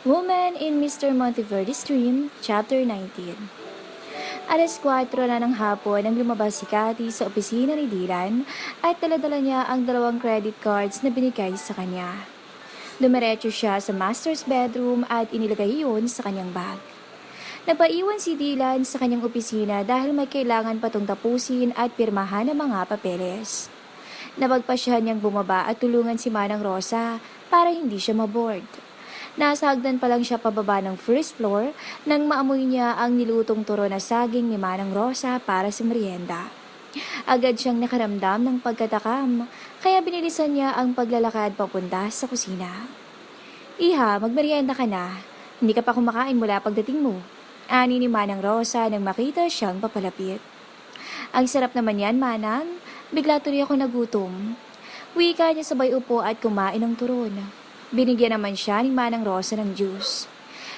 Woman in Mr. Monteverde's Dream, Chapter 19. Alas 4 na ng hapon nang lumabas si Cathy sa opisina ni Dylan at daladala niya ang 2 credit cards na binigay sa kanya. Dumiretso siya sa master's bedroom at inilagay iyon sa kanyang bag. Napaiwan si Dylan sa kanyang opisina dahil may kailangan patong tapusin at pirmahan ng mga papeles. Napagpasyahan niyang bumaba at tulungan si Manang Rosa para hindi siya maboard. Nasa hagdan pa lang siya pababa ng first floor nang maamoy niya ang nilutong turo na saging ni Manang Rosa para sa merienda. Agad siyang nakaramdam ng pagkatakam, kaya binilisan niya ang paglalakad papunta sa kusina. Iha, magmerienda ka na. Hindi ka pa kumakain mula pagdating mo. Ani ni Manang Rosa nang makita siyang papalapit. Ang sarap naman yan, Manang. Bigla tuloy ako nagutom. Wika niya sabay upo at kumain ng turon. Binigyan naman siya ni Manang Rosa ng juice.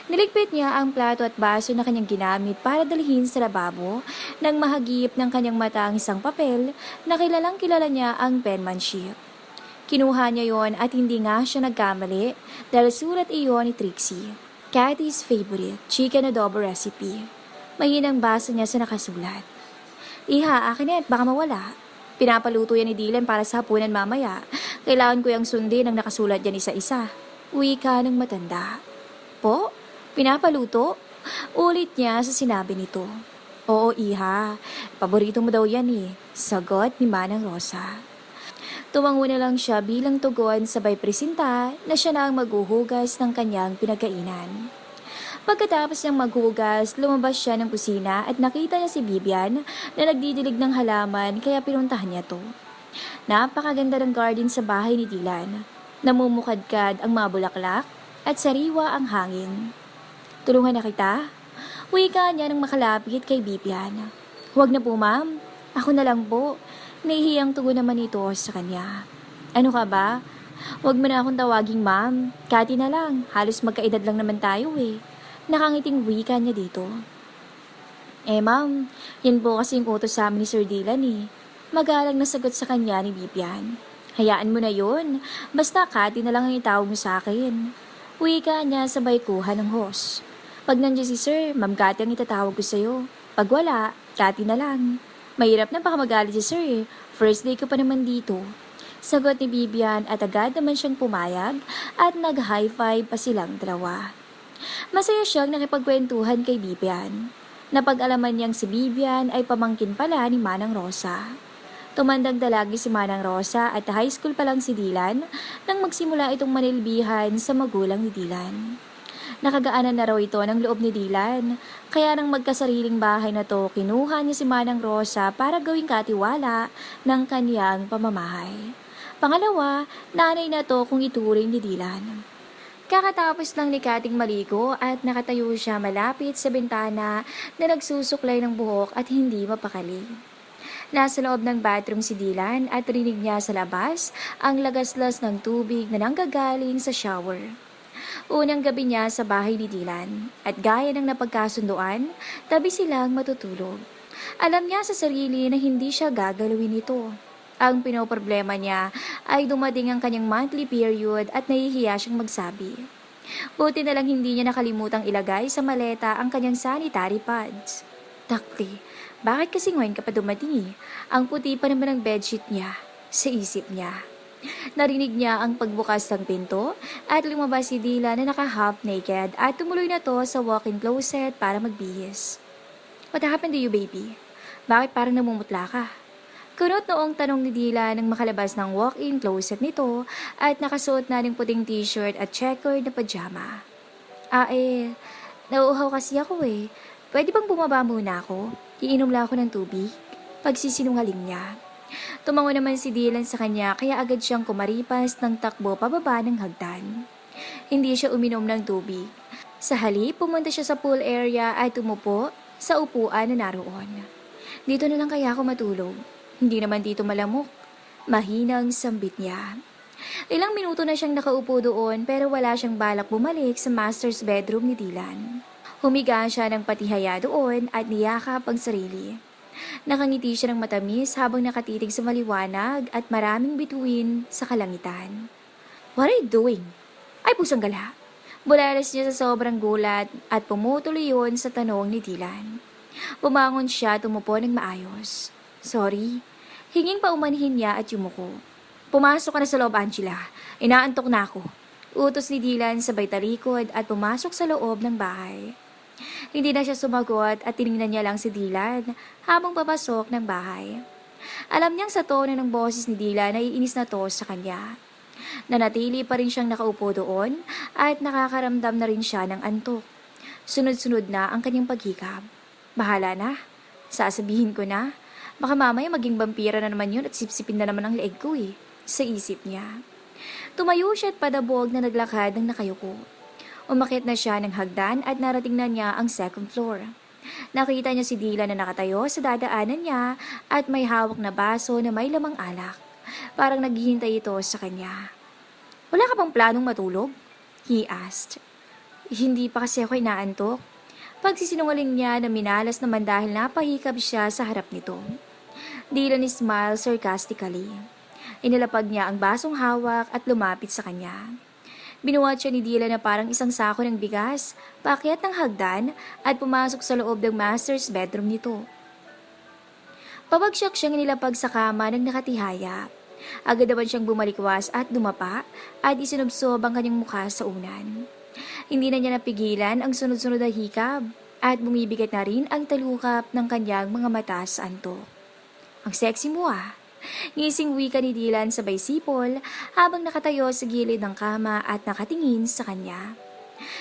Niligpit niya ang plato at baso na kanyang ginamit para dalhin sa lababo nang mahagip ng kanyang mata ang isang papel na kilalang kilala niya ang penmanship. Kinuha niya yon at hindi nga siya nagkamali dahil sulat iyon ni Trixie. Cathy's favorite, chicken adobo recipe. Mahinang basa niya sa nakasulat. Iha, akin na baka mawala. Pinapaluto yan ni Dylan para sa hapunan mamaya. Kailangan ko yung sundin ang nakasulat yan isa-isa. Uwi ka ng matanda. Po? Pinapaluto? Ulit niya sa sinabi nito. Oo, Iha. Paborito mo daw yan eh. Sagot ni Manang Rosa. Tumango na lang siya bilang tugon sabay presinta na siya na ang maghuhugas ng kanyang pinagkainan. Pagkatapos niyang maghugas, lumabas siya ng kusina at nakita niya si Bibian na nagdidilig ng halaman kaya pinuntahan niya to. Napakaganda ng garden sa bahay ni Dylan. Namumukadkad ang mga bulaklak at sariwa ang hangin. Tulungan na kita? Wika niya nang makalapit kay Bibian. Huwag na po ma'am, ako na lang po. Nahihiyang tugon naman ito sa kanya. Ano ka ba? Huwag mo na akong tawaging ma'am. Cathy na lang, halos magkaedad lang naman tayo eh. Nakangiting wika niya dito. Ma'am, yan po kasi yung utos sa amin ni Sir Dylan eh. Magalang na sagot sa kanya ni Bibian. Hayaan mo na yun. Basta Cathy na lang ang itawag mo sa akin. Wika niya sabay kuha ng hose. Pag nandiyan si Sir, Ma'am Cathy ang itatawag ko sa'yo. Pag wala, Cathy na lang. Mahirap na baka magalit si Sir eh. First day ko pa naman dito. Sagot ni Bibian at agad naman siyang pumayag at nag-high five pa silang dalawa. Masaya siyang nakipagkwentuhan kay Bibian. Napag-alaman niyang si Bibian ay pamangkin pala ni Manang Rosa. Tumandang dalagi si Manang Rosa at high school pa lang si Dylan nang magsimula itong manilbihan sa magulang ni Dylan. Nakagaanan na raw ito ng loob ni Dylan, kaya nang magkasariling bahay na to, kinuha niya si Manang Rosa para gawing katiwala ng kaniyang pamamahay. Pangalawa, nanay na to kung ituring ni Dylan. Kakatapos lang ni Kating maligo at nakatayo siya malapit sa bintana na nagsusuklay ng buhok at hindi mapakali. Nasa loob ng bathroom si Dylan at rinig niya sa labas ang lagaslas ng tubig na nanggagaling sa shower. Unang gabi niya sa bahay ni Dylan at gaya ng napagkasunduan, tabi silang matutulog. Alam niya sa sarili na hindi siya gagalawin ito. Ang pinoproblema niya ay dumating ang kanyang monthly period at nahihiya siyang magsabi. Buti na lang hindi niya nakalimutang ilagay sa maleta ang kanyang sanitary pads. Takti, bakit kasi ngayon ka pa dumating? Ang puti pa naman ng bedsheet niya, sa isip niya. Narinig niya ang pagbukas ng pinto at lumabas si Dylan na naka-half naked at tumuloy na to sa walk-in closet para magbihis. What happened to you, baby? Bakit parang namumutla ka? Kunot noong tanong ni Dylan nang makalabas ng walk-in closet nito at nakasuot na ng puting t-shirt at checkered na pajama. Nauuhaw kasi ako eh. Pwede bang bumaba muna ako? Iinom lang ako ng tubig? Pagsisinungaling niya. Tumango naman si Dylan sa kanya kaya agad siyang kumaripas ng takbo pababa ng hagdan. Hindi siya uminom ng tubig. Sa halip, pumunta siya sa pool area at umupo sa upuan na naroon. Dito na lang kaya ako matulog. Hindi naman dito malamok. Mahinang sambit niya. Ilang minuto na siyang nakaupo doon pero wala siyang balak bumalik sa master's bedroom ni Dylan. Humiga siya ng patihaya doon at niyakap ang sarili. Nakangiti siya ng matamis habang nakatitig sa maliwanag at maraming bituin sa kalangitan. What are you doing? Ay pusang gala. Bulalas niya sa sobrang gulat at pumutuloy yun sa tanong ni Dylan. Bumangon siya at umupo ng maayos. Sorry. Hinging paumanhin niya at yumuko. Pumasok ka na sa loob, Angela. Inaantok na ako. Utos ni Dylan sabay talikod at pumasok sa loob ng bahay. Hindi na siya sumagot at tiningnan niya lang si Dylan habang papasok ng bahay. Alam niyang sa tono ng boses ni Dylan na iinis na to sa kanya. Nanatili pa rin siyang nakaupo doon at nakakaramdam na rin siya ng antok. Sunod-sunod na ang kanyang paghikab. Bahala na. Sasabihin ko na. Baka mamaya maging vampira na naman yun at sipsipin na naman ang leeg ko sa isip niya. Tumayo siya at padabog na naglakad ng nakayuko. Umakyat na siya ng hagdan at narating na niya ang second floor. Nakita niya si Dylan na nakatayo sa dadaanan niya at may hawak na baso na may lamang alak. Parang naghihintay ito sa kanya. Wala ka bang planong matulog? He asked. Hindi pa kasi ako inaantok. Pagsisinungaling niya na minalas naman dahil napahikab siya sa harap nito. Dylan smiled sarcastically. Inilapag niya ang basong hawak at lumapit sa kanya. Binuhat siya ni Dylan na parang isang sako ng bigas, paakyat ng hagdan at pumasok sa loob ng master's bedroom nito. Pabagsak siyang nilapag sa kama ng nakatihaya. Agad naman siyang bumalikwas at dumapa at isinubsob ang kanyang mukha sa unan. Hindi na niya napigilan ang sunod-sunod na hikab at bumibigat na rin ang talukap ng kanyang mga mata sa antok. Ang sexy mo Ngising wika ni Dylan sabay sipol habang nakatayo sa gilid ng kama at nakatingin sa kanya.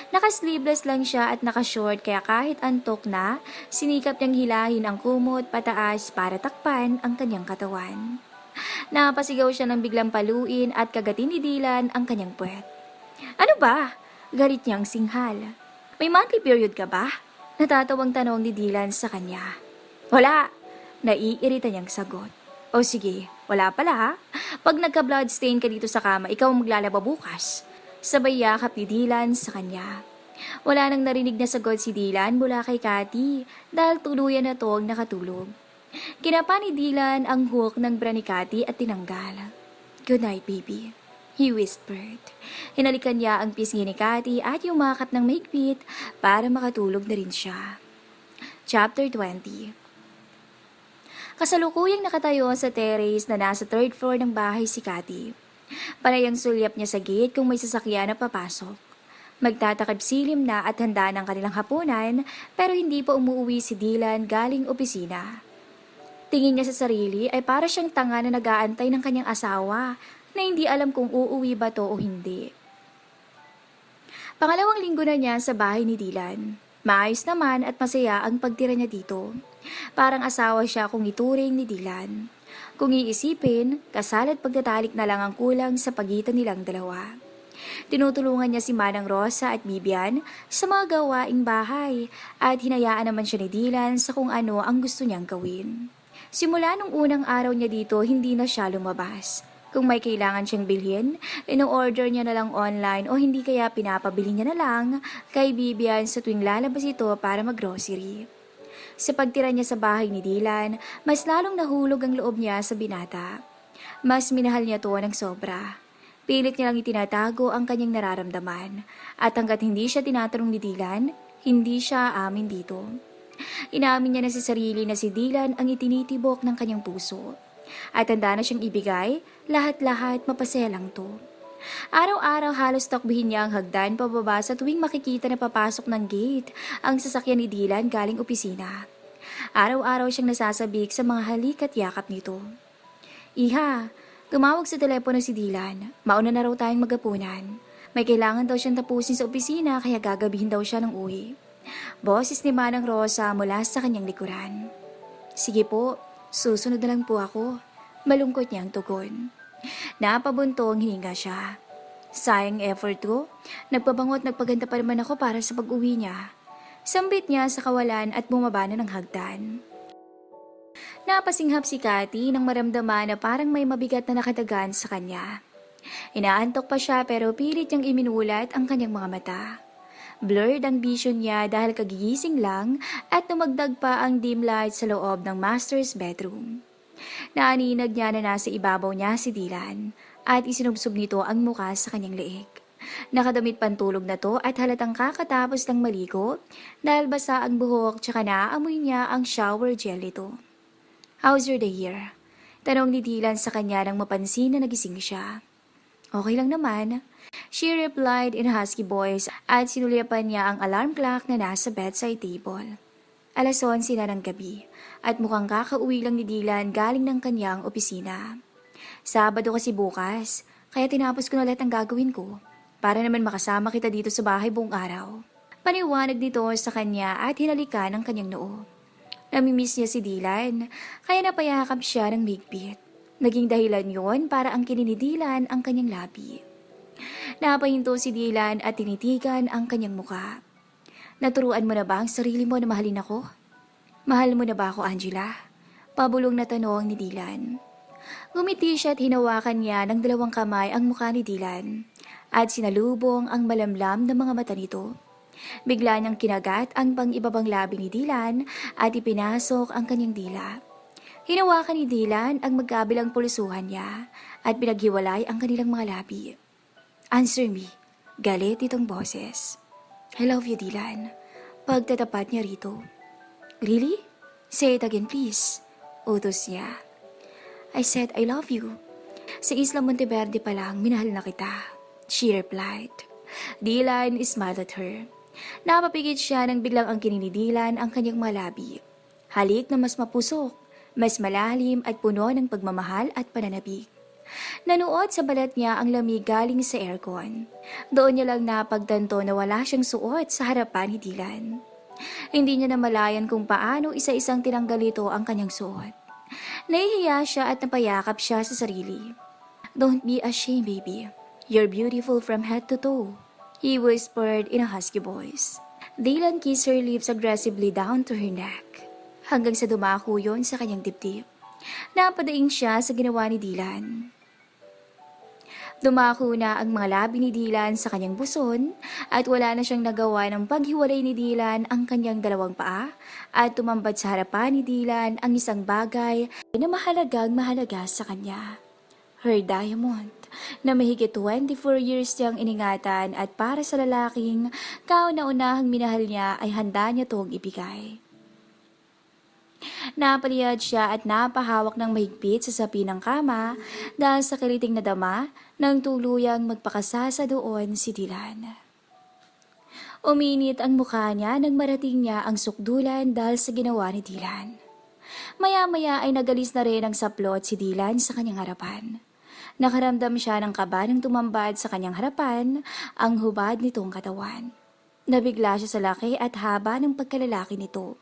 Naka-sleeveless lang siya at naka-short kaya kahit antok na, sinikap niyang hilahin ang kumot pataas para takpan ang kanyang katawan. Napasigaw siya ng biglang paluin at kagatin ni Dylan ang kanyang puwet. Ano ba? Galit niyang singhal. May monthly period ka ba? Natatawang tanong ni Dylan sa kanya. Wala. Naiirita niyang sagot. O sige, wala pala Pag nagka-bloodstain ka dito sa kama, ikaw ang maglalaba bukas. Sabay yakap ni Dylan sa kanya. Wala nang narinig na sagot si Dylan mula kay Cathy dahil tuluyan na tong nakatulog. Kinapa ni Dylan ang hook ng bra ni Cathy at tinanggal. Good night, baby, he whispered. Hinalikan niya ang pisngi ni Cathy at yumakap ng mahigpit para makatulog na rin siya. Chapter 20. Kasalukuyang nakatayo sa terrace na nasa third floor ng bahay si Cathy. Panay ang sulyap niya sa gate kung may sasakyan na papasok. Magtatakip silim na at handa ng kanilang hapunan pero hindi pa umuwi si Dylan galing opisina. Tingin niya sa sarili ay para siyang tanga na nag-aantay ng kanyang asawa na hindi alam kung uuwi ba to o hindi. Pangalawang linggo na niya sa bahay ni Dylan. Maayos naman at masaya ang pagtira niya dito. Parang asawa siya kung ituring ni Dylan. Kung iisipin, kasal at pagtatalik na lang ang kulang sa pagitan nilang dalawa. Tinutulungan niya si Manang Rosa at Bibian sa mga gawaing bahay at hinayaan naman siya ni Dylan sa kung ano ang gusto niyang gawin. Simula nung unang araw niya dito, hindi na siya lumabas. Kung may kailangan siyang bilhin, ino-order niya na lang online o hindi kaya pinapabili niya na lang kay Bibian sa tuwing lalabas ito para mag-grocery. Sa pagtira niya sa bahay ni Dylan, mas lalong nahulog ang loob niya sa binata. Mas minahal niya to ng sobra. Pilit niya lang itinatago ang kanyang nararamdaman at hanggat hindi siya tinatanong ni Dylan, hindi siya aamin dito. Inaamin niya na sa sarili na si Dylan ang itinitibok ng kanyang puso. At handa na siyang ibigay, lahat-lahat mapasaya lang to. Araw-araw halos takbuhin niya ang hagdan pababa sa tuwing makikita na papasok ng gate ang sasakyan ni Dylan galing opisina. Araw-araw siyang nasasabik sa mga halik at yakap nito. Iha, tumawag sa telepono si Dylan. Mauna na raw tayong magapunan. May kailangan daw siyang tapusin sa opisina kaya gagabihin daw siya ng uwi. Boses ni Manang Rosa mula sa kanyang likuran. Sige po, susunod na lang po ako. Malungkot niyang tugon. Napabuntong hininga siya. Sayang effort ko. Nagpabango at nagpaganda pa naman ako para sa pag-uwi niya. Sambit niya sa kawalan at bumaba na ng hagdan. Napasinghap si Cathy nang maramdaman na parang may mabigat na nakadagan sa kanya. Inaantok pa siya pero pilit niyang iminulat ang kanyang mga mata. Blurred ang vision niya dahil kagigising lang at tumagdag pa ang dim light sa loob ng master's bedroom. Naaninag niya na nasa ibabaw niya si Dylan at isinubsob nito ang muka sa kanyang leeg. Nakadamit pantulog na to at halatang kakatapos ng maligo dahil basa ang buhok tsaka naaamoy niya ang shower gel nito. "How's your day here?" Tanong ni Dylan sa kanya nang mapansin na nagising siya. "Okay lang naman." She replied in a husky voice at sinulyapan niya ang alarm clock na nasa bedside table. 11:00 na ng gabi at mukhang kakauwi lang ni Dylan galing ng kanyang opisina. "Sabado kasi bukas, kaya tinapos ko na lahat ang gagawin ko para naman makasama kita dito sa bahay buong araw." Paniwanag nito sa kanya at hinalikan ang kanyang noo. Namimiss niya si Dylan, kaya napayakap siya ng mahigpit. Naging dahilan yon para ang kininidilan ang kanyang labi. Napahinto si Dylan at tinitigan ang kanyang muka. "Naturuan mo na ba ang sarili mo na mahalin ako?" "Mahal mo na ba ako, Angela?" Pabulong na tanong ni Dylan. Ngumiti siya at hinawakan niya ng dalawang kamay ang mukha ni Dylan at sinalubong ang malamlam ng mga mata nito. Bigla niyang kinagat ang pang-ibabang labi ni Dylan at ipinasok ang kanyang dila. Hinawakan ni Dylan ang magkabilang pulsuhan niya at pinaghiwalay ang kanilang mga labi. "Answer me," galit itong boses. "I love you, Dylan." Pagtatapat niya rito. "Really? Say it again, please," utos niya. "I said I love you. Sa Isla Monteverde pa lang, minahal na kita," she replied. Dylan smiled at her. Napapigit siya nang biglang ang kininidilan ang kanyang malabi. Halik na mas mapusok, mas malalim at puno ng pagmamahal at pananabik. Nanuot sa balat niya ang lamig galing sa aircon. Doon niya lang napagtanto na wala siyang suot sa harapan ni Dylan. Hindi niya namalayan kung paano isa-isang tinanggal ito ang kanyang suot. Nahihiya siya at napayakap siya sa sarili. "Don't be ashamed, baby. You're beautiful from head to toe," he whispered in a husky voice. Dylan kissed her lips aggressively down to her neck, hanggang sa dumako yon sa kanyang dibdib. Napadaing siya sa ginawa ni Dylan. Dumako na ang mga labi ni Dylan sa kanyang buson at wala na siyang nagawa ng paghiwalay ni Dylan ang kanyang dalawang paa at tumambad sa harapan ni Dylan ang isang bagay na mahalaga sa kanya. Her diamond, na mahigit 24 years niyang iningatan at para sa lalaking kauna-unahang minahal niya ay handa niya tong ibigay. Napaliyad siya at napahawak ng mahigpit sa sapi ng kama dahil sa kiliting na dama nang tuluyang magpakasasa doon si Dylan. Uminit ang mukha niya nang marating niya ang sukdulan dahil sa ginawa ni Dylan. Maya-maya ay nagalis na rin ang saplot si Dylan sa kanyang harapan. Nakaramdam siya ng kaba nang tumambad sa kanyang harapan ang hubad nitong katawan. Nabigla siya sa laki at haba ng pagkalalaki nito.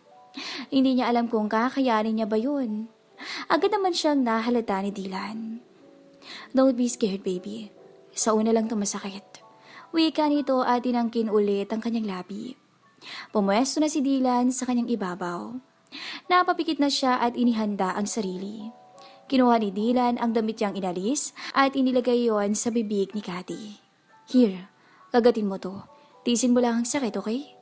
Hindi niya alam kung kakayanin niya ba yun. Agad naman siyang nahalata ni Dylan. "Don't be scared, baby. Sa una lang ito masakit." Wika nito at tinangkin ulit ang kanyang labi. Pumwesto na si Dylan sa kanyang ibabaw. Napapikit na siya at inihanda ang sarili. Kinuha ni Dylan ang damit niyang inalis at inilagay yon sa bibig ni Cathy. "Here, kagatin mo to. Tisin mo lang ang sakit, okay?"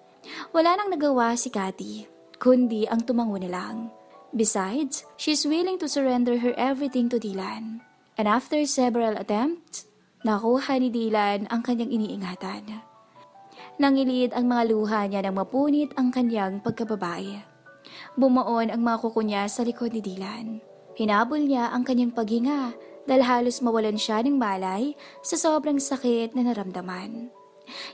Wala nang nagawa si Cathy, kundi ang tumango na lang. Besides, she's willing to surrender her everything to Dylan. And after several attempts, nakuha ni Dylan ang kanyang iniingatan. Nangilid ang mga luha niya nang mapunit ang kanyang pagkababae. Bumaon ang mga kuko niya sa likod ni Dylan. Hinabol niya ang kanyang paghinga dahil halos mawalan siya ng malay sa sobrang sakit na naramdaman.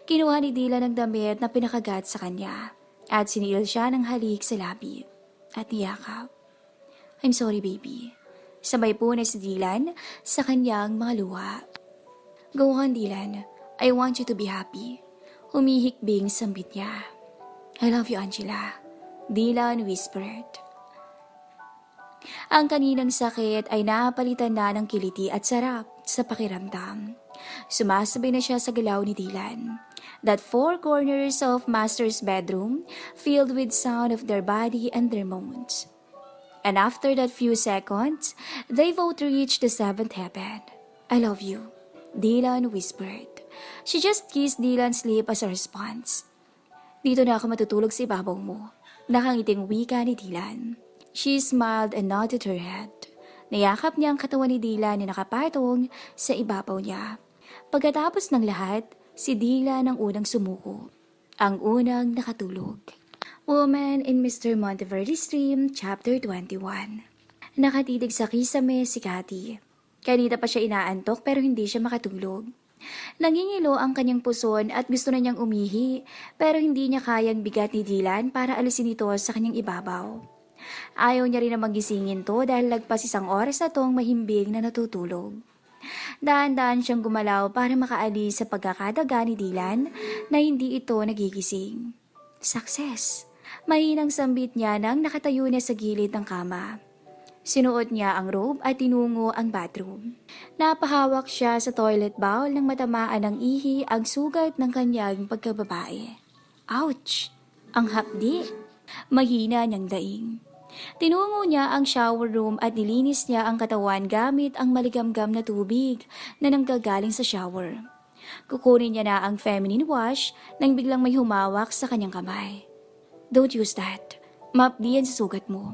Kinuha ni Dylan ang damit na pinakagat sa kanya at siniil siya ng halik sa labi at niyakap. "I'm sorry, baby." Sabay po na si Dylan sa kanyang mga luha. "Go on, Dylan. I want you to be happy." Humihikbing sambit niya. "I love you, Angela," Dylan whispered. Ang kaninang sakit ay napalitan na ng kiliti at sarap sa pakiramdam. Sumasabay na siya sa galaw ni Dylan. That four corners of master's bedroom filled with sound of their body and their moans. And after that few seconds, they both reached the seventh heaven. "I love you," Dylan whispered. She just kissed Dylan's lip as a response. Dito na ako matutulog sa ibabaw mo. Nakangiting wika ni Dylan. She smiled and nodded her head. Nayakap niya ang katawan ni Dylan na nakapatong sa ibabaw niya. Pagkatapos ng lahat, si Dylan ang unang sumuko. Ang unang nakatulog. Woman in Mr. Monteverde's Dream, Chapter 21. Nakatitig sa kisame si Cathy. Kanina pa siya inaantok pero hindi siya makatulog. Nangingilo ang kanyang puson at gusto na niyang umihi pero hindi niya kayang bigat ni Dylan para alisin ito sa kanyang ibabaw. Ayaw niya rin na magisingin to dahil lagpas 1 oras na tong mahimbing na natutulog. Daan-daan siyang gumalaw para makaalis sa pagkakadaga ni Dylan na hindi ito nagigising. Success! Mahinang sambit niya nang nakatayo na sa gilid ng kama. Sinuot niya ang robe at tinungo ang bathroom. Napahawak siya sa toilet bowl nang matamaan ng ihi ang sugat ng kanyang pagkababae. Ouch! Ang hapdi! Mahina niyang daing. Tinungo niya ang shower room at nilinis niya ang katawan gamit ang maligamgam na tubig na nanggagaling sa shower. Kukunin niya na ang feminine wash nang biglang may humawak sa kanyang kamay. Don't use that. Mapdi yan sa sugat mo.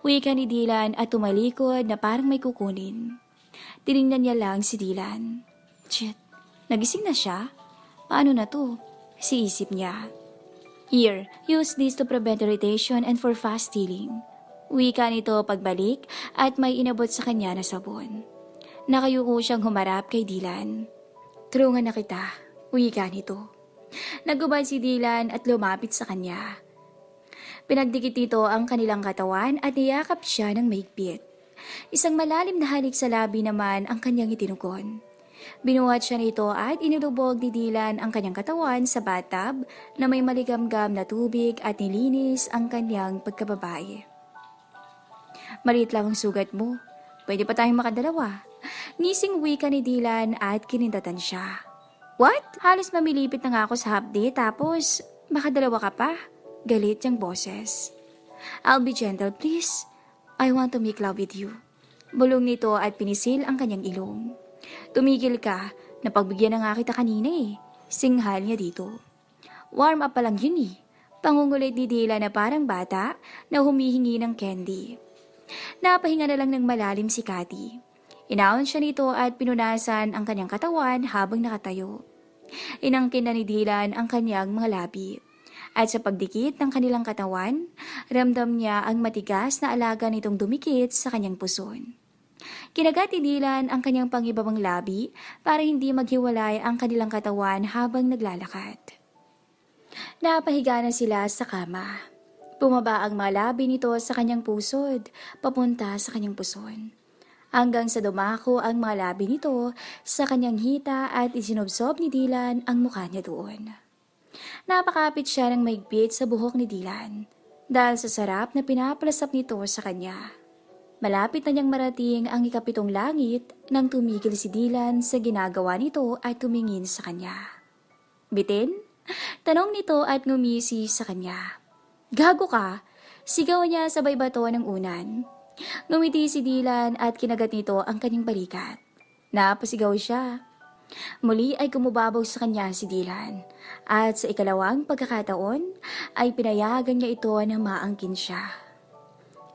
Wika ni Dylan at tumalikod na parang may kukunin. Tiningnan niya lang si Dylan. Shit, nagising na siya? Paano na to? Siisip niya. Here, use this to prevent irritation and for fast healing. Wika nito pagbalik at may inabot sa kanya na sabon. Nakayuko siyang humarap kay Dylan. Tulungan na kita, wika nito. Nagubad si Dylan at lumapit sa kanya. Pinagdikit nito ang kanilang katawan at niyakap siya ng mahigpit. Isang malalim na halik sa labi naman ang kanyang itinugon. Binuhat siya nito at inilubog ni Dylan ang kanyang katawan sa bathtub na may maligamgam na tubig at nilinis ang kanyang pagkababae. Maliit lang ang sugat mo. Pwede pa tayong makadalawa. Ngising wika ni Dylan at kinindatan siya. What? Halos mamilipit na nga ako sa hapde tapos makadalawa ka pa? Galit niyang boses. I'll be gentle, please. I want to make love with you. Bulong nito at pinisil ang kanyang ilong. Tumigil ka, napagbigyan na nga kita kanina eh. Singhal niya dito. Warm up pa lang yun eh. Pangungulit ni Dylan na parang bata na humihingi ng candy. Napahinga na lang ng malalim si Cathy. Inaon siya nito at pinunasan ang kanyang katawan habang nakatayo. Inangkin na ni Dylan ang kanyang mga labi. At sa pagdikit ng kanilang katawan, ramdam niya ang matigas na alaga nitong dumikit sa kanyang puson. Kinagat ni Dylan ang kanyang pangibabang labi para hindi maghiwalay ang kanilang katawan habang naglalakad. Napahiga na sila sa kama. Bumaba ang mga labi nito sa kanyang pusod, papunta sa kanyang puson. Hanggang sa dumako ang mga labi nito sa kanyang hita at isinubsob ni Dylan ang mukha niya doon. Napakapit siya ng maigpit sa buhok ni Dylan dahil sa sarap na pinapalasap nito sa kanya. Malapit na niyang marating ang ikapitong langit nang tumigil si Dylan sa ginagawa nito at tumingin sa kanya. Bitin? Tanong nito at ngumisi sa kanya. Gago ka? Sigaw niya sabay bato ng unan. Ngumiti si Dylan at kinagat nito ang kanyang balikat. Napasigaw siya. Muli ay kumubabaw sa kanya si Dylan at sa ikalawang pagkakataon ay pinayagan niya ito na maangkin siya.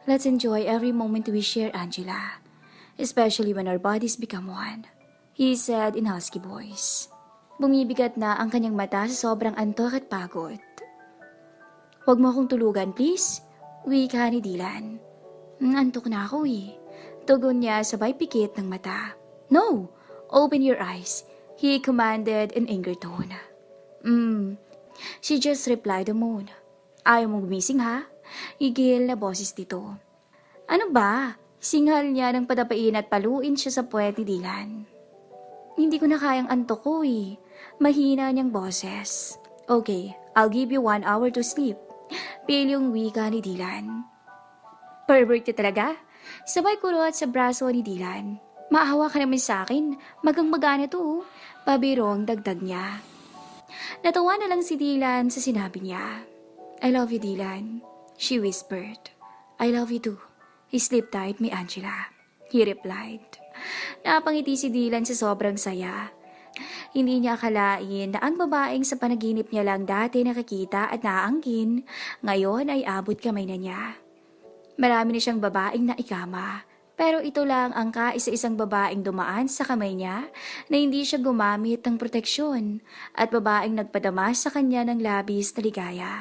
Let's enjoy every moment we share, Angela, especially when our bodies become one, he said in husky voice. Bumibigat na ang kanyang mata sa sobrang antok at pagod. Huwag mo akong tulugan, please, wika ni Dylan. Antok na ako eh. Tugon niya sabay pikit ng mata. No! Open your eyes, he commanded in anger tone. She just replied the moon. Ayaw mong gumising ha? Higil na boses dito. Ano ba? Singhal niya ng padapain at paluin siya sa puwet ni Dylan. Hindi ko na kayang antok ko eh. Mahina niyang boses. Okay, I'll give you 1 hour to sleep. Pilyong wika ni Dylan. Pervert ka talaga? Sabay kurot sa braso ni Dylan. Maawa ka naman sa akin. Magang-magana to. Pabirong dagdag niya. Natawa na lang si Dylan sa sinabi niya. I love you, Dylan. She whispered. I love you too. Sleep tight, mi Angela. He replied. Napangiti si Dylan sa sobrang saya. Hindi niya akalain na ang babaeng sa panaginip niya lang dati nakikita at naaangkin, ngayon ay abot kamay na niya. Marami na siyang babaeng naikama, pero ito lang ang kaisa-isang babaeng dumaan sa kamay niya na hindi siya gumamit ng proteksyon at babaeng nagpadama sa kanya ng labis na ligaya.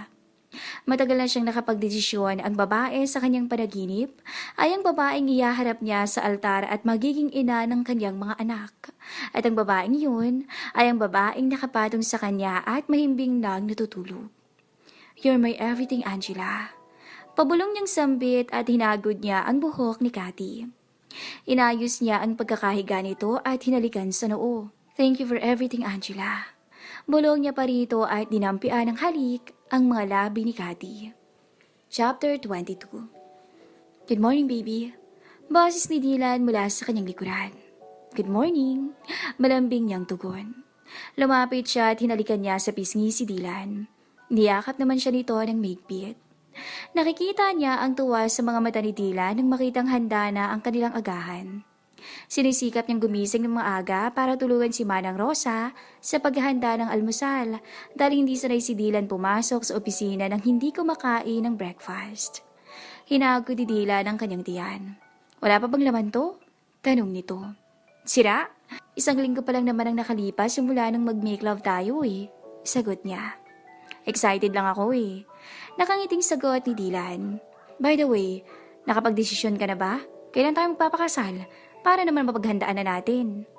Matagal na siyang nakapagdesisyon ang babae sa kanyang panaginip ay ang babaeng iyaharap niya sa altar at magiging ina ng kanyang mga anak. At ang babaeng yun ay ang babaeng nakapatong sa kanya at mahimbing nang natutulog. You're my everything, Angela. Pabulong niyang sambit at hinagod niya ang buhok ni Cathy. Inayos niya ang pagkakahiga nito at hinalikan sa noo. Thank you for everything, Angela. Bulong niya pa rito at dinampian ng halik ang mga labi ni Cathy. Chapter 22. Good morning, baby. Boses ni Dylan mula sa kanyang likuran. Good morning. Malambing niyang tugon. Lumapit siya at hinalikan niya sa pisngi si Dylan. Niyakap naman siya nito ng mahigpit. Nakikita niya ang tuwa sa mga mata ni Dylan nang makitang handa na ang kanilang agahan. Sinisikap niyang gumising ng maaga para tulungan si Manang Rosa sa paghahanda ng almusal dahil hindi sanay si Dylan pumasok sa opisina nang hindi kumakain ng breakfast. Hinagod ni Dylan ang kanyang tiyan. Wala pa bang laman to? Tanong nito. Sira? Isang linggo pa lang naman ang nakalipas simula nang mag-make love tayo eh. Sagot niya. Excited lang ako eh. Nakangiting sagot ni Dylan. By the way, nakapagdesisyon ka na ba? Kailan tayo magpapakasal? Para naman mapaghandaan na natin.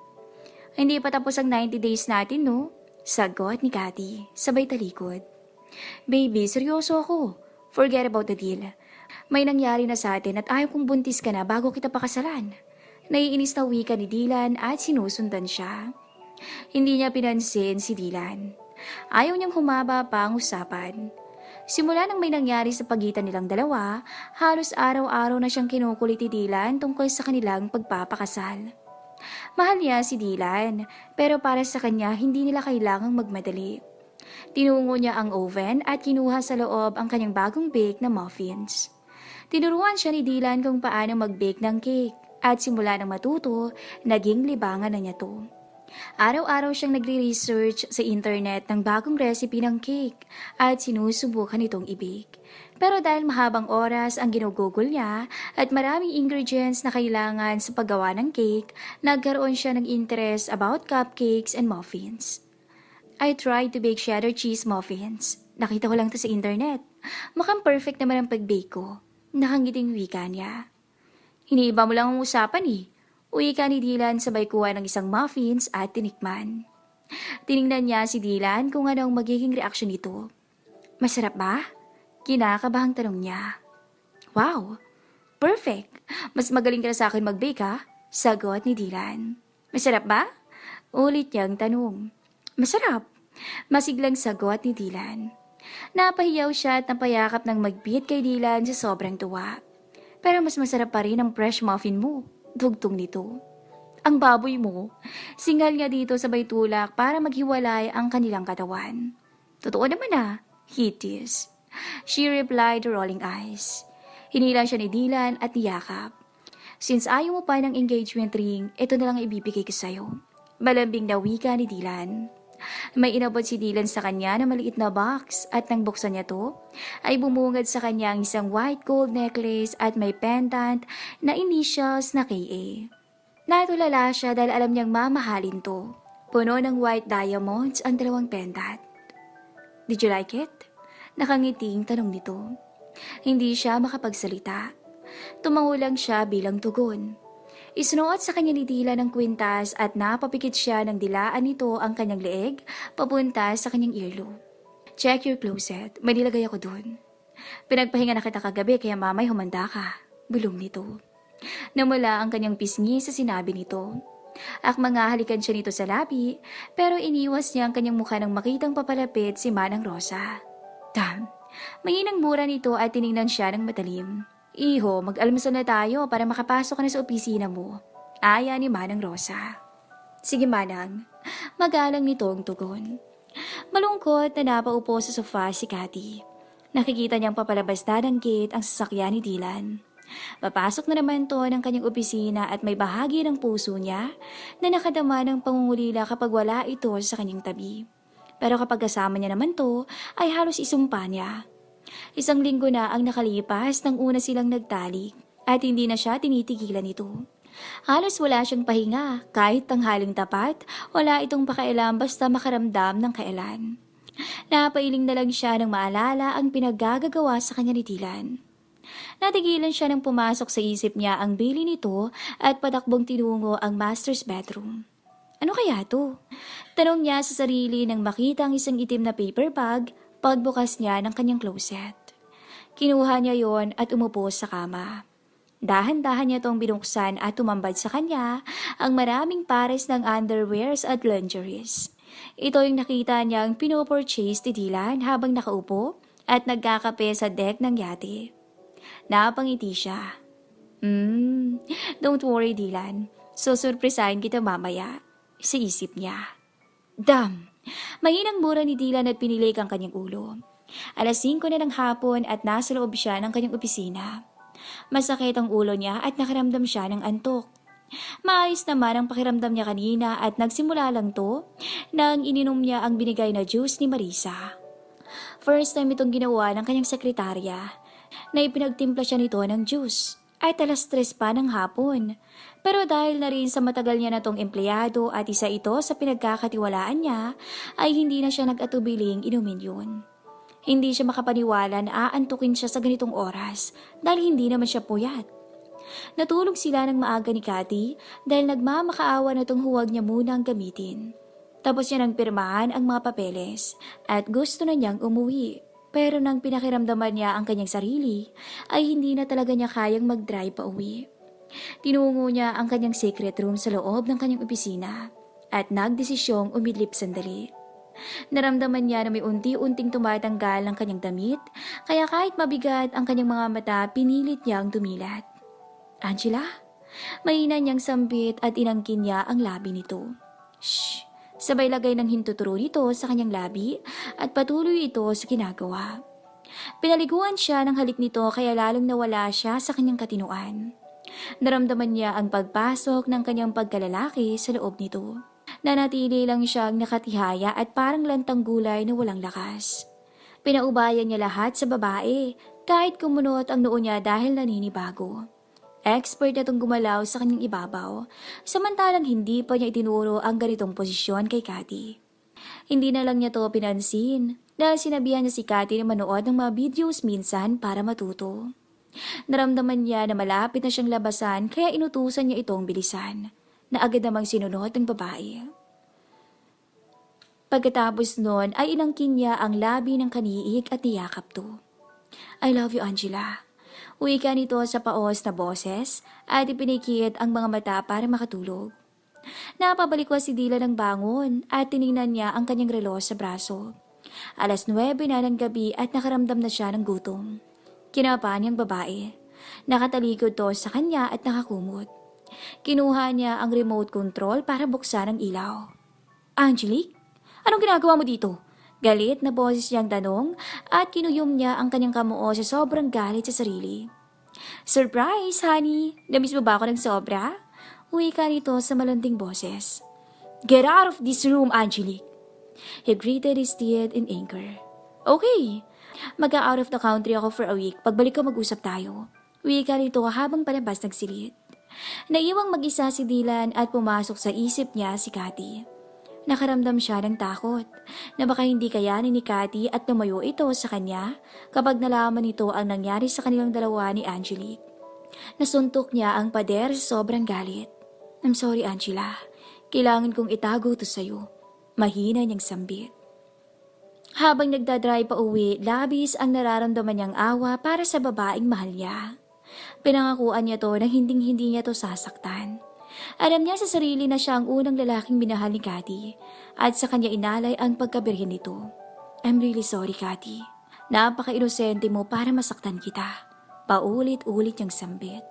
Hindi pa tapos ang 90 days natin, no? Sagot ni Cathy, sabay talikod. Baby, seryoso ako. Forget about the deal. May nangyari na sa atin at ayaw kong buntis ka na bago kita pakasalan. Naiinis na wika ni Dylan at sinusundan siya. Hindi niya pinansin si Dylan. Ayaw niyang humaba pa ang usapan. Simula nang may nangyari sa pagitan nilang dalawa, halos araw-araw na siyang kinukulit ni Dylan tungkol sa kanilang pagpapakasal. Mahal niya si Dylan, pero para sa kanya hindi nila kailangang magmadali. Tinungo niya ang oven at kinuha sa loob ang kanyang bagong bake na muffins. Tinuruan siya ni Dylan kung paano mag-bake ng cake at simula nang matuto, naging libangan na niya to. Araw-araw siyang nagre-research sa internet ng bagong recipe ng cake at sinusubukan itong i-bake. Pero dahil mahabang oras ang ginugugol niya at maraming ingredients na kailangan sa paggawa ng cake, nagkaroon siya ng interest about cupcakes and muffins. I tried to bake cheddar cheese muffins. Nakita ko lang to sa internet. Mukhang perfect naman ang pag-bake ko. Nakangiting wika niya. Hiniiba mo lang ang usapan eh. Uwi ka ni Dylan sabay kuha ng isang muffins at tinikman. Tiningnan niya si Dylan kung ano ang magiging reaksyon nito. Masarap ba? Kinakabahang tanong niya. Wow! Perfect! Mas magaling ka na sa akin mag-bake ha? Sagot ni Dylan. Masarap ba? Ulit niyang tanong. Masarap! Masiglang sagot ni Dylan. Napahiyaw siya at napayakap ng magbit kay Dylan sa sobrang tuwa. Pero mas masarap pa rin ang fresh muffin mo. Dugtong nito. Ang baboy mo, singal niya dito sabay tulak para maghiwalay ang kanilang katawan. Totoo naman he teased. She replied rolling eyes. Hinila siya ni Dylan at niyakap. Since ayaw mo pa ng engagement ring, ito na lang ibibigay ko sa'yo. Malambing na wika ni Dylan. May inabot si Dylan sa kanya na maliit na box at nang buksan niya to, ay bumungad sa kanya ang isang white gold necklace at may pendant na initials na KA. Natulala siya dahil alam niyang mamahalin to. Puno ng white diamonds ang dalawang pendant. Did you like it? Nakangiting tanong nito. Hindi siya makapagsalita. Tumango lang siya bilang tugon. Isinuot sa kanya ni Dylan ng kwintas at napapikit siya ng dilaan nito ang kanyang leeg papunta sa kanyang earlobe. Check your closet, may nilagay ako doon. Pinagpahinga na kita kagabi kaya mamay humanda ka. Bulong nito. Namula ang kanyang pisngi sa sinabi nito. Akmang halikan siya nito sa labi pero iniwas niya ang kanyang mukha nang makitang papalapit si Manang Rosa. Damn! Mainang mura nito at tiningnan siya ng matalim. Iho, mag-almusal na tayo para makapasok ka na sa opisina mo. Aya ni Manang Rosa. Sige Manang, magalang nitong tugon. Malungkot na napaupo sa sofa si Cathy. Nakikita niyang papalabas na ng gate ang sasakyan ni Dylan. Papasok na naman to ng kanyang opisina at may bahagi ng puso niya na nakadama ng pangungulila kapag wala ito sa kanyang tabi. Pero kapag kasama niya naman to, ay halos isumpa niya. 1 linggo na ang nakalipas nang una silang nagtalik at hindi na siya tinitigilan nito. Halos wala siyang pahinga, kahit tanghaling tapat, wala itong pakailam basta makaramdam ng kailan. Napailing na lang siya nang maalala ang pinaggagawa sa kanya ni Dylan. Natigilan siya nang pumasok sa isip niya ang bili nito at patakbong tinungo ang master's bedroom. Ano kaya to? Tanong niya sa sarili nang makita ang isang itim na paper bag pagbukas niya ng kanyang closet. Kinuha niya yon at umupo sa kama. Dahan-dahan niya itong binuksan at tumambad sa kanya ang maraming pares ng underwears at lingeries. Ito yung nakita niyang pinopurchase ni Dylan habang nakaupo at nagkakape sa deck ng yate. Napangiti siya. Don't worry Dylan, susurpresahin kita mamaya, sa isip niya. Damn! Mahinang mura ni Dylan at pinilik ang kanyang ulo. 5:00 na ng hapon at nasa loob siya ng kanyang opisina. Masakit ang ulo niya at nakaramdam siya ng antok. Maayos naman ang pakiramdam niya kanina at nagsimula lang to nang ininom niya ang binigay na juice ni Marisa. First time itong ginawa ng kanyang sekretarya na ipinagtimpla siya nito ng juice ay 3:00 pa ng hapon. Pero dahil na rin sa matagal niya na tong empleyado at isa ito sa pinagkakatiwalaan niya ay hindi na siya nag-atubiling inumin yun. Hindi siya makapaniwala na aantukin siya sa ganitong oras dahil hindi naman siya puyat. Natulog sila ng maaga ni Cathy dahil nagmamakaawa na tong huwag niya munang gamitin. Tapos niya nang pirmahan ang mga papeles at gusto na niyang umuwi. Pero nang pinakiramdaman niya ang kanyang sarili ay hindi na talaga niya kayang mag-drive pa uwi. Tinungo niya ang kanyang secret room sa loob ng kanyang opisina at nagdesisyong umidlip sandali. Naramdaman niya na may unti-unting tumatanggal ang kanyang damit, kaya kahit mabigat ang kanyang mga mata, pinilit niyang dumilat. Angela? Mahina niyang sambit at inangkin niya ang labi nito. Shh! Sabay lagay ng hintuturo nito sa kanyang labi at patuloy ito sa ginagawa. Pinaliguan siya ng halik nito kaya lalong nawala siya sa kanyang katinuan. Naramdaman niya ang pagpasok ng kanyang pagkalalaki sa loob nito. Nanatili lang siyang nakatihaya at parang lantang gulay na walang lakas. Pinaubayan niya lahat sa babae, kahit kumunot ang noo niya dahil naninibago. Expert na itong gumalaw sa kanyang ibabaw, samantalang hindi pa niya itinuro ang ganitong posisyon kay Cathy. Hindi na lang niya to pinansin dahil sinabihan niya si Cathy na manood ng mga videos minsan para matuto. Naramdaman niya na malapit na siyang labasan kaya inutusan niya itong bilisan, na agad namang sinunod ng babae. Pagkatapos noon ay inangkin niya ang labi ng kaniig at niyakap to. I love you, Angela. Uwi ka nito sa paos na boses at ipinikit ang mga mata para makatulog. Napabalik ko si Dila ng bangon at tiningnan niya ang kanyang relo sa braso. 9:00 na ng gabi at nakaramdam na siya ng gutom. Kinapa niyang babae. Nakatalikod to sa kanya at nakakumot. Kinuha niya ang remote control para buksan ang ilaw. Angelique? Anong ginagawa mo dito? Galit na boses niyang tanong at kinuyom niya ang kanyang kamuo sa sobrang galit sa sarili. Surprise, honey! Namiss mo ba ako ng sobra? Uwi ka nito sa malanding boses. Get out of this room, Angelique! He gritted his teeth in anger. Okay, mag-out of the country ako for a week. Pagbalik ko mag-usap tayo. Uwi ka nito habang palabas nagsilit. Naiwang mag-isa si Dylan at pumasok sa isip niya si Cathy. Nakaramdam siya ng takot na baka hindi kayanin ni Cathy at lumayo ito sa kanya kapag nalaman nito ang nangyari sa kanilang dalawa ni Angelique. Nasuntok niya ang pader sa sobrang galit. I'm sorry, Angela. Kailangan kong itago to sa'yo. Mahina niyang sambit. Habang nagdadrive pa uwi, labis ang nararamdaman niyang awa para sa babaeng mahal niya. Pinangakuan niya to na hinding-hindi niya to sasaktan. Alam niya sa sarili na siya ang unang lalaking minahal ni Cathy at sa kanya inalay ang pagkabirhen nito. I'm really sorry, Cathy. Napaka-inosente mo para masaktan kita. Paulit-ulit niyang sambit.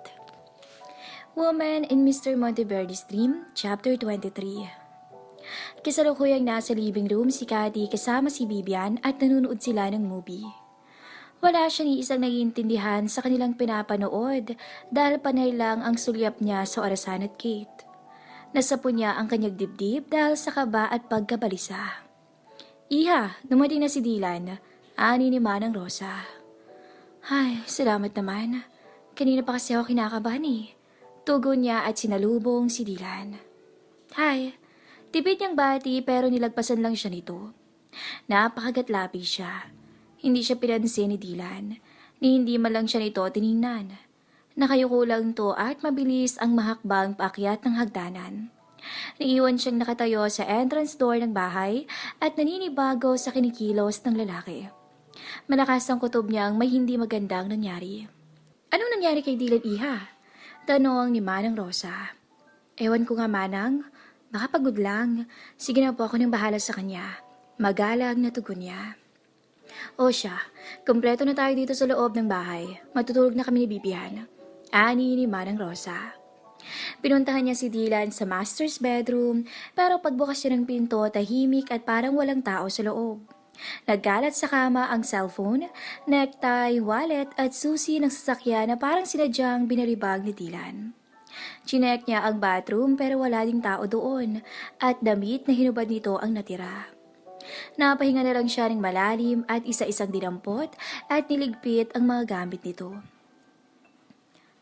Woman in Mr. Monteverde's Dream, Chapter 23. Kasalukuyang nasa living room si Cathy kasama si Vivian at nanonood sila ng movie. Wala siya ni isang naiintindihan sa kanilang pinapanood dahil panay lang ang sulyap niya sa orasan at Kate. Nasapo niya ang kanyang dibdib dahil sa kaba at pagkabalisa. Iha, dumating na si Dylan, ani ni Manang Rosa. Ay, salamat naman. Kanina pa kasi ako kinakabahan eh. Tugon niya at sinalubong si Dylan. Hi, tipid niyang bati pero nilagpasan lang siya nito. Napakagatlapi siya. Hindi siya pinansin ni Dylan, ni hindi man lang siya nito tiningnan. Nakayuko lang to at mabilis ang mahakbang paakyat ng hagdanan. Naiiwan siyang nakatayo sa entrance door ng bahay at naninibago sa kinikilos ng lalaki. Malakas ang kutob niyang may hindi magandang nangyari. Anong nangyari kay Dylan, Iha? Tanong ni Manang Rosa. Ewan ko nga, Manang. Baka pagod lang. Sige na po, ako nang bahala sa kanya. Magalang na tugon niya. O siya, kumpleto na tayo dito sa loob ng bahay. Matutulog na kami ni Bibian. Ani ni Manang Rosa. Pinuntahan niya si Dylan sa master's bedroom, pero pagbukas siya ng pinto, tahimik at parang walang tao sa loob. Nagkalat sa kama ang cellphone, necktie, wallet at susi ng sasakyan na parang sinadyang binaribag ni Dylan. Chinek niya ang bathroom pero wala ding tao doon at damit na hinubad nito ang natira. Napahinga na lang siya ng malalim at isa-isang dinampot at niligpit ang mga gamit nito.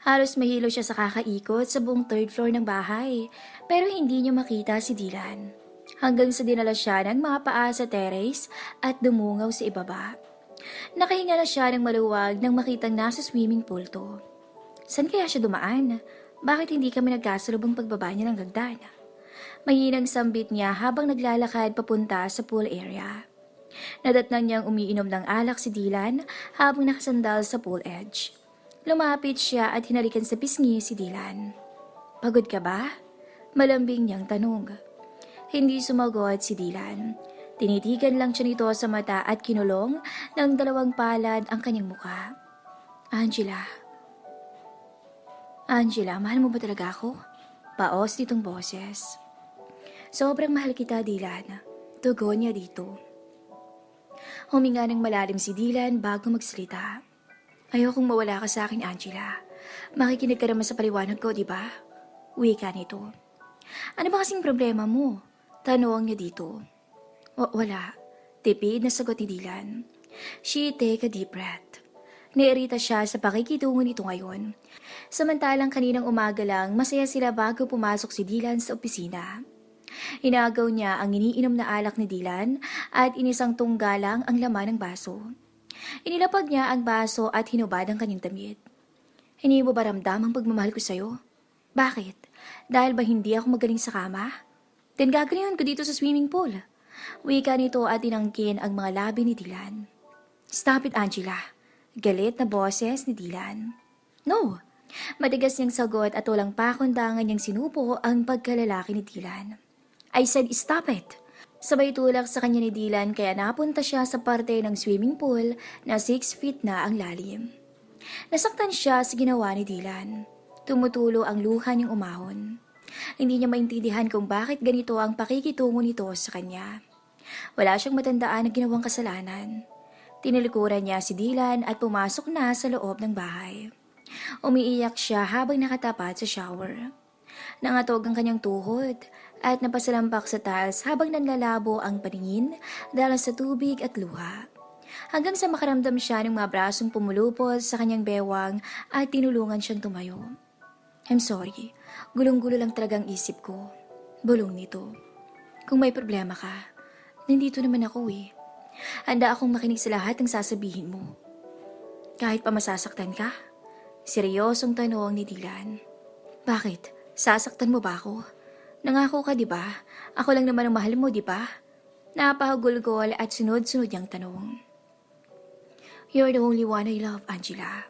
Halos mahilo siya sa kakaikot sa buong third floor ng bahay pero hindi niya makita si Dylan. Hanggang sa dinala siya ng mga paa sa terrace at dumungaw sa ibaba. Nakahinga na siya ng maluwag nang makitang nasa swimming pool to. San kaya siya dumaan? Bakit hindi kami nagkasalubong pagbaba niya ng hagdan? Mahinang sambit niya habang naglalakad papunta sa pool area. Nadatnang niyang umiinom ng alak si Dylan habang nakasandal sa pool edge. Lumapit siya at hinalikan sa pisngi si Dylan. Pagod ka ba? Malambing niyang tanong. Hindi sumagot si Dylan. Tinitigan lang siya nito sa mata at kinulong ng dalawang palad ang kanyang muka. Angela, mahal mo ba talaga ako? Paos nitong boses. Sobrang mahal kita, Dylan. Tugon niya dito. Huminga ng malalim si Dylan bago magsalita. Ayokong mawala ka sa akin, Angela. Makikinig ka naman sa paliwanag ko, di ba? Wika nito. Ano ba kasing problema mo? Tanong niya dito. Wala. Tipid na sagot ni Dylan. She take a deep breath. Nairita siya sa pakikitungo nito ngayon. Samantalang kaninang umaga lang, masaya sila bago pumasok si Dylan sa opisina. Inagaw niya ang iniinom na alak ni Dylan at inisang tunggalang ang laman ng baso. Inilapag niya ang baso at hinubad ang kanyang damit. Hindi mo ba ramdam ang pagmamahal ko sa'yo? Bakit? Dahil ba hindi ako magaling sa kama? Then gagawin ko dito sa swimming pool. Wika nito at tinangkin ang mga labi ni Dylan. Stop it, Angela. Galit na boses ni Dylan. No. Matigas niyang sagot at walang pakundangan niyang sinupo ang pagkalalaki ni Dylan. I said stop it. Sabay tulak sa kanya ni Dylan kaya napunta siya sa parte ng swimming pool na 6 feet na ang lalim. Nasaktan siya sa ginawa ni Dylan. Tumutulo ang luha niyang umahon. Hindi niya maintindihan kung bakit ganito ang pakikitungo nito sa kanya. Wala siyang matandaan na ginawang kasalanan. Tinilikuran niya si Dylan at pumasok na sa loob ng bahay. Umiiyak siya habang nakatapat sa shower. Nangatog ang kanyang tuhod at napasalampak sa tiles habang nanlalabo ang paningin dahil sa tubig at luha. Hanggang sa makaramdam siya ng mga brasong pumulupos sa kanyang bewang at tinulungan siyang tumayo. I'm sorry. Gulong-gulo lang talagang isip ko. Bulong nito. Kung may problema ka, nandito naman ako eh. Handa akong makinig sa lahat ng sasabihin mo. Kahit pa masasaktan ka? Seryosong tanong ni Dylan. Bakit? Sasaktan mo ba ako? Nangako ka, di ba? Ako lang naman ang mahal mo, di ba? Napahagulgol at sunod-sunod niyang tanong. You're the only one I love, Angela.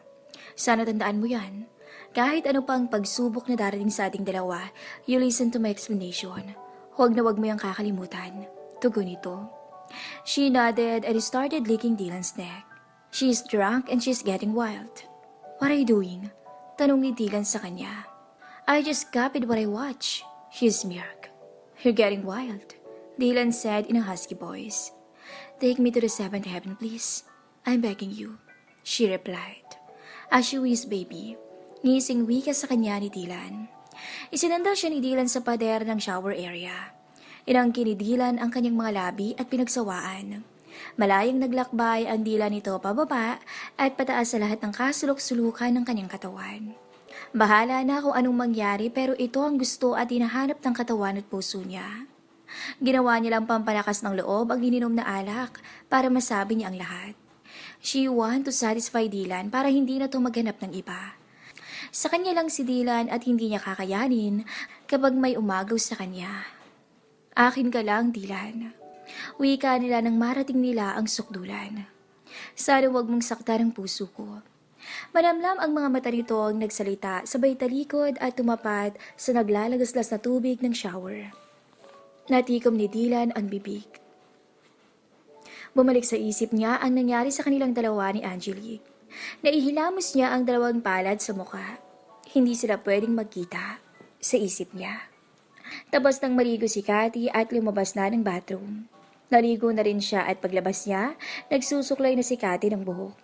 Sana tandaan mo yan. Kahit ano pang pagsubok na darating sa ating dalawa, you listen to my explanation. Huwag na huwag mo yung kakalimutan. Tugon nito. She nodded and started licking Dylan's neck. She's drunk and she's getting wild. What are you doing? Tanong ni Dylan sa kanya. I just copied what I watch. She smirked. You're getting wild, Dylan said in a husky voice. Take me to the 7th heaven, please. I'm begging you. she replied. As you wish, baby. Ngising wika sa kanya ni Dylan. Isinanda siya ni Dylan sa pader ng shower area. Inangkin ni Dylan ang kanyang mga labi at pinagsawaan. Malayang naglakbay ang dila nito pababa at pataas sa lahat ng kasulok-sulukan ng kanyang katawan. Bahala na kung anong mangyari pero ito ang gusto at hinahanap ng katawan at puso niya. Ginawa niya lang pampalakas ng loob ang ininom na alak para masabi niya ang lahat. She want to satisfy Dylan para hindi na to maghanap ng iba. Sa kanya lang si Dylan at hindi niya kakayanin kapag may umagaw sa kanya. Akin ka lang, Dylan. Wika nila nang marating nila ang sukdulan. Sana huwag mong sakta ang puso ko. Manamlam ang mga mata nito ang nagsalita sabay talikod at tumapat sa naglalagaslas na tubig ng shower. Natikom ni Dylan ang bibig. Bumalik sa isip niya ang nangyari sa kanilang dalawa ni Angelique. Naihilamos niya ang dalawang palad sa mukha. Hindi sila pwedeng magkita sa isip niya. Tapos nang maligo si Cathy at lumabas na ng bathroom. Naligo na rin siya at paglabas niya, nagsusuklay na si Cathy ng buhok.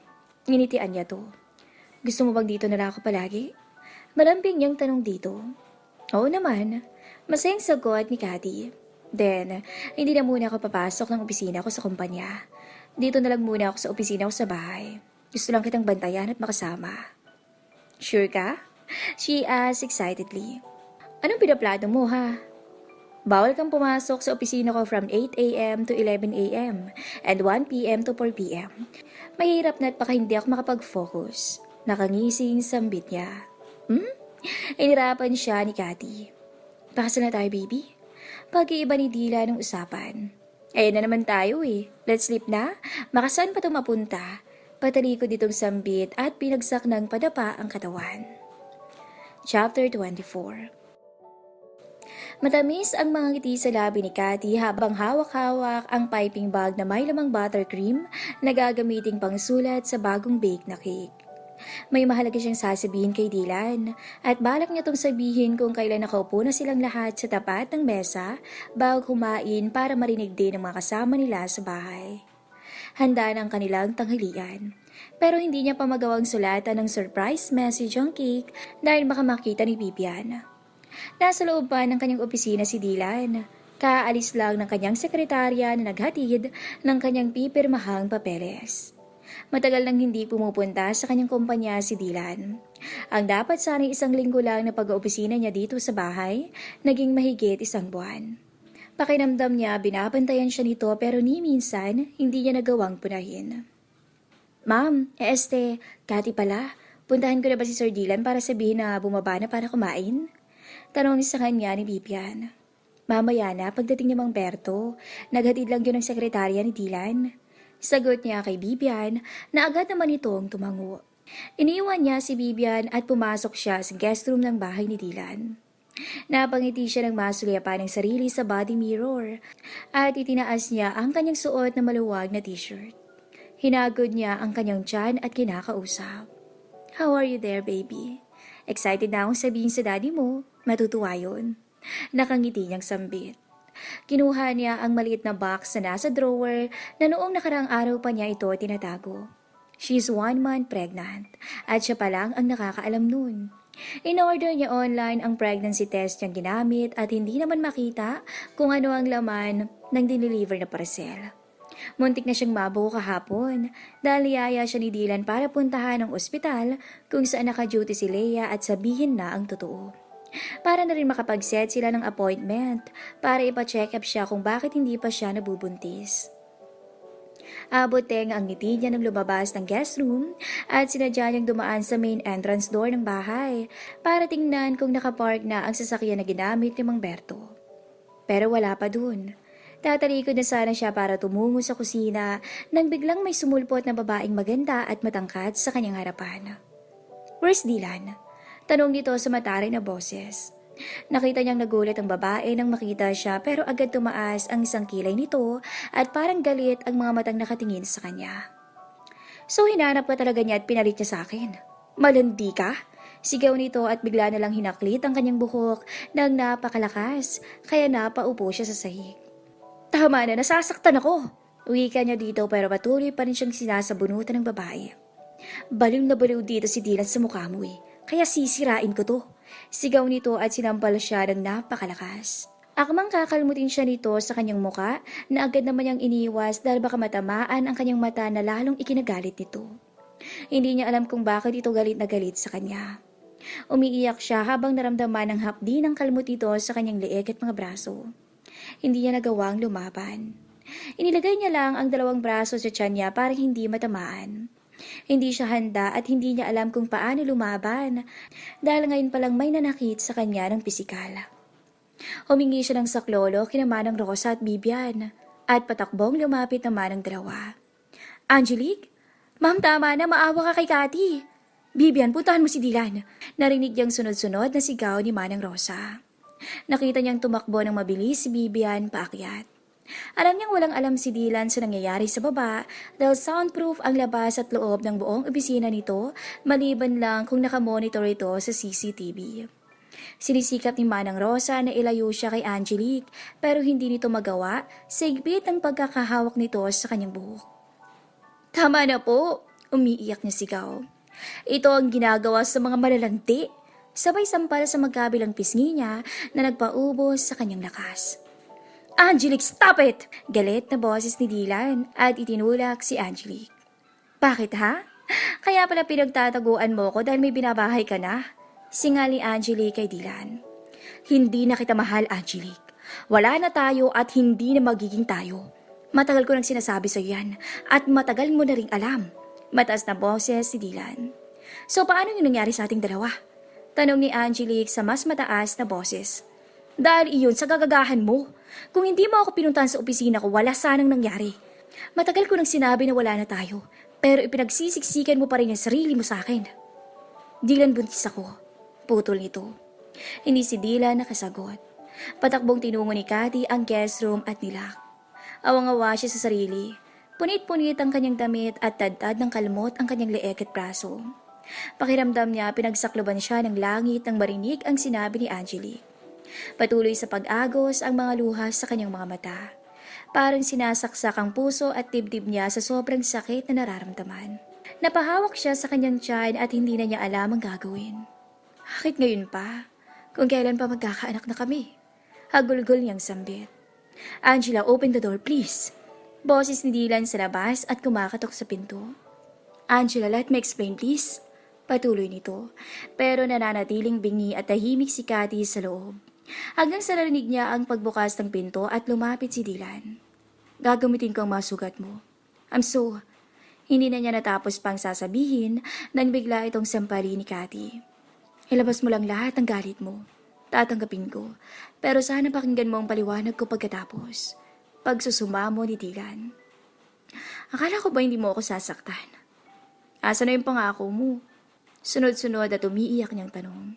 Nginitian niya to. Gusto mo bang dito na lang ako palagi? Malambing niyang tanong dito. Oo naman. Masayang sagot ni Cathy. Then, hindi na muna ako papasok ng opisina ko sa kumpanya. Dito na lang muna ako sa opisina ko sa bahay. Gusto lang kitang bantayan at makasama. Sure ka? She asked excitedly. Anong pinaplano mo ha? Bawal kang pumasok sa opisina ko from 8 a.m. to 11 a.m. and 1 p.m. to 4 p.m. Mahirap na at baka hindi ako makapag-focus. Nakangising sambit niya. Inirapan siya ni Cathy. Pakasal na tayo, baby. Pag-iiba ni Dila ng usapan. Ayun na naman tayo eh. Let's sleep na. Makasan pa ito mapunta. Patalikod itong sambit at pinagsak ng padapa ang katawan. Chapter 24. Matamis ang mga ngiti sa labi ni Cathy habang hawak-hawak ang piping bag na may lamang buttercream na gagamiting pangsulat sa bagong bake na cake. May mahalaga siyang sasabihin kay Dylan at balak niya itong sabihin kung kailan nakaupo na silang lahat sa tapat ng mesa bago kumain para marinig din ang mga kasama nila sa bahay. Handa na ang kanilang tanghalian. Pero hindi niya pa magawang sulatan ng surprise message ang cake dahil baka makita ni Vivian. Nasa loob pa ng kanyang opisina si Dylan. Kaalis lang ng kanyang sekretarya na naghatid ng kanyang pipirmahang papeles. Matagal nang hindi pumupunta sa kanyang kumpanya si Dylan. Ang dapat sana isang linggo lang na pag-opisina niya dito sa bahay, naging mahigit 1 buwan. Pakinamdam niya binabantayan siya nito pero ni minsan hindi niya nagawang punahin. Ma'am, Cathy pala, puntahan ko na ba si Sir Dylan para sabihin na bumaba na para kumain? Tanong sa kanya ni Vivian. Mamaya na pagdating ni Mang Berto, naghatid lang yun ng sekretarya ni Dylan. Sagot niya kay Vivian na agad naman itong tumango. Iniwan niya si Vivian at pumasok siya sa guest room ng bahay ni Dylan. Napangiti siya ng masulyapan ng sarili sa body mirror at itinaas niya ang kanyang suot na maluwag na t-shirt. Hinagod niya ang kanyang tiyan at kinakausap. How are you there, baby? Excited na akong sabihin sa daddy mo. Matutuwa yun. Nakangiti niyang sambit. Kinuha niya ang maliit na box na nasa drawer na noong nakaraang araw pa niya ito tinatago. She's 1 month pregnant at siya pa lang ang nakakaalam nun. In-order niya online ang pregnancy test niyang ginamit at hindi naman makita kung ano ang laman ng dineliver na parcel. Muntik na siyang mabuo kahapon dahil niyaya siya ni Dylan para puntahan ang ospital kung saan naka-duty si Leia at sabihin na ang totoo. Para na rin makapag-set sila ng appointment para ipa-check up siya kung bakit hindi pa siya nabubuntis. Aboteng ang ngiti niya nang lumabas ng guest room at sinadya niyang dumaan sa main entrance door ng bahay para tingnan kung nakapark na ang sasakyan na ginamit ni Mang Berto. Pero wala pa dun. Tatalikod na sana siya para tumungo sa kusina nang biglang may sumulpot na babaeng maganda at matangkad sa kanyang harapan. Where's Dylan? Tanong nito sa mataray na boses. Nakita niyang nagulat ang babae nang makita siya pero agad tumaas ang isang kilay nito at parang galit ang mga matang nakatingin sa kanya. So hinanap ka talaga niya at pinalit niya sa akin. Malandi ka? Sigaw nito at bigla na lang hinaklit ang kanyang buhok nang napakalakas kaya napaupo siya sa sahig. Tama na, nasasaktan ako. Wika niya dito pero patuloy pa rin siyang sinasabunutan ng babae. Baliw na baliw dito si Dylan sa mukha mo eh. Kaya sisirain ko to. Sigaw nito at sinampal siya ng napakalakas. Akmang kakalmutin siya nito sa kanyang muka na agad naman niyang iniwas dahil baka matamaan ang kanyang mata na lalong ikinagalit nito. Hindi niya alam kung bakit ito galit na galit sa kanya. Umiiyak siya habang naramdaman ang hapdi ng kalmot nito sa kanyang leeg at mga braso. Hindi niya nagawang lumaban. Inilagay niya lang ang dalawang braso sa tiyan niya para hindi matamaan. Hindi siya handa at hindi niya alam kung paano lumaban dahil ngayon palang may nanakit sa kanya ng pisikal. Humingi siya ng saklolo kina Manang Rosa at Bibian at patakbong lumapit naman ang dalawa. Angelique? Ma'am, tama na, maawa ka kay Cathy. Bibian, puntahan mo si Dylan. Narinig niyang sunod-sunod na sigaw ni Manang Rosa. Nakita niyang tumakbo ng mabilis si Bibian paakyat. Alam niyang walang alam si Dylan sa nangyayari sa baba dahil soundproof ang labas at loob ng buong opisina nito maliban lang kung nakamonitor ito sa CCTV. Sinisikap ni Manang Rosa na ilayo siya kay Angelique pero hindi nito magawa sa higpit ng pagkakahawak nito sa kanyang buhok. Tama na po, umiiyak niya sigaw. Ito ang ginagawa sa mga malalandi. Sabay sampal sa magkabilang pisngi niya na nagpaubos sa kanyang lakas. Angelique, stop it! Galit na boses ni Dylan at itinulak si Angelique. Bakit ha? Kaya pala pinagtataguan mo ko dahil may binabahay ka na? Singali Angelique kay Dylan. Hindi na kita mahal, Angelique. Wala na tayo at hindi na magiging tayo. Matagal ko nang sinasabi sa yan at matagal mo na ring alam. Mataas na boses si Dylan. So paano yung nangyari sa ating dalawa? Tanong ni Angelique sa mas mataas na boses. Dahil iyon sa gagagahan mo. Kung hindi mo ako pinuntahan sa opisina ko, wala sanang nangyari. Matagal ko nang sinabi na wala na tayo, pero ipinagsisiksikan mo pa rin ang sarili mo sa akin. Dylan, buntis ako. Putol nito. Hindi si Dylan nakasagot. Patakbong tinungo ni Cathy ang guest room at nilak. Awang-awa siya sa sarili. Punit-punit ang kanyang damit at tad-tad ng kalmot ang kanyang leeg at braso. Pakiramdam niya pinagsakloban siya ng langit nang marinig ang sinabi ni Angelique. Patuloy sa pag-agos ang mga luha sa kanyang mga mata. Parang sinasaksak ang puso at dibdib niya sa sobrang sakit na nararamdaman. Napahawak siya sa kanyang tiyan at hindi na niya alam ang gagawin. Bakit ngayon pa? Kung kailan pa magkakaanak na kami? Hagulgol niyang sambit. Angela, open the door please. Boses ni Dylan sa labas at kumakatok sa pinto. Angela, let me explain please. Patuloy nito, pero nananatiling bingi at tahimik si Cathy sa loob. Hanggang sa narinig niya ang pagbukas ng pinto at lumapit si Dylan. Gagamitin ko ang mga sugat mo. Hindi na niya natapos pang sasabihin nang bigla itong sampali ni Cathy. Ilabas mo lang lahat ng galit mo. Tatanggapin ko, pero sana pakinggan mo ang paliwanag ko pagkatapos. Pagsusuma mo ni Dylan. Akala ko ba hindi mo ako sasaktan? Asa na yung pangako mo? Sunod-sunod at umiiyak niyang tanong.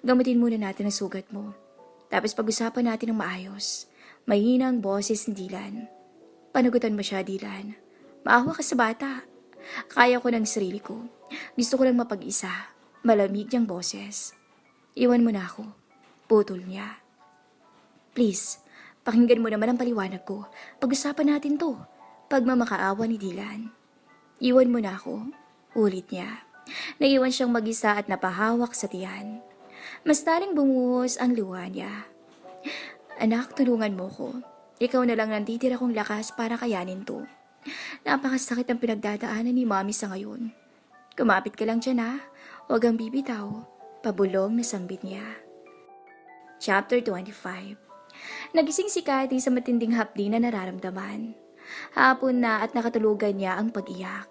Gamitin muna natin ang sugat mo. Tapos pag-usapan natin ng maayos. Mahina ang boses ni Dylan. Panagutan mo siya, Dylan. Maawa ka sa bata. Kaya ko ng sarili ko. Gusto ko lang mapag-isa. Malamig niyang boses. Iwan mo na ako. Putol niya. Please, pakinggan mo naman ang paliwanag ko. Pag-usapan natin to. Pagmamakaawa ni Dylan. Iwan mo na ako. Ulit niya. Naiwan siyang mag-isa at napahawak sa tiyan. Mas taling bumuhos ang luha niya. Anak, tulungan mo ko. Ikaw na lang nanditira kong lakas para kayanin to. Napakasakit ang pinagdadaanan ni Mommy sa ngayon. Kumapit ka lang dyan ha. Huwag kang bibitaw. Pabulong na sambit niya. Chapter 25. Nagising si Cathy sa matinding hapdi na nararamdaman. Hapon na at nakatulugan niya ang pag-iyak.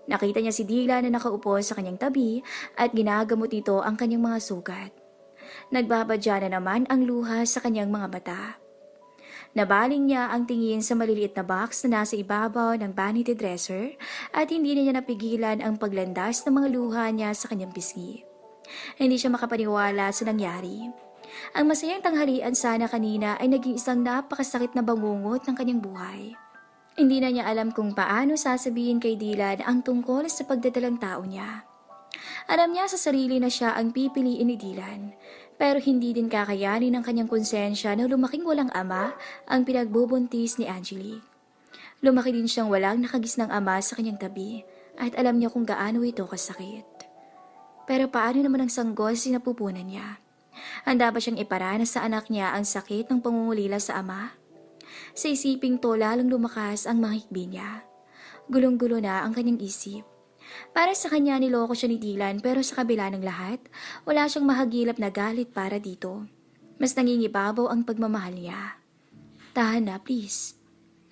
Nakita niya si Dylan na nakaupo sa kanyang tabi at ginagamot nito ang kanyang mga sugat. Nagbabadya na naman ang luha sa kanyang mga mata. Nabaling niya ang tingin sa maliliit na box na nasa ibabaw ng vanity dresser at hindi niya napigilan ang paglandas ng mga luha niya sa kanyang pisngi. Hindi siya makapaniwala sa nangyari. Ang masayang tanghalian sana kanina ay naging isang napakasakit na bangungot ng kanyang buhay. Hindi na niya alam kung paano sasabihin kay Dylan ang tungkol sa pagdadalang tao niya. Alam niya sa sarili na siya ang pipiliin ni Dylan, pero hindi din kakayanin ng kanyang konsensya na lumaking walang ama ang pinagbubuntis ni Angelique. Lumaki din siyang walang nakagisnang ama sa kanyang tabi at alam niya kung gaano ito kasakit. Pero paano naman ang sanggol sa sinapupunan niya? Handa ba siyang iparanas sa anak niya ang sakit ng pangungulila sa ama? Sa isiping to lalong lumakas ang mga hikbi niya. Gulong-gulo na ang kanyang isip. Para sa kanya niloko siya ni Dylan pero sa kabila ng lahat, wala siyang mahagilap na galit para dito. Mas nangingibabaw ang pagmamahal niya. Tahan na please.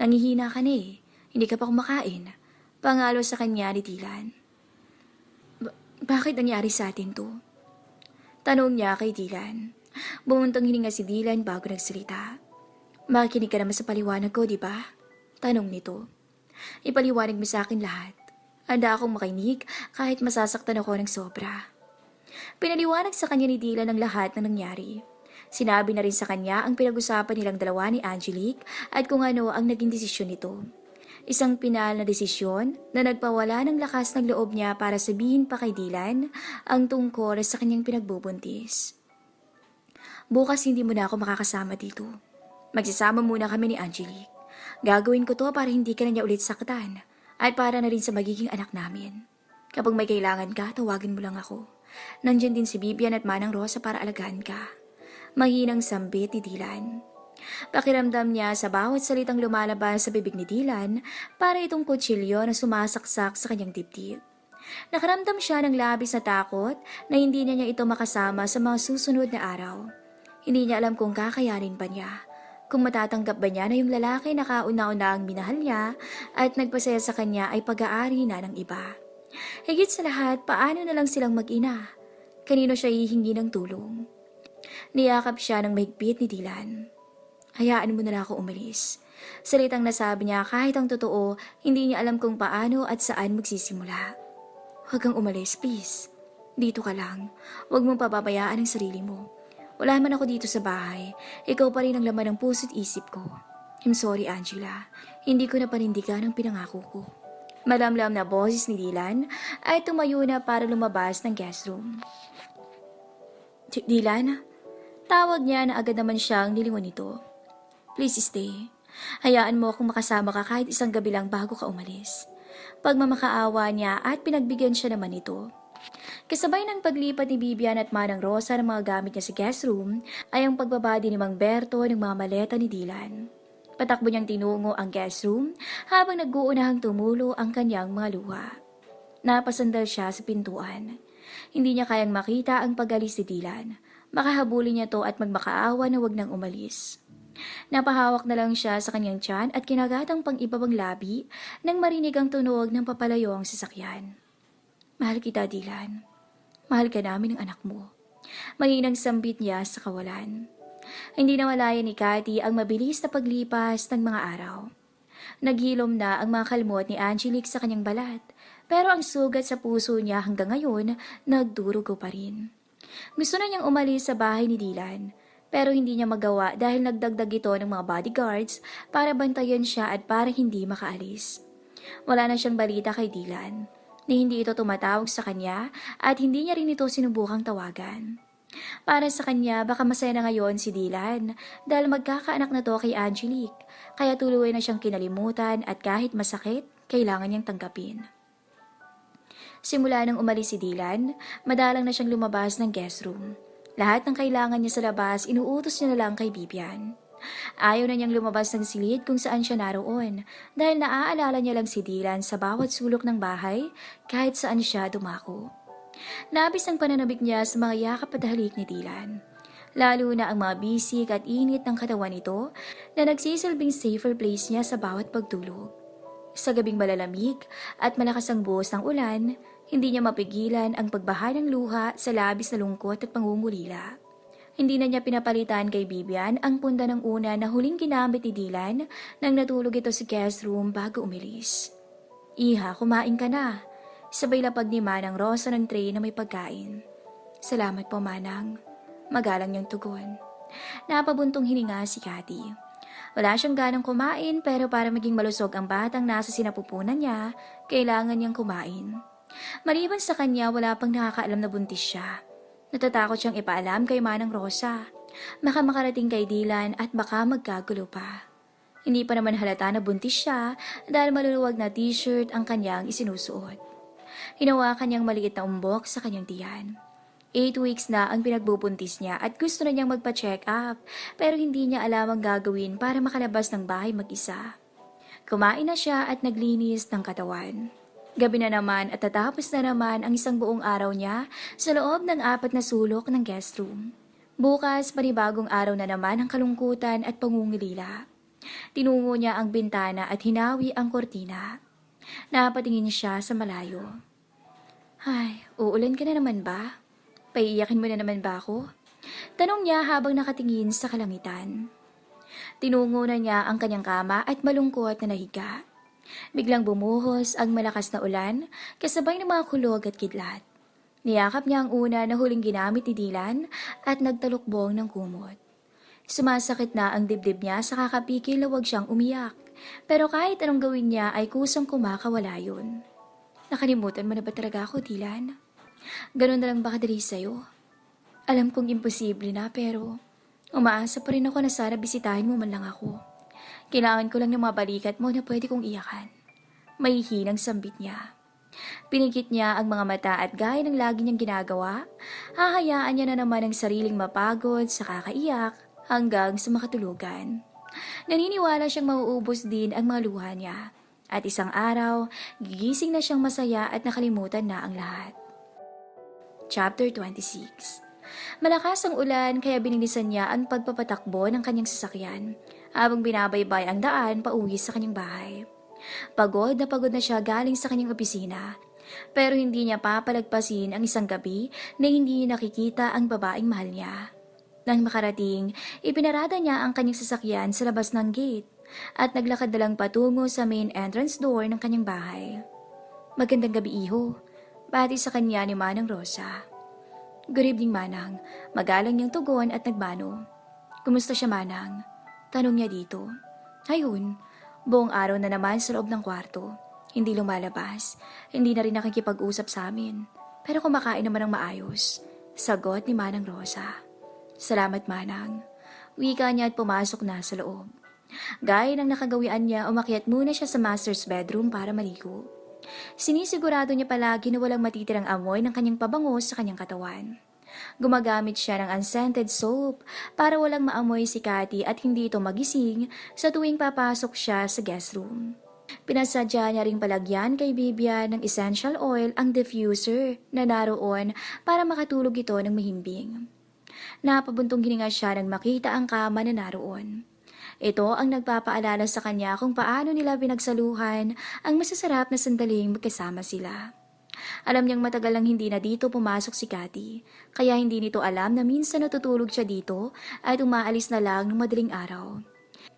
Nangihina ka na eh. Hindi ka pa kumakain. Pangalo sa kanya ni Dylan. Bakit nangyari sa atin to? Tanong niya kay Dylan. Bumuntong hininga si Dylan bago nagsalita. Makikinig ka naman sa paliwanag ko, di ba? Tanong nito. Ipaliwanag mo sa akin lahat. Handa akong makinig kahit masasaktan ako ng sobra. Pinaliwanag sa kanya ni Dylan ang lahat ng nangyari. Sinabi na rin sa kanya ang pinag-usapan nilang dalawa ni Angelique at kung ano ang naging desisyon nito. Isang pinal na desisyon na nagpawala ng lakas ng loob niya para sabihin pa kay Dylan ang tungkol sa kanyang pinagbubuntis. Bukas hindi mo na ako makakasama dito. Magsasama muna kami ni Angelique. Gagawin ko to para hindi ka na niya ulit saktan at para na rin sa magiging anak namin. Kapag may kailangan ka, tawagin mo lang ako. Nandyan din si Bibian at Manang Rosa para alagaan ka. Mahinang sambit ni Dylan. Pakiramdam niya sa bawat salitang lumalabas sa bibig ni Dylan para itong kutsilyo na sumasaksak sa kanyang dibdib. Nakaramdam siya ng labis na takot na hindi niya ito makasama sa mga susunod na araw. Hindi niya alam kung kakayanin pa niya. Kung matatanggap ba niya na yung lalaki na kauna-una ang minahal niya at nagpasaya sa kanya ay pag-aari na ng iba. Higit sa lahat, paano na lang silang mag-ina? Kanino siya hihingi ng tulong? Niyakap siya ng mahigpit ni Dylan. Hayaan mo na lang ako umalis. Salitang nasabi niya kahit ang totoo, hindi niya alam kung paano at saan magsisimula. Huwag kang umalis, please. Dito ka lang. Huwag mong pababayaan ang sarili mo. Wala man ako dito sa bahay, ikaw pa rin ang laman ng puso't isip ko. I'm sorry, Angela. Hindi ko na panindigan ang pinangako ko. Malamlam na boses ni Dylan ay tumayo na para lumabas ng guest room. Dylan? Tawag niya na agad naman siyang nilingon nito. Please stay. Hayaan mo akong makasama ka kahit isang gabi lang bago ka umalis. Pagmamakaawa niya at pinagbigyan siya naman ito. Kasabay ng paglipat ni Bibian at Manang Rosa ng mga gamit niya sa guest room ay ang pagbabadi ni Mang Berto ng mga maleta ni Dylan. Patakbo niyang tinungo ang guest room habang nag-uunahang tumulo ang kanyang mga luha. Napasandal siya sa pintuan. Hindi niya kayang makita ang pag-alis ni Dylan. Makahabulin niya to at magmakaawa na wag nang umalis. Napahawak na lang siya sa kanyang tiyan at kinagatang pang-ibabang labi nang marinig ang tunog ng papalayo ang sasakyan. Mahal kita, Dylan. Mahal ka namin ng anak mo. Mahinang sambit niya sa kawalan. Hindi na malayan ni Cathy ang mabilis na paglipas ng mga araw. Naghilom na ang mga kalmot ni Angelique sa kanyang balat, pero ang sugat sa puso niya hanggang ngayon nagdurugo pa rin. Gusto na niyang umalis sa bahay ni Dylan, pero hindi niya magawa dahil nagdagdag ito ng mga bodyguards para bantayan siya at para hindi makaalis. Wala na siyang balita kay Dylan, na hindi ito tumatawag sa kanya at hindi niya rin ito sinubukang tawagan. Para sa kanya, baka masaya na ngayon si Dylan dahil magkakaanak na to kay Angelique, kaya tuluyan na siyang kinalimutan at kahit masakit, kailangan niyang tanggapin. Simula nang umalis si Dylan, madalang na siyang lumabas ng guest room. Lahat ng kailangan niya sa labas, inuutos niya na lang kay Bibian. Ayaw na niyang lumabas ng silid kung saan siya naroon dahil naaalala niya lang si Dylan sa bawat sulok ng bahay kahit saan siya dumako. Nabis ang pananabik niya sa mga yakap at halik ni Dylan. Lalo na ang mga bisig at init ng katawan nito na nagsisilbing safer place niya sa bawat pagtulog. Sa gabing malalamig at malakas ang buhos ng ulan, hindi niya mapigilan ang pagbaha ng luha sa labis na lungkot at pangungulila. Hindi na niya pinapalitan kay Bibian ang punda ng una na huling ginamit ni Dylan nang natulog ito sa guest room bago umilis. Iha, kumain ka na. Sabay lapag ni Manang Rosa ng tray na may pagkain. Salamat po, Manang. Magalang niyang tugon. Napabuntong hininga si Cathy. Wala siyang ganang kumain pero para maging malusog ang batang nasa sinapupunan niya, kailangan niyang kumain. Maliban sa kanya, wala pang nakakaalam na buntis siya. Natatakot siyang ipaalam kay Manang Rosa. Baka makarating kay Dylan at baka magkagulo pa. Hindi pa naman halata na buntis siya dahil maluluwag na t-shirt ang kanyang isinusuot. Hinawakan niyang maliit na umbok sa kanyang tiyan. 8 weeks na ang pinagbubuntis niya at gusto na niyang magpa-check up pero hindi niya alam ang gagawin para makalabas ng bahay mag-isa. Kumain na siya at naglinis ng katawan. Gabi na naman at tatapos na naman ang isang buong araw niya sa loob ng 4 na sulok ng guest room. Bukas, panibagong araw na naman ang kalungkutan at pangungilila. Tinungo niya ang bintana at hinawi ang kortina. Napatingin siya sa malayo. Ay, uulan ka na naman ba? Paiiyakin mo na naman ba ako? Tanong niya habang nakatingin sa kalangitan. Tinungo na niya ang kanyang kama at malungkot na nahiga. Biglang bumuhos ang malakas na ulan kasabay ng mga kulog at kidlat. Niyakap niya ang una na huling ginamit ni Dylan at nagtalukbong ng kumot. Sumasakit na ang dibdib niya sa kakapikil na huwag siyang umiyak. Pero kahit anong gawin niya ay kusang kumakawala yun. Nakalimutan mo na ba talaga ako, Dylan? Ganun na lang ba kadali sa'yo? Alam kong imposible na pero umaasa pa rin ako na sana bisitahin mo man lang ako. Kailangan ko lang ng mga balikat mo na pwede kong iyakan. May hinang sambit niya. Pinikit niya ang mga mata at gaya ng lagi niyang ginagawa, hahayaan niya na naman ang sariling mapagod sa kakaiyak hanggang sa makatulugan. Naniniwala siyang mauubos din ang mga luha niya at isang araw, gigising na siyang masaya at nakalimutan na ang lahat. Chapter 26. Malakas ang ulan kaya binilisan niya ang pagpapatakbo ng kanyang sasakyan habang binabaybay ang daan pauwi sa kanyang bahay. Pagod na siya galing sa kanyang opisina pero hindi niya papalagpasin ang isang gabi na hindi nakikita ang babaeng mahal niya. Nang makarating, ipinarada niya ang kanyang sasakyan sa labas ng gate at naglakad na lang patungo sa main entrance door ng kanyang bahay. Magandang gabi, iho. Pati sa kanya ni Manang Rosa. Good evening, Manang. Magalang niyang tugon at nagmano. Kumusta siya, Manang? Tanong niya dito. Ayun, buong araw na naman sa loob ng kwarto. Hindi lumalabas. Hindi na rin nakikipag-usap sa amin. Pero kumakain naman ng maayos. Sagot ni Manang Rosa. Salamat, Manang. Wika niya at pumasok na sa loob. Gaya ng nakagawian niya, umakyat muna siya sa master's bedroom para maligo. Sinisigurado niya palagi na walang matitirang amoy ng kanyang pabango sa kanyang katawan. Gumagamit siya ng unscented soap para walang maamoy si Cathy at hindi ito magising sa tuwing papasok siya sa guest room. Pinasadya niya ring palagyan kay Vivian ng essential oil ang diffuser na naroon para makatulog ito ng mahimbing. Napabuntong hininga siya nang makita ang kama na naroon. Ito ang nagpapaalala sa kanya kung paano nila pinagsaluhan ang masasarap na sandaling magkasama sila. Alam niyang matagal lang hindi na dito pumasok si Cathy, kaya hindi nito alam na minsan natutulog siya dito at umaalis na lang ng madaling araw.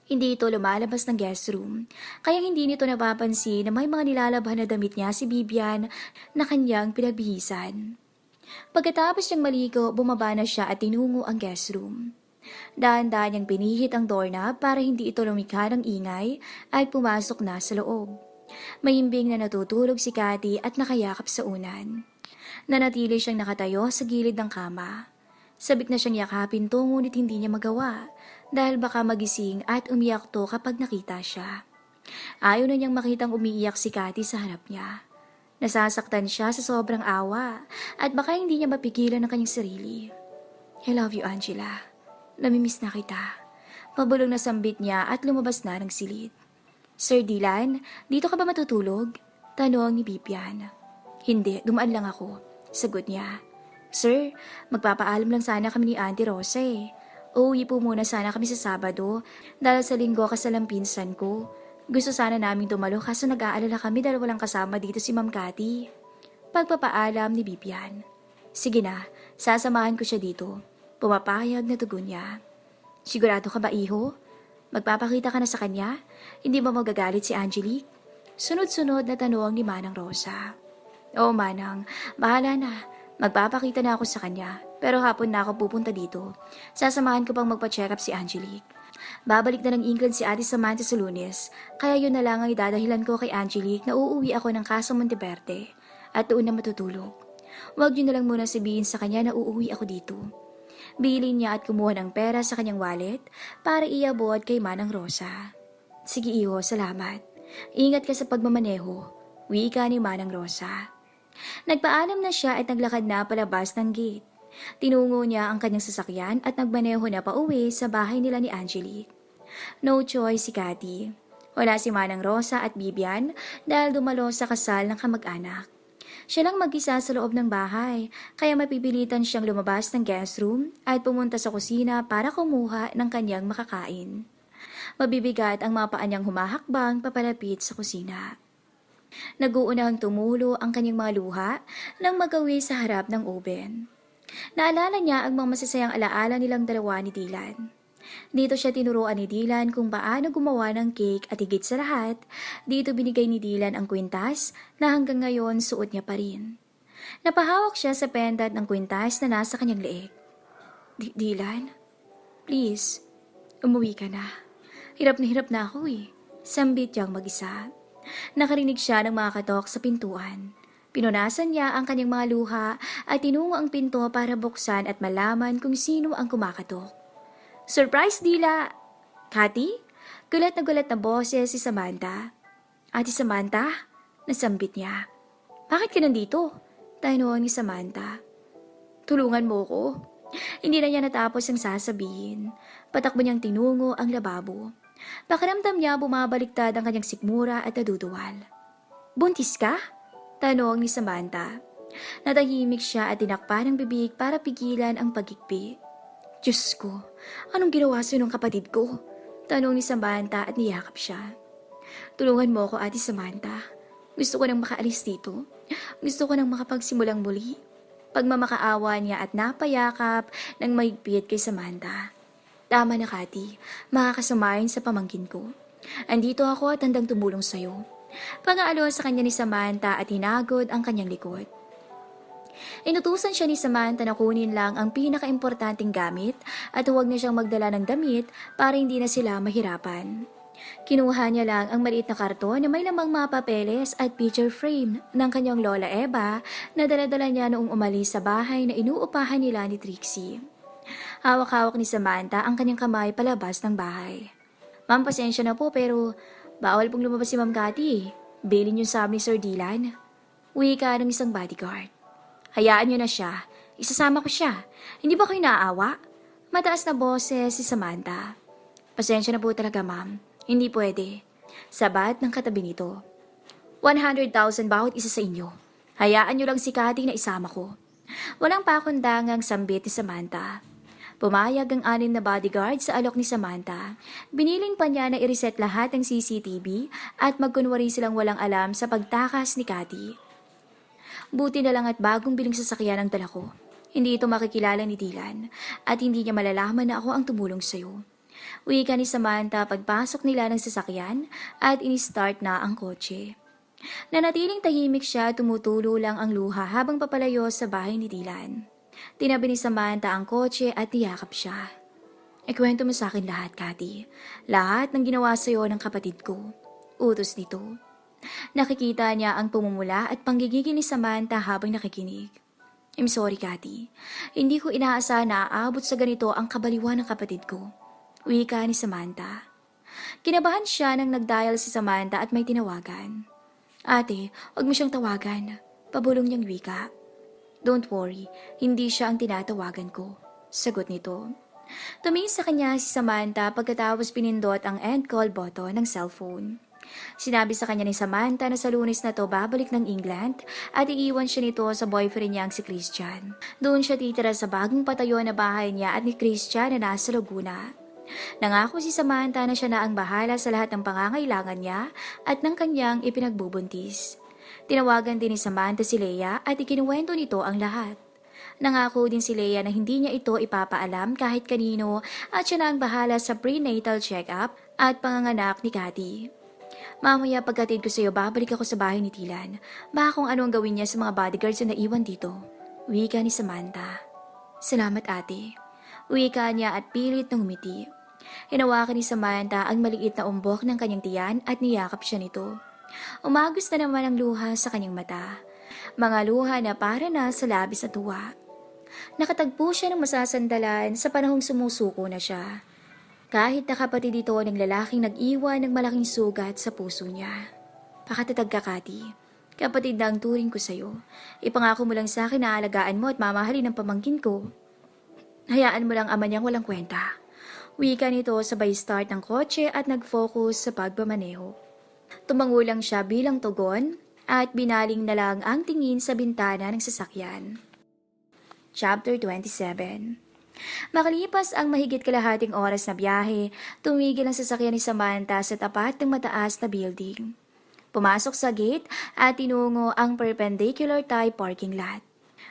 Hindi ito lumalabas ng guest room, kaya hindi nito napapansin na may mga nilalabhan na damit niya si Vivian na kanyang pinagbihisan. Pagkatapos niyang maligo, bumaba na siya at tinungo ang guest room. Dahan-dahan niyang pinihit ang doorknob para hindi ito lumikha ng ingay at pumasok na sa loob. Mahimbing na natutulog si Cathy at nakayakap sa unan. Nanatili siyang nakatayo sa gilid ng kama. Sabik na siyang yakapin to ngunit hindi niya magawa dahil baka magising at umiyak to kapag nakita siya. Ayaw na niyang makitang umiiyak si Cathy sa harap niya. Nasasaktan siya sa sobrang awa at baka hindi niya mapigilan ang kanyang sarili. I love you, Angela. Namimiss na kita. Pabulong na sambit niya at lumabas na ng silid. Sir Dylan, dito ka ba matutulog? Tanong ni Vivian. Hindi, dumaan lang ako. Sagot niya. Sir, magpapaalam lang sana kami ni Auntie Rosa eh. Uuwi po muna sana kami sa Sabado dahil sa linggo kasalang pinsan ko. Gusto sana naming dumalo kaso nag-aalala kami dahil walang kasama dito si Ma'am Cathy. Pagpapaalam ni Vivian. Sige na, sasamahan ko siya dito. Pumapayag na tugon niya. Sigurado ka ba, iho? Magpapakita ka na sa kanya? Hindi ba magagalit si Angelique? Sunod-sunod na tanong ni Manang Rosa. Oo, Manang. Bahala na. Magpapakita na ako sa kanya. Pero hapon na ako pupunta dito. Sasamahan ko pang magpa-check up si Angelique. Babalik na ng England si Ate Samantha sa Lunes. Kaya yun na lang ang idadahilan ko kay Angelique na uuwi ako ng Caso Monteverde. At doon na matutulog. Huwag yun na lang muna sabihin sa kanya na uuwi ako dito. Bilin niya at kumuha ng pera sa kanyang wallet para iabot kay Manang Rosa. Sige, iho, salamat. Ingat ka sa pagmamaneho. Wika ni Manang Rosa. Nagpaalam na siya at naglakad na palabas ng gate. Tinungo niya ang kanyang sasakyan at nagmaneho na pauwi sa bahay nila ni Angelique. No choice si Cathy. Wala si Manang Rosa at Bibian dahil dumalo sa kasal ng kamag-anak. Siya lang mag-isa sa loob ng bahay, kaya mapipilitan siyang lumabas ng guest room at pumunta sa kusina para kumuha ng kanyang makakain. Mabibigat ang mga paa niyang humahakbang papalapit sa kusina. Nag-uunahang tumulo ang kanyang mga luha nang magawi sa harap ng oven. Naalala niya ang mga masasayang alaala nilang dalawa ni Dylan. Dito siya tinuruan ni Dylan kung paano gumawa ng cake at higit sa lahat, dito binigay ni Dylan ang kwintas na hanggang ngayon suot niya pa rin. Napahawak siya sa pendant ng kwintas na nasa kanyang leeg. Dylan, please, umuwi ka na. Hirap na ako eh. Sambit niyang mag-isa. Nakarinig siya ng mga katok sa pintuan. Pinunasan niya ang kanyang mga luha at tinungo ang pinto para buksan at malaman kung sino ang kumakatok. Surprise, Dila! Cathy? Gulat na boses si Samantha. Ate Samantha? Nasambit niya. Bakit ka nandito? Tanong ni Samantha. Tulungan mo ko. Hindi na niya natapos ang sasabihin. Patakbo niyang tinungo ang lababo. Pakiramdam niya bumabaliktad ang kanyang sikmura at naduduwal. Buntis ka? Tanong ni Samantha. Natahimik siya at tinakpan ang bibig para pigilan ang pagigpi. Diyos ko, anong ginawa sa'yo ng kapatid ko? Tanong ni Samantha at niyakap siya. Tulungan mo ako, Ate Samantha. Gusto ko nang makaalis dito. Gusto ko nang makapagsimulang muli. Pagmamakaawa niya at napayakap ng mahigpit kay Samantha. Tama na, Cathy. Makakasamahin sa pamangkin ko. Andito ako at handang tumulong sa'yo. Pang-aalo sa kanya ni Samantha at hinagod ang kanyang likod. Inutusan siya ni Samantha na kunin lang ang pinaka-importanting gamit at huwag na siyang magdala ng damit para hindi na sila mahirapan. Kinuha niya lang ang maliit na karton na may lamang mga papeles at picture frame ng kanyang lola Eva na dala-dala niya noong umalis sa bahay na inuupahan nila ni Trixie. Hawak-hawak ni Samantha ang kanyang kamay palabas ng bahay. Ma'am, pasensya na po pero bawal pong lumabas si Ma'am Cathy. Bailin yung sabi ni Sir Dylan. Uwi ka ng isang bodyguard. Hayaan niyo na siya. Isasama ko siya. Hindi ba kayo naaawa? Mataas na boses si Samantha. Pasensya na po talaga, ma'am. Hindi pwede. Sabat ng katabi nito. 100,000 bawat isa sa inyo. Hayaan niyo lang si Cathy na isama ko. Walang pakundangang sambit ni Samantha. Pumayag ang 6 na bodyguard sa alok ni Samantha. Biniling pa niya na i-reset lahat ng CCTV at magkunwari silang walang alam sa pagtakas ni Cathy. Buti na lang at bagong biling sasakyan ang dala ko. Hindi ito makikilala ni Dylan at hindi niya malalaman na ako ang tumulong sa'yo. Wika ni Samantha pagpasok nila ng sasakyan at in-start na ang kotse. Nanatiling tahimik siya, tumutulo lang ang luha habang papalayo sa bahay ni Dylan. Tinabi ni Samantha ang kotse at niyakap siya. Ikwento mo sa akin lahat, Cathy. Lahat ng ginawa sa'yo ng kapatid ko. Utos nito. Nakikita niya ang pumumula at panggigigil ni Samantha habang nakikinig. I'm sorry, Cathy. Hindi ko inaasahan na aabot sa ganito ang kabaliwan ng kapatid ko. Wika ni Samantha. Kinabahan siya nang nag-dial si Samantha at may tinawagan. Ate, huwag mo siyang tawagan. Pabulong niyang wika. Don't worry, hindi siya ang tinatawagan ko. Sagot nito. Tumingin sa kanya si Samantha pagkatapos pinindot ang end call button ng cellphone. Sinabi sa kanya ni Samantha na sa Lunes na to babalik ng England at iiwan siya nito sa boyfriend niyang si Christian. Doon siya titira sa bagong patayo na bahay niya at ni Christian na nasa Laguna. Nangako si Samantha na siya na ang bahala sa lahat ng pangangailangan niya at ng kanyang ipinagbubuntis. Tinawagan din ni Samantha si Leia at ikinuwento nito ang lahat. Nangako din si Leia na hindi niya ito ipapaalam kahit kanino at siya na ang bahala sa prenatal check-up at panganganak ni Cathy. Mamaya pagkatid ko sa iyo, babalik ako sa bahay ni Dylan. Baka kung ano ang gawin niya sa mga bodyguards na naiwan dito. Wika ni Samantha. Salamat, ate. Wika niya at pilit ng umiti. Hinawakan ni Samantha ang maliit na umbok ng kanyang tiyan at niyakap siya nito. Umagos na naman ang luha sa kanyang mata. Mga luha na para na sa labis na tuwa. Nakatagpo siya ng masasandalan sa panahong sumusuko na siya. Kahit nakapatid ito ng lalaking nag-iwan ng malaking sugat sa puso niya. Pakatatag ka, Cathy. Kapatid na ang turing ko sa'yo. Ipangako mo lang sa akin na aalagaan mo at mamahalin ng pamangkin ko. Hayaan mo lang ama niyang walang kwenta. Wika nito sabay start ng kotse at nag-focus sa pagmamaneho. Tumango lang siya bilang tugon at binaling na lang ang tingin sa bintana ng sasakyan. Chapter 27. Makalipas ang mahigit kalahating oras na biyahe, tumigil ang sasakyan ni Samantha sa tapat ng mataas na building. Pumasok sa gate at tinungo ang perpendicular type parking lot.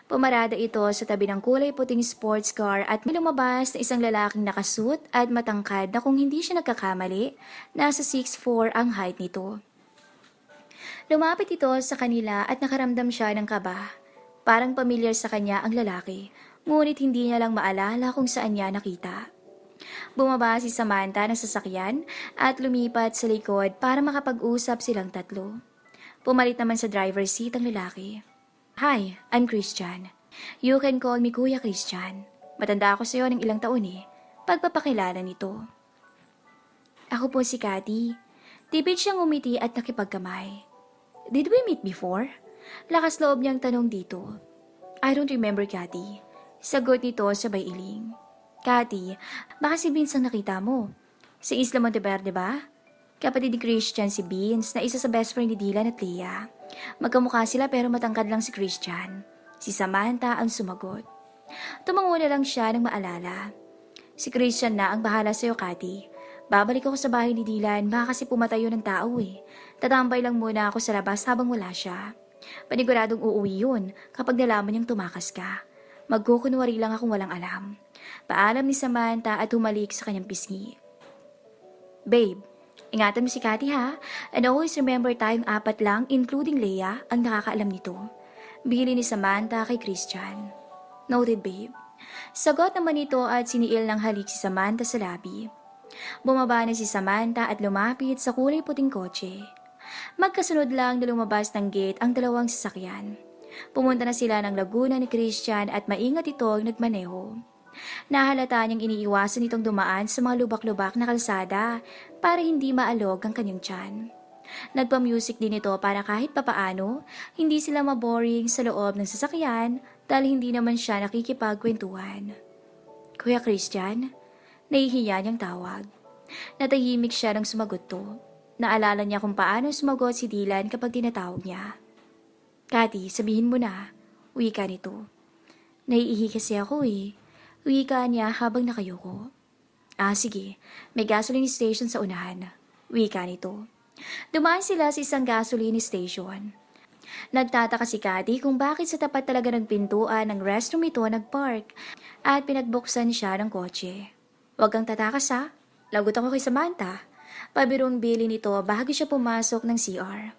Pumarada ito sa tabi ng kulay puting sports car at may lumabas na isang lalaking nakasuit at matangkad na kung hindi siya nagkakamali, nasa 6'4" ang height nito. Lumapit ito sa kanila at nakaramdam siya ng kaba. Parang pamilyar sa kanya ang lalaki, ngunit hindi niya lang maalala kung saan niya nakita. Bumaba si Samantha ng sasakyan at lumipat sa likod para makapag-usap silang tatlo. Pumalit naman sa driver's seat ang lalaki. Hi, I'm Christian. You can call me Kuya Christian. Matanda ako sa'yo ng ilang taon Pagpapakilala nito. Ako po si Cathy. Tipid siyang umiti at nakipagkamay. Did we meet before? Lakas loob niyang tanong dito. I don't remember, Cathy. Sagot nito sabay iling. Cathy, baka si Vince ang nakita mo. Sa Isla Monteverde ba? Kapatid ni Christian si Vince na isa sa best friend ni Dylan at Leah. Magkamukha sila pero matangkad lang si Christian. Si Samantha ang sumagot. Tumango na lang siya ng maalala. Si Christian na ang bahala sa'yo, Cathy. Babalik ako sa bahay ni Dylan, baka kasi pumatayo ng tao Tatambay lang muna ako sa labas habang wala siya. Paniguradong uuwi yun kapag nalaman niyang tumakas ka. Magkukunwari lang akong walang alam. Paalam ni Samantha at humalik sa kanyang pisngi. Babe, ingatan mo si Cathy ha, and always remember tayong 4 lang including Leah ang nakakaalam nito. Bili ni Samantha kay Christian. Noted, babe. Sagot naman ito at siniil ng halik si Samantha sa labi. Bumaba na si Samantha at lumapit sa kulay puting kotse. Magkasunod lang na lumabas ng gate ang dalawang sasakyan. Pumunta na sila ng Laguna ni Christian at maingat ito ang nagmaneho. Nahalata niyang iniiwasan itong dumaan sa mga lubak-lubak na kalsada para hindi maalog ang kanyang tiyan. Nagpa-music din ito para kahit papaano, hindi sila maboring sa loob ng sasakyan dahil hindi naman siya nakikipagkwentuhan. Kuya Christian, nahihiya niyang tawag. Natahimik siya nang sumagot to. Naalala niya kung paano sumagot si Dylan kapag tinatawag niya. Cathy, sabihin mo na. Wika nito. Naiihi kasi ako Wika niya habang nakayuko. Sige. May gasoline station sa unahan. Wika nito. Dumaan sila sa isang gasoline station. Nagtataka si Cathy kung bakit sa tapat talaga ng pintuan ng restroom ito nagpark at pinagbuksan siya ng kotse. Huwag kang tatakas Lagot ako kay Samantha. Pabirong bili nito bago siya pumasok ng CR.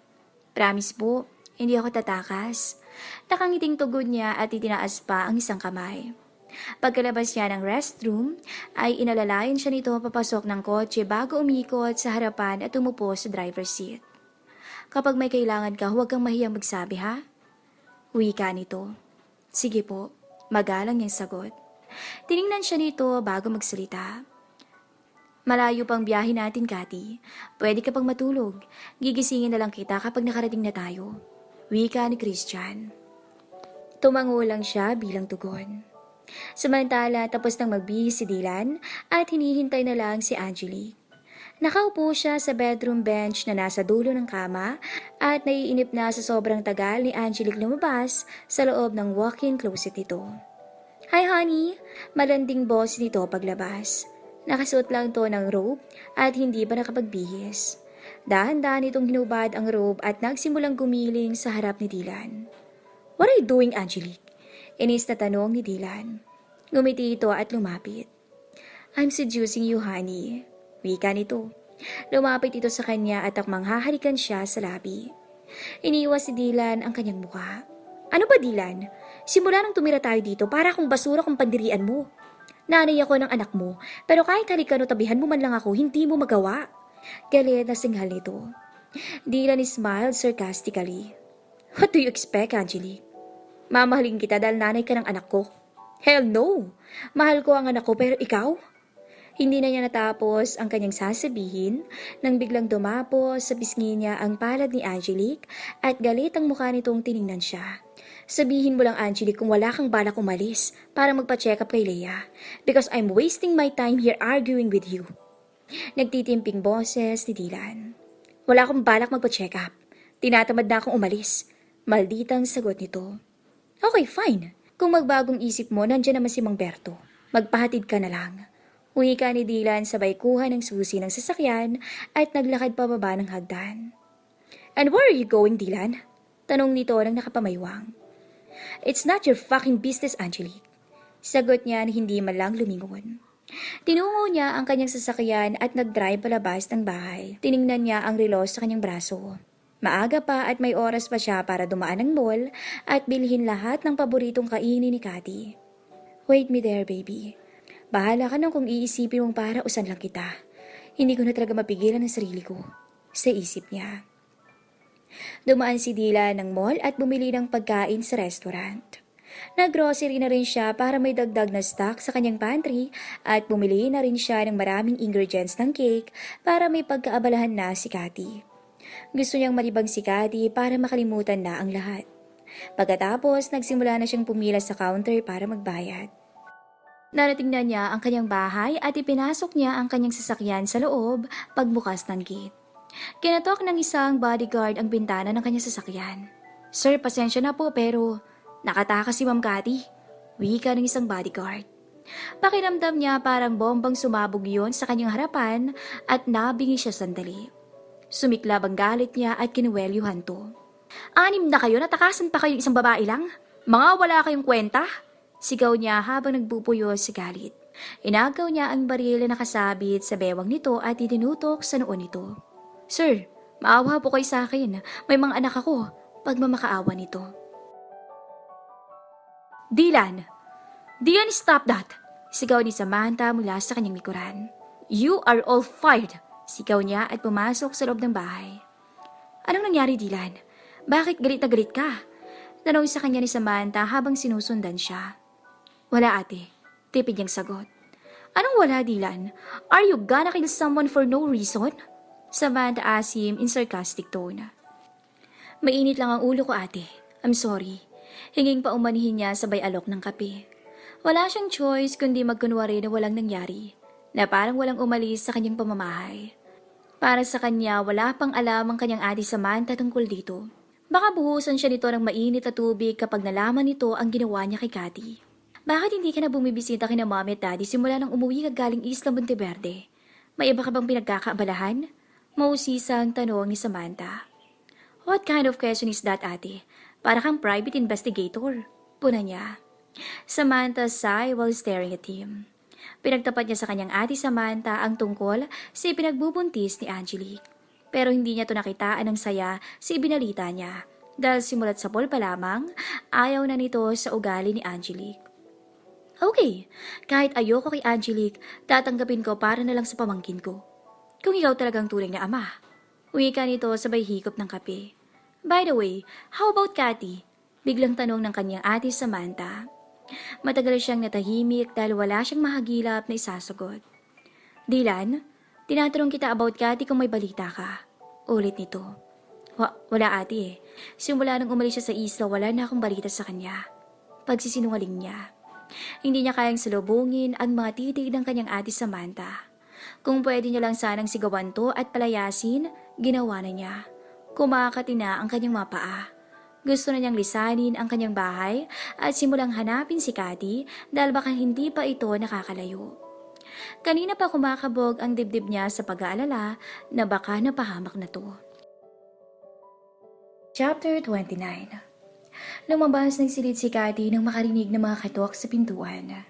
Promise po, hindi ako tatakas. Nakangiting tugon niya at itinaas pa ang isang kamay. Pagkalabas niya ng restroom, ay inalalayan siya nito papasok ng kotse bago umikot sa harapan at umupo sa driver's seat. Kapag may kailangan ka, huwag kang mahiyang magsabi ha? Wika nito. Sige po, magalang niyang sagot. Tiningnan siya nito bago magsalita. Malayo pang biyahe natin, Cathy. Pwede ka pang matulog. Gigisingin na lang kita kapag nakarating na tayo. Wika ni Christian. Tumango lang siya bilang tugon. Samantala, tapos nang magbihis si Dylan at hinihintay na lang si Angelique. Nakaupo siya sa bedroom bench na nasa dulo ng kama at naiinip na sa sobrang tagal ni Angelique lumabas sa loob ng walk-in closet nito. Hi honey! Malanding boss nito paglabas. Nakasuot lang to ng robe at hindi pa nakapagbihis. Dahan-dahan itong hinubad ang robe at nagsimulang gumiling sa harap ni Dylan. What are you doing, Angelique? Inis na tanong ni Dylan. Ngumiti ito at lumapit. I'm seducing you, honey. Wika nito. Lumapit ito sa kanya at manghahalikan siya sa labi. Iniwas si Dylan ang kanyang mukha. Ano ba, Dylan? Simula nang tumira tayo dito, para akong basura kung pandirian mo. Nanay ako ng anak mo, pero kahit halikan o tabihan mo man lang ako, hindi mo magawa. Galit na singhal nito. Dylan smiled sarcastically. What do you expect, Angelique? Mamahalin kita dahil nanay ka ng anak ko. Hell no! Mahal ko ang anak ko pero ikaw? Hindi na niya natapos ang kanyang sasabihin nang biglang dumapos sa pisngi niya ang palad ni Angelique at galit ang mukha nitong tiningnan siya. Sabihin mo lang, Angelique, kung wala kang balak umalis para magpa-check up kay Leia because I'm wasting my time here arguing with you. Nagtitimping boses ni Dylan. Wala akong balak magpa-check up. Tinatamad na akong umalis. Malditang sagot nito. Okay, fine. Kung magbagong isip mo, nandiyan naman si Mang Berto. Magpahatid ka na lang. Wika ni Dylan sabay kuha ng susi ng sasakyan at naglakad pababa ng hagdan. And where are you going, Dylan? Tanong nito nang nakapamaywang. It's not your fucking business, Angelique. Sagot niya na hindi man lang lumingon. Tinungo niya ang kanyang sasakyan at nag-drive palabas ng bahay. Tiningnan niya ang relo sa kanyang braso. Maaga pa at may oras pa siya para dumaan ng mall at bilhin lahat ng paboritong kainin ni Cathy. Wait me there, baby. Bahala ka nang kung iisipin mong para usan lang kita. Hindi ko na talaga mapigilan ang sarili ko. Sa isip niya. Dumaan si Dylan ng mall at bumili ng pagkain sa restaurant. Nag-grocery na rin siya para may dagdag na stock sa kanyang pantry at bumili na rin siya ng maraming ingredients ng cake para may pagkaabalahan na si Cathy. Gusto niyang malibang si Cathy para makalimutan na ang lahat. Pagkatapos, nagsimula na siyang pumila sa counter para magbayad. Narating na niya ang kanyang bahay at ipinasok niya ang kanyang sasakyan sa loob pagbukas ng gate. Kinatok ng isang bodyguard ang bintana ng kanyang sasakyan. Sir, pasensya na po pero nakatakas si Ma'am Cathy. Wika ng isang bodyguard. Pakiramdam niya parang bombang sumabog yon sa kanyang harapan at nabingi siya sandali. Sumiklab ang galit niya at kinuwelyuhan to. 6 na kayo, natakasan pa kayong isang babae lang? Mga wala kayong kwenta? Sigaw niya habang nagpupuyo sa galit. Inagaw niya ang baril na nakasabit sa bewang nito at itinutok sa noo nito. Sir, maawa po kayo sa akin. May mga anak ako. Pagmamakaawa nito. Dylan! Dylan, stop that! Sigaw ni Samantha mula sa kanyang likuran. You are all fired! Sigaw niya at pumasok sa loob ng bahay. Anong nangyari, Dylan? Bakit galit na galit ka? Tanong sa kanya ni Samantha habang sinusundan siya. Wala, ate. Tipid niyang sagot. Anong wala, Dylan? Are you gonna kill someone for no reason? Samantha asked him in sarcastic tone. Mainit lang ang ulo ko, ate. I'm sorry. Hinging pa umanihin niya sabay alok ng kape. Wala siyang choice kundi magkunwari na walang nangyari, na parang walang umalis sa kanyang pamamahay. Para sa kanya, wala pang alam ang kanyang ate Samantha tungkol dito. Baka buhusan siya nito ng mainit na tubig kapag nalaman nito ang ginawa niya kay Cathy. Bakit hindi ka na bumibisita kina mommy at daddy simula nang umuwi ka galing Isla Monteverde? May iba ka bang pinagkakaabalahan? Mausisang tanong ni Samantha. What kind of question is that, ate? Para kang private investigator. Puna niya. Samantha sighed while staring at him. Pinagtapat niya sa kanyang ate Samantha ang tungkol sa pinagbubuntis ni Angelique. Pero hindi niya to nakitaan ng saya sa ibinalita niya. Dahil simulat sa poll pa lamang, ayaw na nito sa ugali ni Angelique. Okay, kahit ayoko kay Angelique, tatanggapin ko para na lang sa pamangkin ko. Kung ikaw talagang tunay na ama. Wika nito sabay hikop ng kape. By the way, how about Cathy? Biglang tanong ng kanyang ate Samantha. Matagal siyang natahimik dahil wala siyang mahagilap na isasagot. Dylan, tinatanong kita about Cathy kung may balita ka. Ulit nito. Wala, ate eh. Simula nang umalis siya sa isla, wala na akong balita sa kanya. Pagsisinungaling niya. Hindi niya kayang salubungin ang mga titig ng kanyang ate Samantha. Kung pwede niya lang sanang sigawan to at palayasin, ginawa na niya. Kumakati na ang kanyang mga paa. Gusto na niyang lisanin ang kanyang bahay at simulang hanapin si Cathy dahil baka hindi pa ito nakakalayo. Kanina pa kumakabog ang dibdib niya sa pag-aalala na baka napahamak na to. Chapter 29. Lumabas ng silid si Cathy nang makarinig ng mga katok sa pintuan.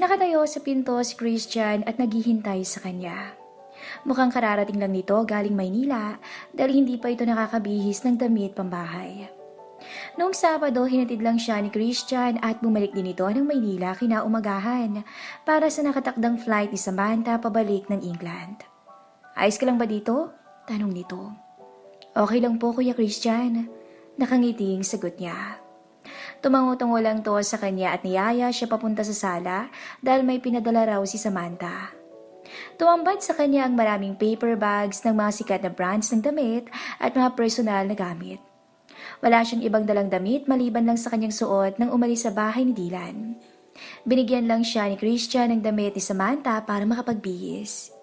Nakatayo sa pinto si Christian at naghihintay sa kanya. Mukhang kararating lang nito galing Maynila dahil hindi pa ito nakakabihis ng damit pambahay. Noong Sabado, hinatid lang siya ni Christian at bumalik din ito ng Maynila kinaumagahan para sa nakatakdang flight ni Samantha pabalik ng England. Ayos ka lang ba dito? Tanong nito. Okay lang po, Kuya Christian. Nakangiting sagot niya. Tumango-tungo lang to sa kanya at niyaya siya papunta sa sala dahil may pinadala raw si Samantha. Tumambad sa kanya ang maraming paper bags ng mga sikat na brands ng damit at mga personal na gamit. Wala siyang ibang dalang damit maliban lang sa kanyang suot nang umalis sa bahay ni Dylan. Binigyan lang siya ni Christian ng damit ni Samantha para makapagbihis.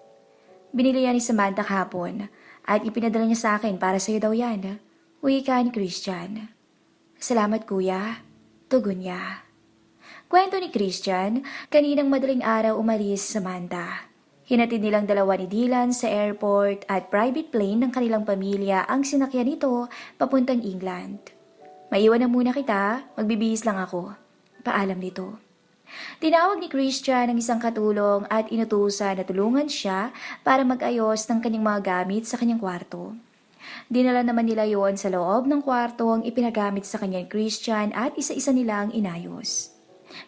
Binili yan ni Samantha kahapon at ipinadala niya sa akin para sa'yo daw yan. Wika ni Christian. Salamat kuya. Tugon niya. Kwento ni Christian, kaninang madaling araw umalis si Samantha. Hinatid nilang dalawa ni Dylan sa airport at private plane ng kanilang pamilya ang sinakyan nito papuntang England. Maiwan na muna kita, magbibihis lang ako. Paalam nito. Tinawag ni Christian ang isang katulong at inutusan na tulungan siya para mag-ayos ng kanyang mga gamit sa kanyang kwarto. Dinala naman nila yon sa loob ng kwarto ang ipinagamit sa kanyang Christian at isa-isa nilang inayos.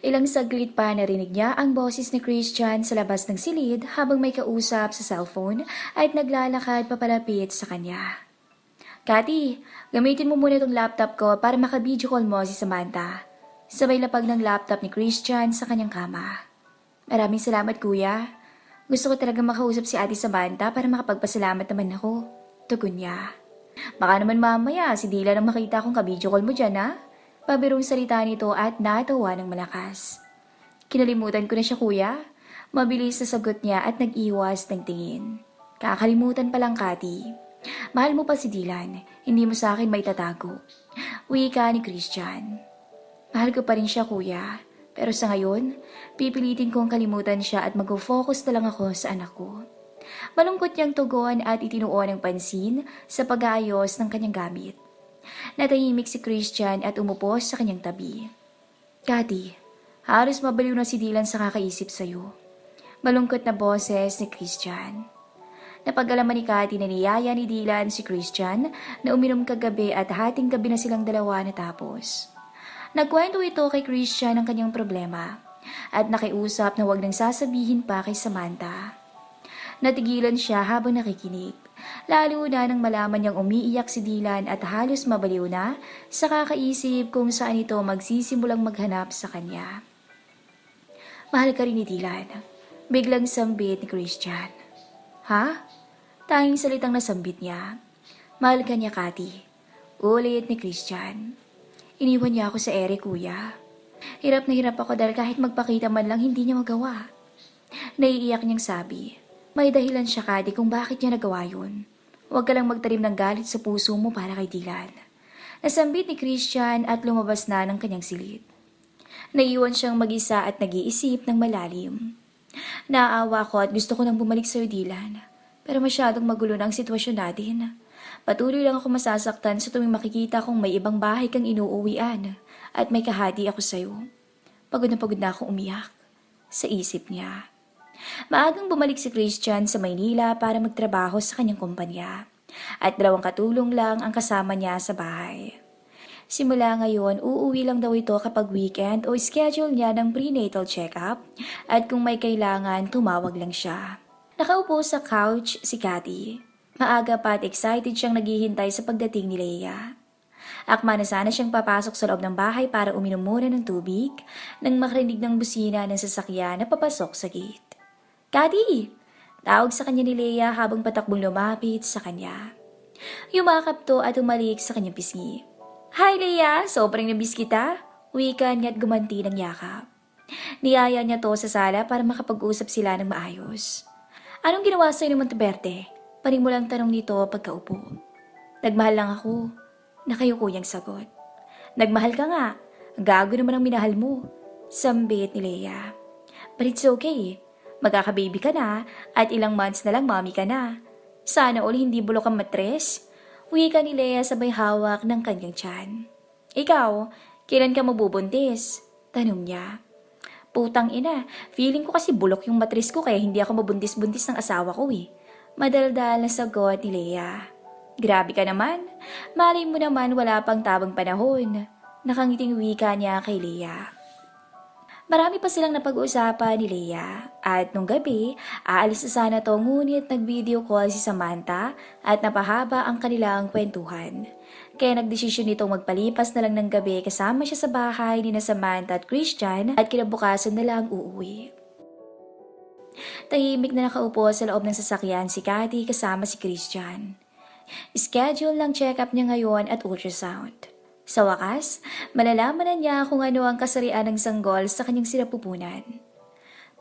Ilang saglit pa narinig niya ang boses ni Christian sa labas ng silid habang may kausap sa cellphone at naglalakad papalapit sa kanya. Cathy, gamitin mo muna itong laptop ko para maka-video call mo si Samantha. Sabay lapag ng laptop ni Christian sa kanyang kama. Maraming salamat kuya. Gusto ko talaga makausap si Ate Samantha para makapagpasalamat naman ako. Tugon niya. Baka naman mamaya si Dylan ang makita kong ka-video call mo dyan ha? Pabirong salita nito at natawa ng malakas. Kinalimutan ko na siya kuya. Mabilis sa sagot niya at nag-iwas ng tingin. Kakalimutan pa lang Cathy. Mahal mo pa si Dylan, hindi mo sa akin may tatago. Wika ni Christian. Mahal ko pa rin siya kuya, pero sa ngayon, pipilitin kong kalimutan siya at mag-focus na lang ako sa anak ko. Malungkot niyang tugon at itinuon ng pansin sa pag-aayos ng kanyang gamit. Natahimik si Christian at umupo sa kanyang tabi. Cathy, halos mabaliw na si Dylan sa kakaisip sa'yo. Malungkot na boses ni Christian. Napag-alaman ni Cathy na niyaya ni Dylan si Christian na uminom kagabi at hating gabi na silang dalawa natapos. Nagkwento ito kay Christian ang kanyang problema at nakiusap na huwag nang sasabihin pa kay Samantha. Natigilan siya habang nakikinig, lalo na nang malaman niyang umiiyak si Dylan at halos mabaliw na sa kakaisip kung saan ito magsisimulang maghanap sa kanya. Mahal ka rin ni Dylan, biglang sambit ni Christian. Ha? Tanging salitang nasambit niya. Mahal ka niya, Cathy. Ulit ni Christian. Iniwan niya ako sa ere, kuya. Hirap na hirap ako dahil kahit magpakita man lang hindi niya magawa. Naiiyak niyang sabi. May dahilan siya, Cathy, kung bakit niya nagawa yun. Huwag ka lang magtarim ng galit sa puso mo para kay Dylan. Nasambit ni Christian at lumabas na ng kanyang silid. Naiwan siyang mag-isa at nag-iisip ng malalim. Naaawa ko at gusto ko nang bumalik sa'yo, Dylan. Pero masyadong magulo na ang sitwasyon natin. Patuloy lang ako masasaktan sa tuwing makikita kong may ibang bahay kang inuuwian at may kahati ako sa'yo. Pagod na akong umiyak. Sa isip niya. Maagang bumalik si Christian sa Maynila para magtrabaho sa kanyang kumpanya at 2 katulong lang ang kasama niya sa bahay. Simula ngayon, uuwi lang daw ito kapag weekend o schedule niya ng prenatal check-up at kung may kailangan, tumawag lang siya. Nakaupo sa couch si Cathy. Maaga pa at excited siyang naghihintay sa pagdating ni Leia. Akma na sana siyang papasok sa loob ng bahay para uminom muna ng tubig nang makarinig ng busina ng sasakyan na papasok sa gate. Cathy! Tawag sa kanya ni Leia habang patakbong lumapit sa kanya. Yumakap to at umalik sa kanyang pisngi. Hi Leia! Sobrang nabis kita! Wika niya at gumanti ng yakap. Niyaya niya to sa sala para makapag-usap sila ng maayos. Anong ginawa sa'yo ni Monteverde? Panimulang tanong nito pagkaupo. Nagmahal lang ako. Nakayuko niyang sagot. Nagmahal ka nga. Gago naman ang minahal mo. Sambit ni Leia. But it's okay. Magkaka-baby ka na at ilang months na lang mommy ka na. Sana all hindi bulok ang matres. Wika ni Leia sabay hawak ng kanyang tiyan. Ikaw, kailan ka mabubuntis? Tanong niya. Putang ina, feeling ko kasi bulok yung matres ko kaya hindi ako mabuntis-buntis ng asawa ko eh. Madaldal na sagot ni Leia. Grabe ka naman. Malay mo naman wala pang tabang panahon. Nakangiting wika niya kay Leia. Marami pa silang napag-uusapan ni Leia at nung gabi, aalis na sana to ngunit nag-video call si Samantha at napahaba ang kanilang kwentuhan. Kaya nagdesisyon nitong magpalipas na lang ng gabi kasama siya sa bahay ni na Samantha at Christian at kinabukasan na lang uuwi. Tahimik na nakaupo sa loob ng sasakyan si Cathy kasama si Christian. Schedule ng check-up niya ngayon at ultrasound. Sa wakas, malalaman na niya kung ano ang kasarian ng sanggol sa kanyang sinapupunan.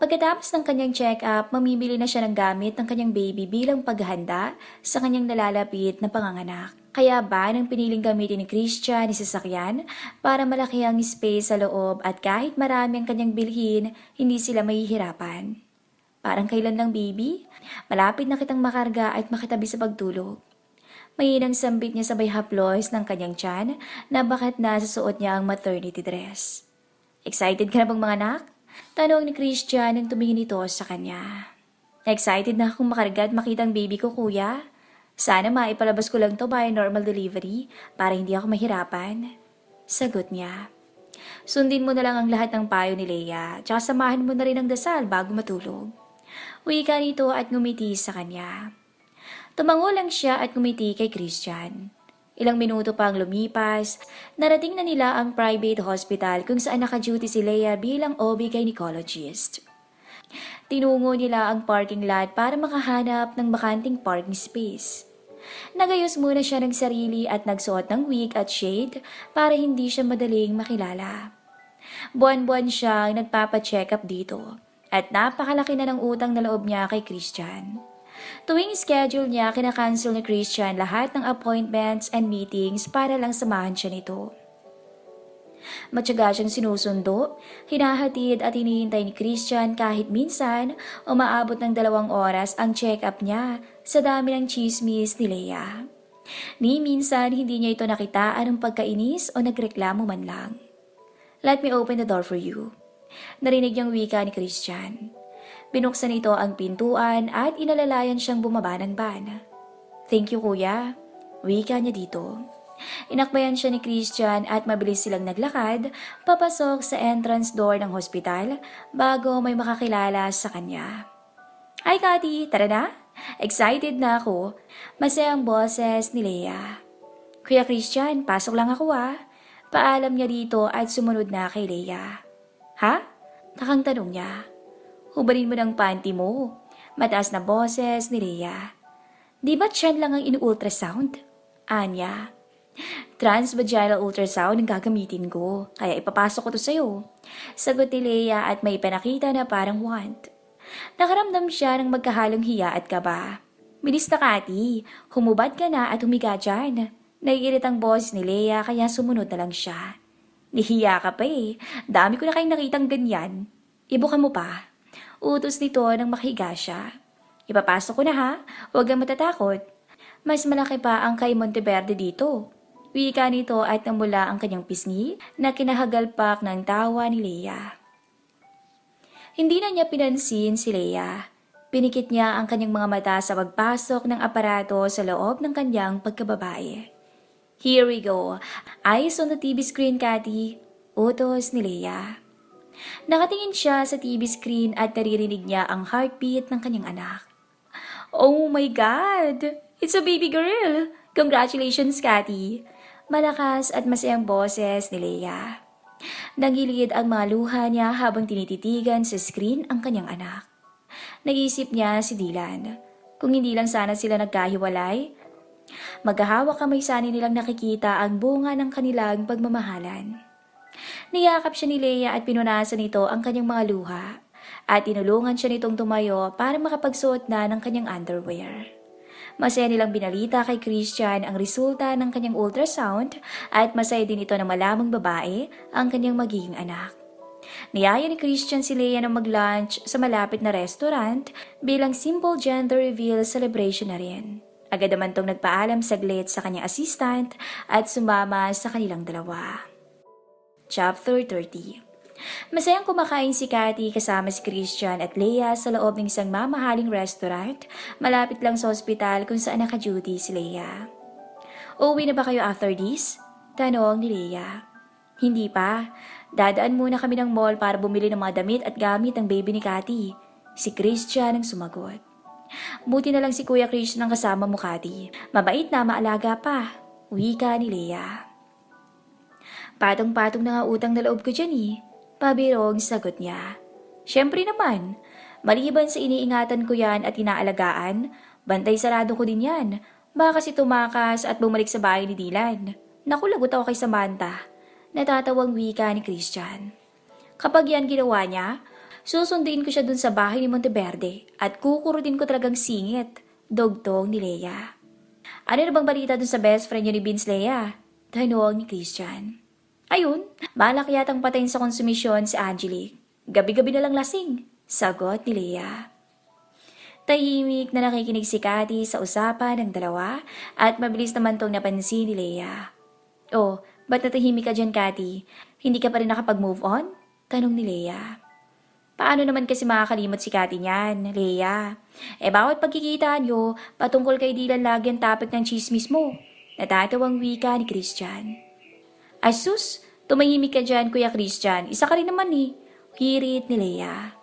Pagkatapos ng kanyang check-up, mamimili na siya ng gamit ng kanyang baby bilang paghahanda sa kanyang nalalapit na panganganak. Kaya ba nang piniling gamitin ni Christian ni sasakyan para malaki ang space sa loob at kahit marami ang kanyang bilhin, hindi sila mahihirapan. Parang kailan lang baby, malapit na kitang makarga at makitabi sa pagtulog. Mahinang sambit niya sabay haplos ng kanyang tiyan na bakit nasusuot niya ang maternity dress. Excited ka na bang mga anak? Tanong ni Christian nang tumingin ito sa kanya. Excited na akong makarga at makita ang baby ko, kuya. Sana maipalabas ko lang to by normal delivery para hindi ako mahirapan. Sagot niya. Sundin mo na lang ang lahat ng payo ni Leia, tsaka samahan mo na rin ang dasal bago matulog. Wika nito at ngumiti sa kanya. Tumango lang siya at ngumiti kay Christian. Ilang minuto pang lumipas, narating na nila ang private hospital kung saan naka-duty si Leia bilang OB-gynecologist. Tinungo nila ang parking lot para makahanap ng bakanting parking space. Nagayos muna siya ng sarili at nagsuot ng wig at shade para hindi siya madaling makilala. Buwan-buwan siyang nagpapa-check up dito at napakalaki na ng utang na loob niya kay Christian. Tuwing schedule niya, kinakancel ni Christian lahat ng appointments and meetings para lang samahan siya nito. Matyaga siyang sinusundo, hinahatid at hinihintay ni Christian kahit minsan umaabot ng 2 oras ang check-up niya sa dami ng chismis ni Leia. Ni minsan hindi niya ito nakitaan ng pagkainis o nagreklamo man lang. Let me open the door for you. Narinig niyang wika ni Christian. Binuksan ito ang pintuan at inalalayan siyang bumaba ng van. Thank you, kuya. Wika niya dito. Inakbayan siya ni Christian at mabilis silang naglakad papasok sa entrance door ng hospital bago may makakilala sa kanya. Hi, Cathy! Tara na! Excited na ako. Masayang boses ni Leia. Kuya Christian, pasok lang ako Paalam niya dito at sumunod na kay Leia. Ha? Takang tanong niya. Hubarin mo ng panty mo. Mataas na boses ni Leia. Di ba tiyan lang ang inu-ultrasound? Anya. Transvaginal ultrasound ang gagamitin ko, kaya ipapasok ko to sa'yo. Sagot ni Leia at may panakita na parang want. Nakaramdam siya ng magkahalong hiya at kaba. Bilis na, Cathy, humubad ka na at humiga dyan. Naiirit ang boses ni Leia kaya sumunod na lang siya. Nihiya ka pa dami ko na kayong nakitang ganyan. Ibuka mo pa. Utos nito nang makahiga siya. Ipapasok ko na huwag kang matatakot. Mas malaki pa ang kay Monteverde dito. Wika nito at namula ang kanyang pisngi na kinahagalpak ng tawa ni Leia. Hindi na niya pinansin si Leia. Pinikit niya ang kanyang mga mata sa pagpasok ng aparato sa loob ng kanyang pagkababae. Here we go. Eyes on the TV screen, Cathy. Utos ni Leia. Nakatingin siya sa TV screen at naririnig niya ang heartbeat ng kanyang anak. Oh my God! It's a baby girl! Congratulations, Cathy! Malakas at masayang boses ni Leia. Nagilid ang mga luha niya habang tinititigan sa screen ang kanyang anak. Naisip niya si Dylan. Kung hindi lang sana sila nagkahiwalay, maghahawak kamay sana nilang nakikita ang bunga ng kanilang pagmamahalan. Niyakap siya ni Leia at pinunasan nito ang kanyang mga luha at tinulungan siya nitong tumayo para makapagsuot na ng kanyang underwear. Masaya nilang binalita kay Christian ang resulta ng kanyang ultrasound at masaya din ito na malamang babae ang kanyang magiging anak. Niyaya ni Christian si Leia na mag-lunch sa malapit na restaurant bilang simple gender reveal celebration na rin. Agad naman tong nagpaalam saglit sa kanyang assistant at sumama sa kanilang dalawa. Chapter 30. Masayang kumakain si Cathy kasama si Christian at Leia sa loob ng isang mamahaling restaurant malapit lang sa ospital kung saan naka-duty si Leia. Uuwi na ba kayo after this? Tanong ni Leia. Hindi pa. Dadaan muna kami ng mall para bumili ng mga damit at gamit ng baby ni Cathy. Si Christian ang sumagot. Buti na lang si Kuya Christian ang kasama mo, Cathy. Mabait na, maalaga pa. Wika ni Leia. Patong-patong na nga utang na loob ko dyan Pabirong sagot niya. Siyempre naman, Maliban sa iniingatan ko yan at inaalagaan, bantay sarado ko din yan. Baka kasi tumakas at bumalik sa bahay ni Dylan. Naku, lagot ako kay Samantha. Natatawang wika ni Christian. Kapag yan ginawa niya, susunduin ko siya dun sa bahay ni Monteverde at kukurudin ko talagang singit. Dogtong ni Leia. Ano na bang balita dun sa best friend niyo ni Vince, Leia? Tanong ni Christian. Ayun, balak yatang patayin sa konsumisyon si Angelique. Gabi-gabi na lang lasing. Sagot ni Leia. Tahimik na nakikinig si Cathy sa usapan ng dalawa at mabilis naman tong napansin ni Leia. Oh, ba't natahimik ka dyan, Cathy? Hindi ka pa rin nakapag-move on? Tanong ni Leia. Paano naman kasi makakalimot si Cathy niyan, Leia? Bawat pagkikita nyo, patungkol kay Dylan lagi ang topic ng chismis mo. Natatawang wika ni Christian. Asus, tumahimik ka dyan, Kuya Christian. Isa ka rin naman eh. Hirit ni Leia.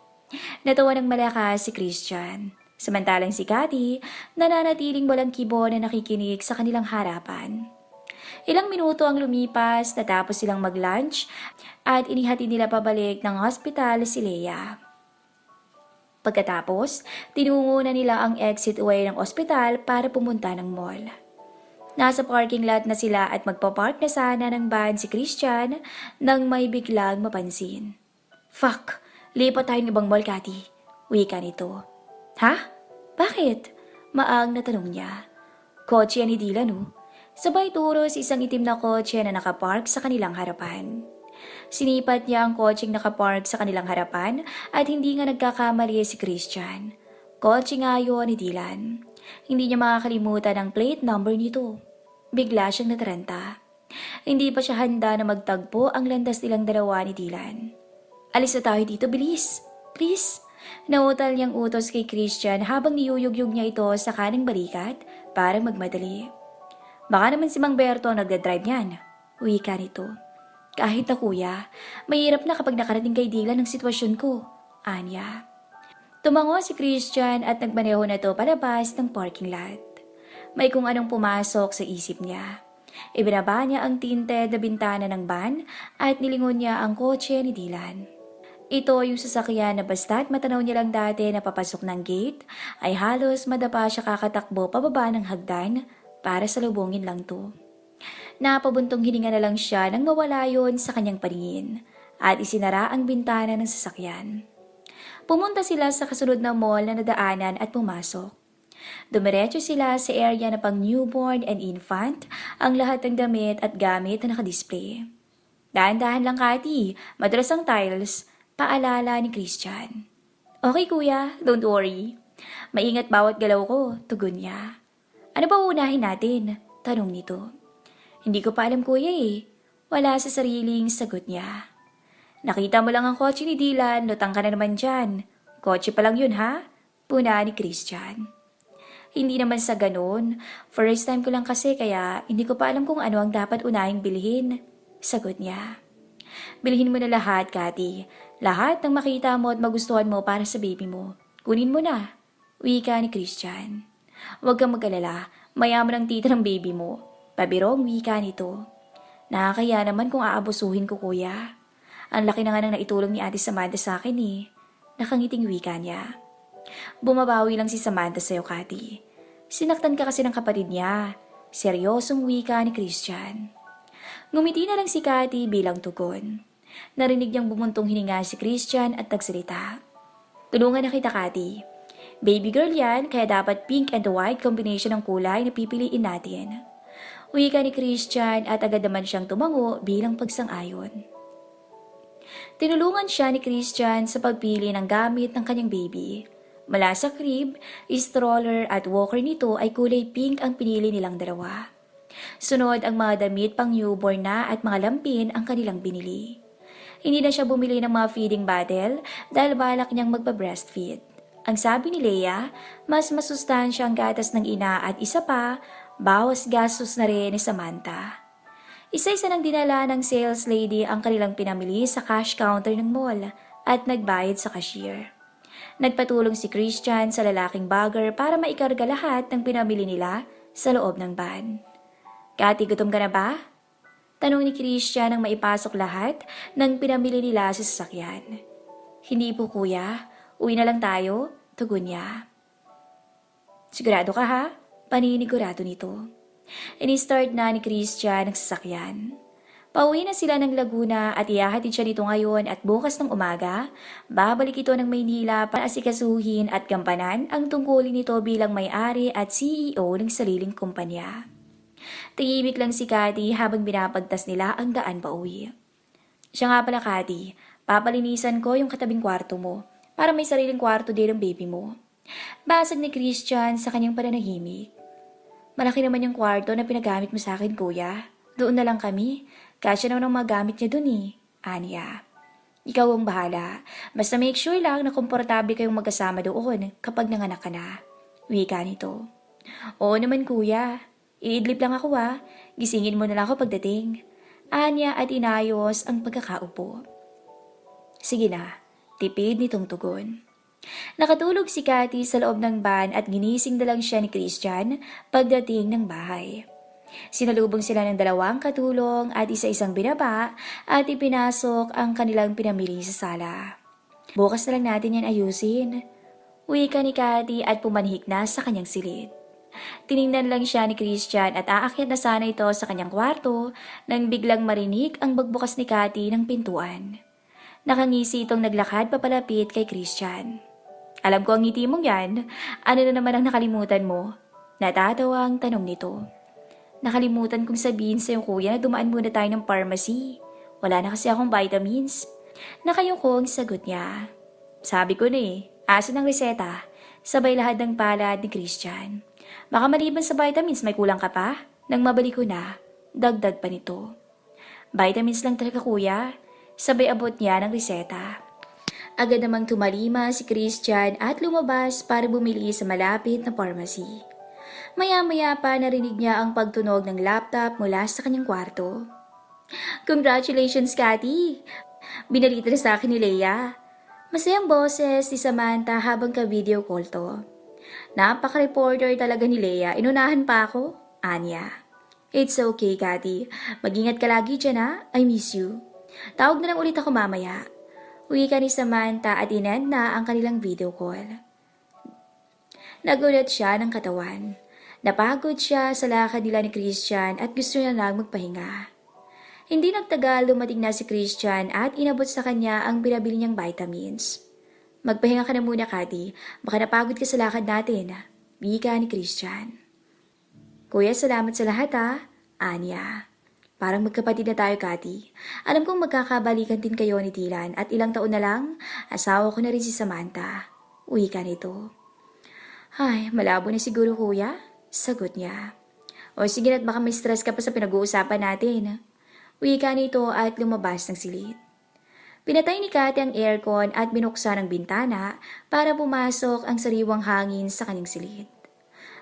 Natawa ng malakas si Christian. Samantalang si Cathy, nananatiling walang kibo na nakikinig sa kanilang harapan. Ilang minuto ang lumipas, natapos silang mag-lunch at inihati nila pabalik ng hospital si Leia. Pagkatapos, tinungo na nila ang exit way ng ospital para pumunta ng mall. Nasa parking lot na sila at magpapark na sana ng van si Christian nang may biglang mapansin. Fuck! Lipat tayo ng ibang mall, Cathy. Wika nito. Ha? Bakit? Maang na tanong niya. Kotse yan ni Dylan, no? Sabay turo sa isang itim na kotse na nakapark sa kanilang harapan. Sinipat niya ang kotseng nakapark sa kanilang harapan at hindi nga nagkakamali si Christian. Kotse nga yun ni Dylan. Hindi niya makakalimutan ang plate number nito. Bigla siyang nataranta. Hindi pa siya handa na magtagpo ang landas nilang dalawa ni Dylan. Alis na tayo dito, bilis. Please. Nautal niyang utos kay Christian habang niyuyugyug niya ito sa kanang balikat para magmadali. Baka naman si Mang Berto ang nagdadrive niyan. Wika nito. Kahit na kuya, mahirap na kapag nakarating kay Dylan ang sitwasyon ko. Anya. Tumango si Christian at nagmaneho na ito palabas ng parking lot. May kung anong pumasok sa isip niya. Ibinaba niya ang tinted na bintana ng van at nilingon niya ang kotse ni Dylan. Ito yung sasakyan na basta't matanaw niya lang dati na papasok ng gate, ay halos madapa siya kakatakbo pababa ng hagdan para salubungin lang to. Napabuntong hininga na lang siya nang mawala yon sa kanyang paningin at isinara ang bintana ng sasakyan. Pumunta sila sa kasunod na mall na nadaanan at pumasok. Dumiretso sila sa area na pang newborn and infant, ang lahat ng damit at gamit na nakadisplay. Dahan-dahan lang, Cathy, madulas ang tiles. Paalala ni Christian. Okay kuya, don't worry. Maingat bawat galaw ko, tugon niya. Ano ba unahin natin? Tanong nito. Hindi ko pa alam kuya eh. Wala sa sariling sagot niya. Nakita mo lang ang kotse ni Dylan, lutang ka na naman dyan. Kotse pa lang yun ha? Puna ni Christian. Hindi naman sa ganun. First time ko lang kasi kaya hindi ko pa alam kung ano ang dapat unahing bilhin. Sagot niya. Bilhin mo na lahat, Cathy. Lahat ng makita mo at magustuhan mo para sa baby mo. Kunin mo na. Wika ni Christian. Huwag kang mag-alala. Mayaman ang tita ng baby mo. Pabirong wika nito. Nakakaya naman kung aabusuhin ko, kuya. Ang laki na nga nang naitulong ni Ate Samantha sa akin eh. Nakangiting wika niya. Bumabawi lang si Samantha sa'yo, Cathy. Sinaktan ka kasi ng kapatid niya. Seryosong wika ni Christian. Ngumiti na lang si Cathy bilang tugon. Narinig niyang bumuntong hininga si Christian at nagsalita. Tulungan na kita, Cathy. Baby girl yan, kaya dapat pink and white combination ng kulay na pipiliin natin. Wika ni Christian at agad naman siyang tumango bilang pagsang-ayon. Tinulungan siya ni Christian sa pagpili ng gamit ng kanyang baby. Mula sa crib, stroller at walker nito ay kulay pink ang pinili nilang dalawa. Sunod ang mga damit pang newborn na at mga lampin ang kanilang binili. Hindi na siya bumili ng mga feeding bottle dahil balak niyang magpa-breastfeed. Ang sabi ni Leia, mas masustansya ang gatas ng ina at isa pa, bawas gastos na rin ni Samantha. Isa-isa nang dinala ng sales lady ang kanilang pinamili sa cash counter ng mall at nagbayad sa cashier. Nagpatulong si Christian sa lalaking bagger para maikarga lahat ng pinamili nila sa loob ng van. Cathy, gutom ka na ba? Tanong ni Christian nang maipasok lahat ng pinamili nila sa sasakyan. Hindi po kuya, Uwi na lang tayo, tugon niya. Sigurado ka ha? Paninigurado nito. Ini-start na ni Christian ang sasakyan. Pauwi na sila ng Laguna at ihahatid siya nito ngayon at bukas ng umaga, babalik ito ng Maynila para asikasuhin at gampanan ang tungkulin nito bilang may-ari at CEO ng sariling kumpanya. Tahimik lang si Cathy habang binapagtas nila ang daan pauwi. Siya nga pala Cathy, papalinisan ko yung katabing kwarto mo para may sariling kwarto din ang baby mo. Basag ni Christian sa kanyang pananahimik. Malaki naman yung kwarto na pinagamit mo sa akin, kuya. Doon na lang kami. Kasya naman ang magamit niya doon eh. Anya. Ikaw ang bahala. Basta make sure lang na komportable kayong magkasama doon kapag nanganak ka na. Wika nito. Oo naman kuya. Iidlip lang ako Gisingin mo na lang ako pagdating. Anya at inayos ang pagkakaupo. Sige na. Tipid nitong tugon. Nakatulog si Cathy sa loob ng van at ginising na lang siya ni Christian pagdating ng bahay. Sinalubong sila ng 2 katulong at isa-isang binaba at ipinasok ang kanilang pinamili sa sala. Bukas na lang natin yan ayusin. Wika ni Cathy at pumanhik na sa kanyang silid. Tiningnan lang siya ni Christian at aakyat na sana ito sa kanyang kwarto nang biglang marinig ang pagbukas ni Cathy ng pintuan. Nakangisi itong naglakad papalapit kay Christian. Alam ko ang ngiti mong yan. Ano na naman ang nakalimutan mo? Natatawa ang tanong nito. Nakalimutan kong sabihin sa'yo kuya na dumaan muna tayo ng pharmacy. Wala na kasi akong vitamins. Nakayuko ang sagot niya. Sabi ko na asan ang reseta? Sabay lahat ng palad ni Christian. Baka maliban sa vitamins may kulang ka pa? Nang mabalik ko na, dagdag pa nito. Vitamins lang talaga kuya. Sabay abot niya ng reseta. Agad namang tumalima si Christian at lumabas para bumili sa malapit na pharmacy. Maya-maya pa narinig niya ang pagtunog ng laptop mula sa kanyang kwarto. Congratulations, Cathy! Binalita na sa akin ni Leia. Masayang boses ni Samantha habang ka-video call to. Napaka-reporter talaga ni Leia. Inunahan pa ako? Anya. It's okay, Cathy. Mag-ingat ka lagi dyan I miss you. Tawag na lang ulit ako mamaya. Wika ni Samantha at inend na ang kanilang video call. Nagulat siya ng katawan. Napagod siya sa lakad nila ni Christian at gusto niya lang magpahinga. Hindi nagtagal dumating na si Christian at inabot sa kanya ang binabili niyang vitamins. Magpahinga ka na muna, Cathy. Baka napagod ka sa lakad natin. Wika ni Christian. Kuya, salamat sa lahat Anya. Parang magkapatid na tayo, Cathy. Alam kong magkakabalikan din kayo ni Dylan at ilang taon na lang, asawa ko na rin si Samantha. Uwi ka nito. Ay, malabo na siguro kuya. Sagot niya. O sige na't baka may stress ka pa sa pinag-uusapan natin. Uwi ka nito at lumabas ng silid. Pinatay ni Cathy ang aircon at binuksan ang bintana para pumasok ang sariwang hangin sa kanyang silid.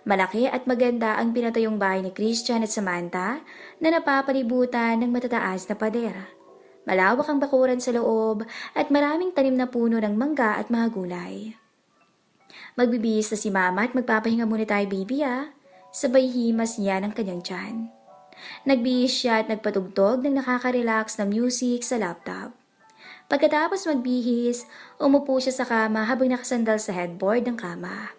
Malaki at maganda ang pinatayong bahay ni Christian at Samantha na napapalibutan ng matataas na pader. Malawak ang bakuran sa loob at maraming tanim na puno ng mangga at mga gulay. Magbibihis na si Mama at magpapahinga muna tayo, baby Sabay himas niya ng kanyang tiyan. Nagbihis siya at nagpatugtog ng nakaka-relax na music sa laptop. Pagkatapos magbihis, umupo siya sa kama habang nakasandal sa headboard ng kama.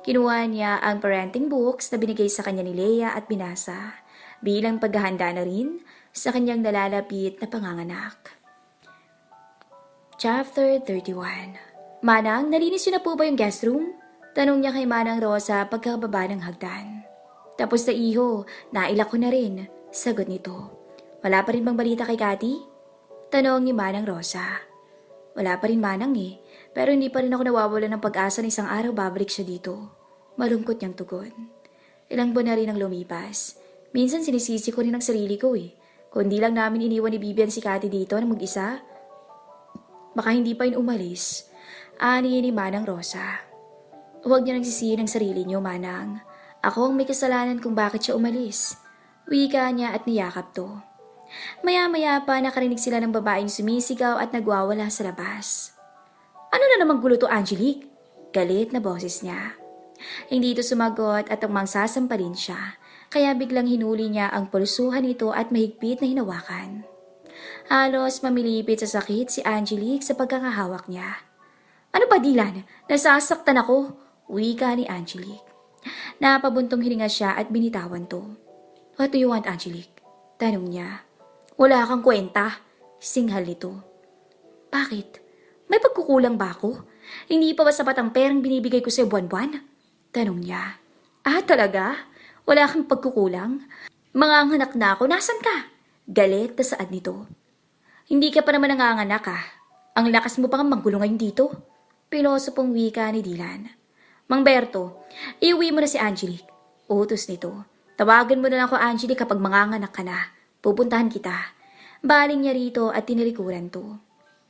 Kinuha niya ang parenting books na binigay sa kanya ni Leia at binasa, bilang paghahanda na rin sa kanyang nalalapit na panganganak. Chapter 31. Manang, nalinis niyo na po ba yung guest room? Tanong niya kay Manang Rosa pagkababa ng hagdan. Tapos na iho, nailak ko na rin, sagot nito. Wala pa rin bang balita kay Cathy? Tanong ni Manang Rosa. Wala pa rin Manang pero hindi pa rin ako nawawala ng pag-asa na isang araw babalik siya dito. Malungkot niyang tugon. Ilang buwan na rin ang lumipas. Minsan sinisisi ko rin ang sarili ko Kung di lang namin iniwan ni Bibian si Cathy dito na mag-isa, baka hindi pa yun umalis. Ani ni Manang Rosa. Huwag niyo nagsisihin ang sarili niyo, Manang. Ako ang may kasalanan kung bakit siya umalis. Wika niya at niyakap to. Maya-maya pa nakarinig sila ng babaeng sumisigaw at nagwawala sa labas. Ano na namang gulo to, Angelique? Galit na boses niya. Hindi ito sumagot at umang sasampalin siya, kaya biglang hinuli niya ang pulsuhan nito at mahigpit na hinawakan. Halos mamilipit sa sakit si Angelique sa pagkakahawak niya. Ano pa, Dylan? Nasasaktan ako. Wika ni Angelique. Napabuntong hininga siya at binitawan to. What do you want, Angelique? Tanong niya. Wala kang kwenta. Singhal nito. Bakit? May pagkukulang ba ako? Hindi pa ba sapat ang perang binibigay ko sa buwan-buwan? Tanong niya. Ah, talaga? Wala kang pagkukulang? Mga anak na ako, nasan ka? Galit na saad nito. Hindi ka pa naman nanganganak ah. Ang lakas mo pa kang manggulo ngayon dito. Pilosopong wika ni Dylan. Mang Berto, iuwi mo na si Angelique. Utos nito. Tawagan mo na lang ako, Angelique, kapag manganganak ka na. Pupuntahan kita. Baling niya rito at tinalikuran to.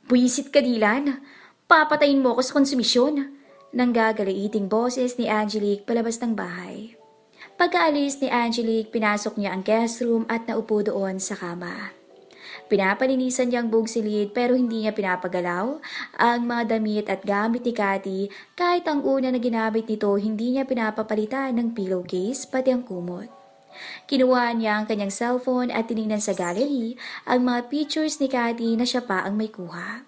Buisit ka, Dylan. Papatayin mo ako sa konsumisyon. Nanggagaliiting boses ni Angelique palabas ng bahay. Pagkaalis ni Angelique, pinasok niya ang guest room at naupo doon sa kama. Pinapalinisan niya ang buong silid pero hindi niya pinapagalaw ang mga damit at gamit ni Cathy kahit ang una na ginamit nito hindi niya pinapapalitan ng pillowcase pati ang kumot. Kinuha niya ang kanyang cellphone at tinignan sa gallery ang mga pictures ni Cathy na siya pa ang may kuha.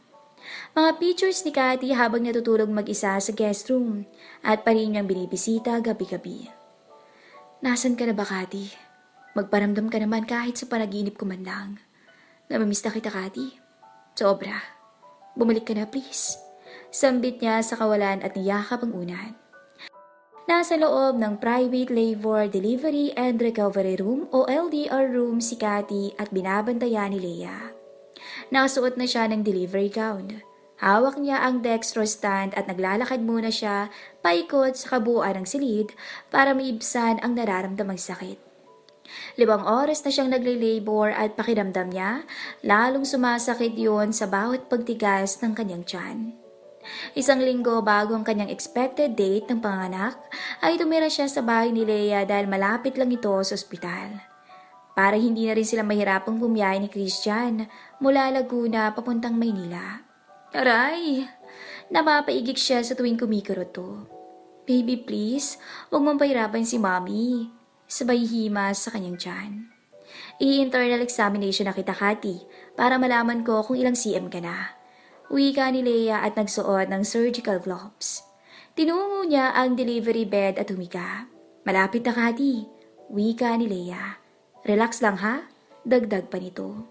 Mga pictures ni Cathy habang natutulog mag-isa sa guest room at pa rin niyang binibisita gabi-gabi. Nasaan ka na ba, Cathy? Magparamdam ka naman kahit sa panaginip ko man lang. Namamiss na kita, Cathy. Sobra. Bumalik ka na, please. Sambit niya sa kawalan at niyakap ang unan. Nasa loob ng Private Labor Delivery and Recovery Room o LDR room si Cathy at binabantayan ni Leia. Nakasuot na siya ng delivery gown. Hawak niya ang dextrose stand at naglalakad muna siya paikot sa kabuuan ng silid para maibsan ang nararamdamang sakit. 5 oras na siyang nagle-labor at pakiramdam niya, lalong sumasakit yon sa bawat pagtigas ng kanyang tiyan. 1 linggo bago ang kanyang expected date ng panganak, ay tumira siya sa bahay ni Leia dahil malapit lang ito sa ospital. Para hindi na rin sila mahirapang bumiyahe ni Christian mula Laguna papuntang Maynila. Aray! Napapaigik siya sa tuwing kumikirot to. Baby, please, huwag mong pahirapan si Mommy. Sabay himas sa kanyang tiyan. I-internal examination na kita, Cathy, para malaman ko kung ilang cm ka na. Wika ni Leia at nagsuot ng surgical gloves. Tinungo niya ang delivery bed at humiga. Malapit na, Cathy. Wika ni Leia. Relax lang ha? Dagdag pa nito.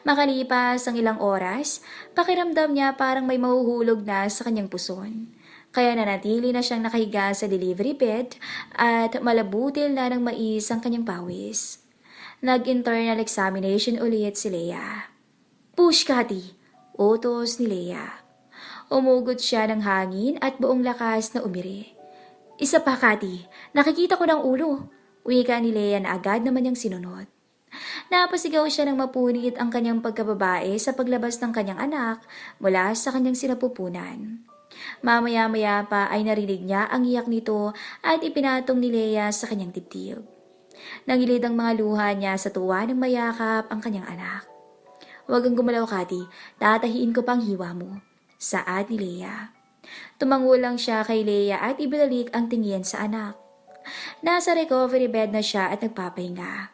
Makalipas ang ilang oras, pakiramdam niya parang may mahuhulog na sa kanyang puson. Kaya nanatili na siyang nakahiga sa delivery bed at malabutil na ng mais ang kanyang pawis. Nag-internal examination ulit si Leia. Push, Cathy! Utos ni Leia. Umugot siya ng hangin at buong lakas na umiri. Isa pa, Cathy. Nakikita ko ng ulo. Wika ni Leia na agad naman niyang sinunod. Napasigaw siya ng mapunit ang kanyang pagkababae sa paglabas ng kanyang anak mula sa kanyang sinapupunan. Mamaya-maya pa ay narinig niya ang iyak nito at ipinatong ni Leia sa kanyang dibdib. Nangilid ang mga luha niya sa tuwa ng mayakap ang kanyang anak. Huwag kang gumalaw, Cathy. Tatahiin ko pang hiwa mo. Saad ni Leia. Tumango lang siya kay Leia at ibinalik ang tingin sa anak. Nasa recovery bed na siya at nagpapahinga.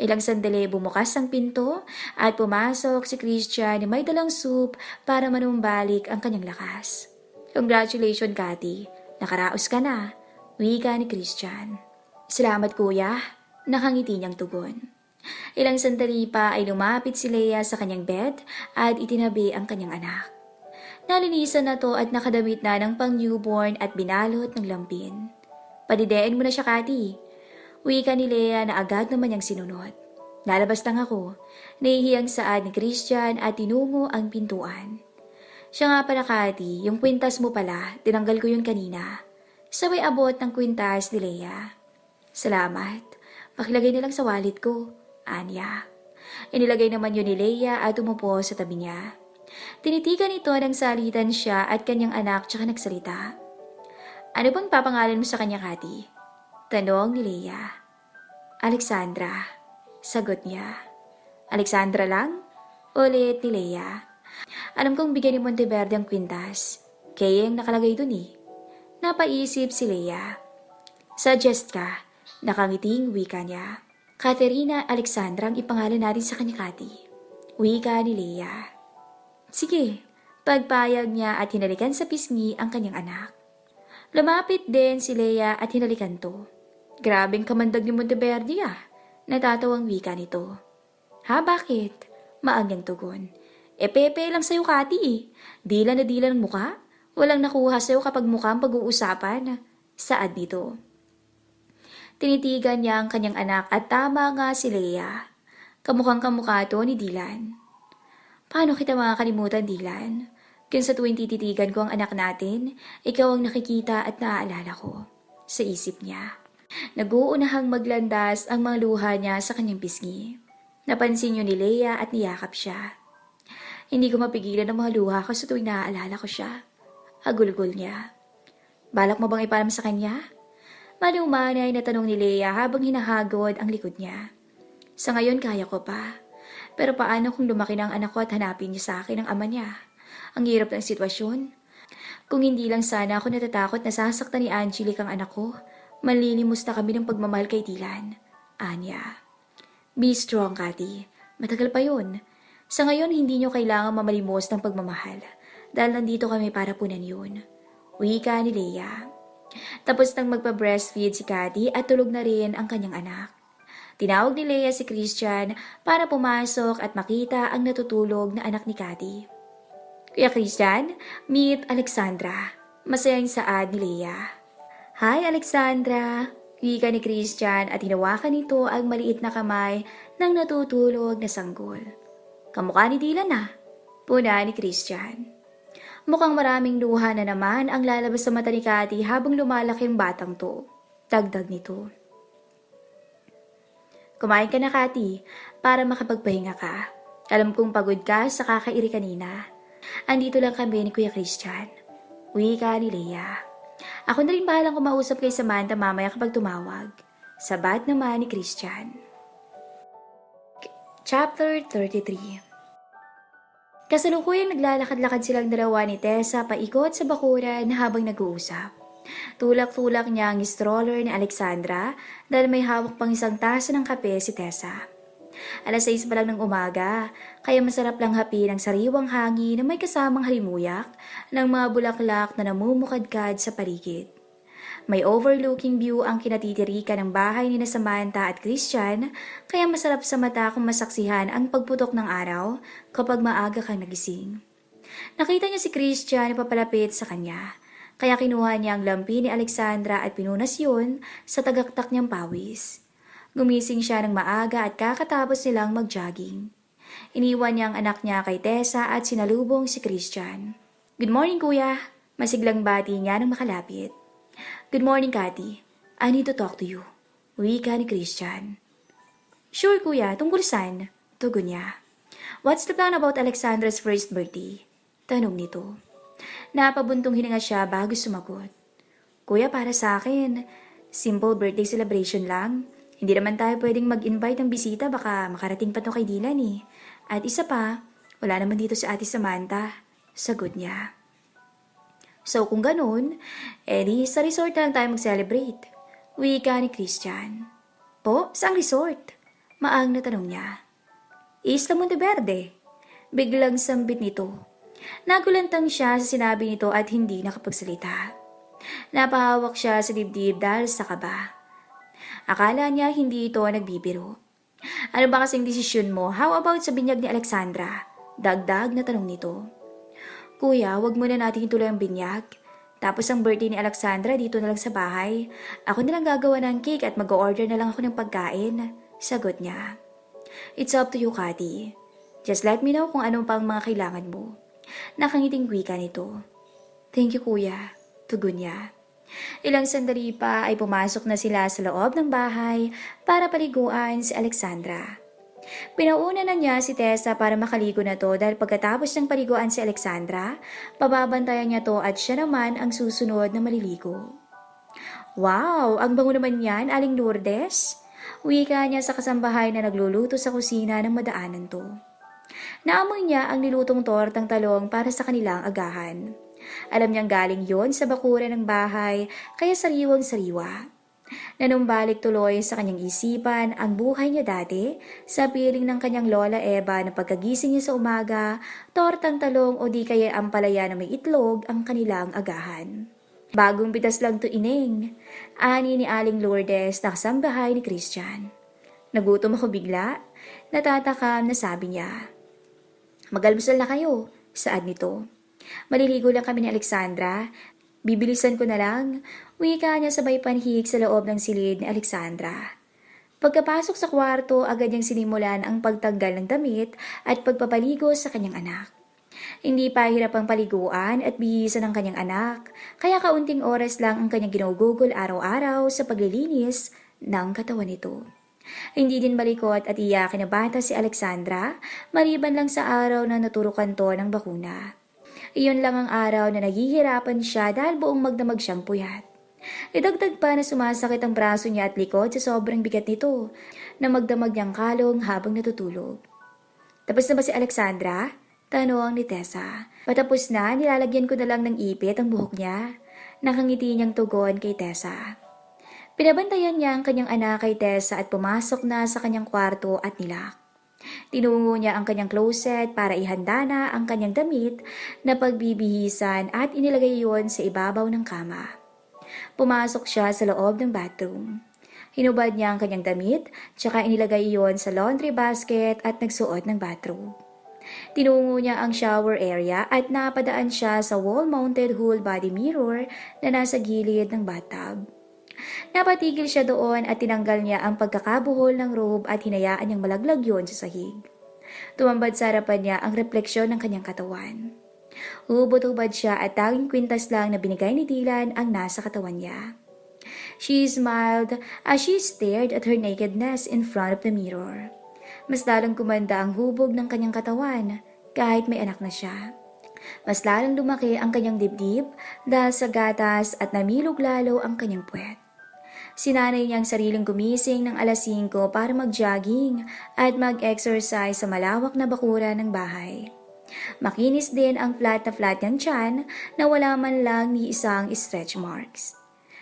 Ilang sandali bumukas ang pinto at pumasok si Christian na may dalang soup para manumbalik ang kanyang lakas. Congratulations, Cathy. Nakaraos ka na. Wika ni Christian. Salamat, kuya. Nakangiti niyang tugon. Ilang sandali pa ay lumapit si Leia sa kanyang bed at itinabi ang kanyang anak. Nalinisan na to at nakadamit na ng pang-newborn at binalot ng lampin. Padidein mo na siya, Cathy. Wika ni Leia na agad naman niyang sinunod. Lalabas lang ako. Nahihiyang saad ni Christian at tinungo ang pintuan. Siya nga pala, Cathy, yung kwintas mo pala, tinanggal ko yun kanina. Sabay abot ng kwintas ni Leia. Salamat. Pakilagay na lang sa wallet ko. Anya. Inilagay naman yun ni Leia at umupo sa tabi niya. Tinitigan ito ng salitan siya at kanyang anak tsaka nagsalita. Ano bang papangalan mo sa kanya, Cathy? Tanong ni Leia. Alexandra. Sagot niya. Alexandra lang? Ulit ni Leia. Alam kong bigyan ni Monteverde ang kwintas. Kaya yung nakalagay dun eh. Napaisip si Leia. Suggest ka. Nakangiting wika niya. Caterina Alexandra ang ipangalan natin sa kanya, Cathy. Wika ni Leia. Sige, Pagpayag niya at hinalikan sa pisngi ang kanyang anak. Lumapit din si Leia at hinalikan to. Grabeng kamandag ni Monteverde Natatawang wika nito. Ha, bakit? Maagyang tugon. Pepe lang sa'yo, Kati. Dila na dila ng muka. Walang nakuha sa'yo kapag mukhang pag-uusapan. Saad nito. Tinitigan niya ang kanyang anak at tama nga si Leia. Kamukhang kamukha to ni Dylan. Paano kita makakalimutan, Dylan? Kung sa tuwing tititigan ko ang anak natin, ikaw ang nakikita at naaalala ko. Sa isip niya. Nag-uunahang maglandas ang mga luha niya sa kanyang pisngi. Napansin niyo ni Leia at niyakap siya. Hindi ko mapigilan ang mga luha ko sa tuwing naaalala ko siya. Agulgol niya. Balak mo bang ipalam sa kanya? Malumanay na tanong ni Leia habang hinahagod ang likod niya. Sa ngayon kaya ko pa. Pero paano kung lumaki na ang anak ko at hanapin niya sa akin ang ama niya? Ang hirap ng sitwasyon. Kung hindi lang sana ako natatakot na sasaktan ni Angelique ang anak ko, manlilimos na kami ng pagmamahal kay Dylan. Anya. Be strong, Kati. Matagal pa yun. Sa ngayon, hindi nyo kailangan mamalimos ng pagmamahal dahil nandito kami para punan yun. Wika ni Leia. Tapos nang magpa-breastfeed si Kati at tulog na rin ang kanyang anak. Tinawag ni Leia si Christian para pumasok at makita ang natutulog na anak ni Kati. Kuya Christian, meet Alexandra. Masayang saad ni Leia. Hi Alexandra! Wika ni Christian at hinawakan nito ang maliit na kamay ng natutulog na sanggol. Kamukha ni Dylan Puna ni Christian. Mukhang maraming luha na naman ang lalabas sa mata ni Kati habang lumalaki ang batang to. Dagdag nito. Kumain ka na, Kati, para makapagpahinga ka. Alam kong pagod ka sa kakairi kanina. Andito lang kami ni Kuya Christian. Wika ni Leia. Ako na rin bahalang kumausap kay Samantha mamaya kapag tumawag. Sabat naman ni Christian. Chapter 33. Kasalukuyang naglalakad-lakad silang dalawa ni Tessa paikot sa bakuran habang nag-uusap. Tulak-tulak niya ang stroller ni Alexandra dahil may hawak pang isang tasa ng kape si Tessa. 6:00 pa lang ng umaga, kaya masarap lang hapin ang sariwang hangin na may kasamang halimuyak ng mga bulaklak na namumukadkad sa paligid. May overlooking view ang kinatitirikan ng bahay ni Samantha at Christian, kaya masarap sa mata kung masaksihan ang pagputok ng araw kapag maaga kang nagising. Nakita niya si Christian papalapit sa kanya, kaya kinuha niya ang lampi ni Alexandra at pinunas yun sa tagaktak niyang pawis. Gumising siya ng maaga at kakatapos nilang mag-jogging. Iniwan niya ang anak niya kay Tessa at sinalubong si Christian. Good morning, kuya. Masiglang bati niya nang makalapit. Good morning, Kati. I need to talk to you. Wika ni Christian. Sure, kuya. Tungkol saan? Tugon niya. What's the plan about Alexandra's first birthday? Tanong nito. Napabuntong hininga siya bago sumagot. Kuya, para sa akin, simple birthday celebration lang. Hindi naman tayo pwedeng mag-invite ng bisita, baka makarating pa to kay Dylan At isa pa, wala naman dito si Ate Samantha. Sagot niya. So kung ganun, di sa resort na lang tayo mag-celebrate. Wika ni Christian. Po, saang resort? Maang na tanong niya. Isla Monteverde. Biglang sambit nito. Nagulantang siya sa sinabi nito at hindi nakapagsalita. Napahawak siya sa dibdib dahil sa kaba. Akala niya hindi ito nagbibiro. Ano ba kasing desisyon mo? How about sa binyag ni Alexandra? Dagdag na tanong nito. Kuya, wag muna natin ituloy ang binyag. Tapos ang birthday ni Alexandra dito na lang sa bahay. Ako na lang gagawa ng cake at mag-order na lang ako ng pagkain. Sagot niya. It's up to you, Kati. Just let me know kung anong pang mga kailangan mo. Nakangiting wika nito. Thank you, kuya. Tugon niya. Ilang sandali pa ay pumasok na sila sa loob ng bahay para paliguan si Alexandra. Pinauna na niya si Tessa para makaligo na to dahil pagkatapos ng paliguan si Alexandra, pababantayan niya to at siya naman ang susunod na maliligo. Wow! Ang bango naman yan, Aling Lourdes! Wika niya sa kasambahay na nagluluto sa kusina ng madaanan to. Naamoy niya ang nilutong tortang talong para sa kanilang agahan. Alam niyang galing yon sa bakuran ng bahay, kaya sariwang-sariwa. Nanumbalik tuloy sa kanyang isipan ang buhay niya dati sa piling ng kanyang lola Eva na pagkagising niya sa umaga, tortang talong o di kaya ampalaya na may itlog ang kanilang agahan. Bagong bitas lang to ineng, ani ni Aling Lourdes na kasambahay ni Christian. Nagutom ako bigla, natatakam na sabi niya. Mag-almusal na kayo, saad nito. Maliligo lang kami ni Alexandra. Bibilisan ko na lang, wika niya sabay panhik sa loob ng silid ni Alexandra. Pagkapasok sa kwarto, agad niyang sinimulan ang pagtanggal ng damit at pagpapaligo sa kanyang anak. Hindi pa hirap ang paliguan at bihisan ng kanyang anak, kaya kaunting oras lang ang kanyang ginugugol araw-araw sa paglilinis ng katawan nito. Hindi din malikot at iyakin na bata si Alexandra, maliban lang sa araw na naturukan to ng bakuna. Iyon lang ang araw na naghihirapan siya dahil buong magdamag siyang puyat. Idagdag pa na sumasakit ang braso niya at likod sa sobrang bigat nito na magdamag niyang kalong habang natutulog. Tapos na ba si Alexandra? Tanong ni Tessa. Patapos na, nilalagyan ko na lang ng ipit ang buhok niya. Nakangiti niyang tugon kay Tessa. Pinabantayan niya ang kanyang anak kay Tessa at pumasok na sa kanyang kwarto at nilak. Tinungo niya ang kanyang closet para ihanda na ang kanyang damit na pagbibihisan at inilagay iyon sa ibabaw ng kama. Pumasok siya sa loob ng bathroom. Hinubad niya ang kanyang damit, tsaka inilagay iyon sa laundry basket at nagsuot ng bathrobe. Tinungo niya ang shower area at napadaan siya sa wall-mounted whole body mirror na nasa gilid ng bathtub. Napatigil siya doon at tinanggal niya ang pagkakabuhol ng robe at hinayaan niyang malaglag yon sa sahig. Tumambad sa harapan niya ang refleksyon ng kanyang katawan. Hubot-hubad siya at tanging kwintas lang na binigay ni Dylan ang nasa katawan niya. She smiled as she stared at her nakedness in front of the mirror. Mas lalong kumanda ang hubog ng kanyang katawan kahit may anak na siya. Mas lalong lumaki ang kanyang dibdib dahil sa gatas at namilog lalo ang kanyang puwet. Sinanay niyang sariling gumising ng alas 5 para mag-jogging at mag-exercise sa malawak na bakuran ng bahay. Makinis din ang flat niyang tiyan na wala man lang ni isang stretch marks.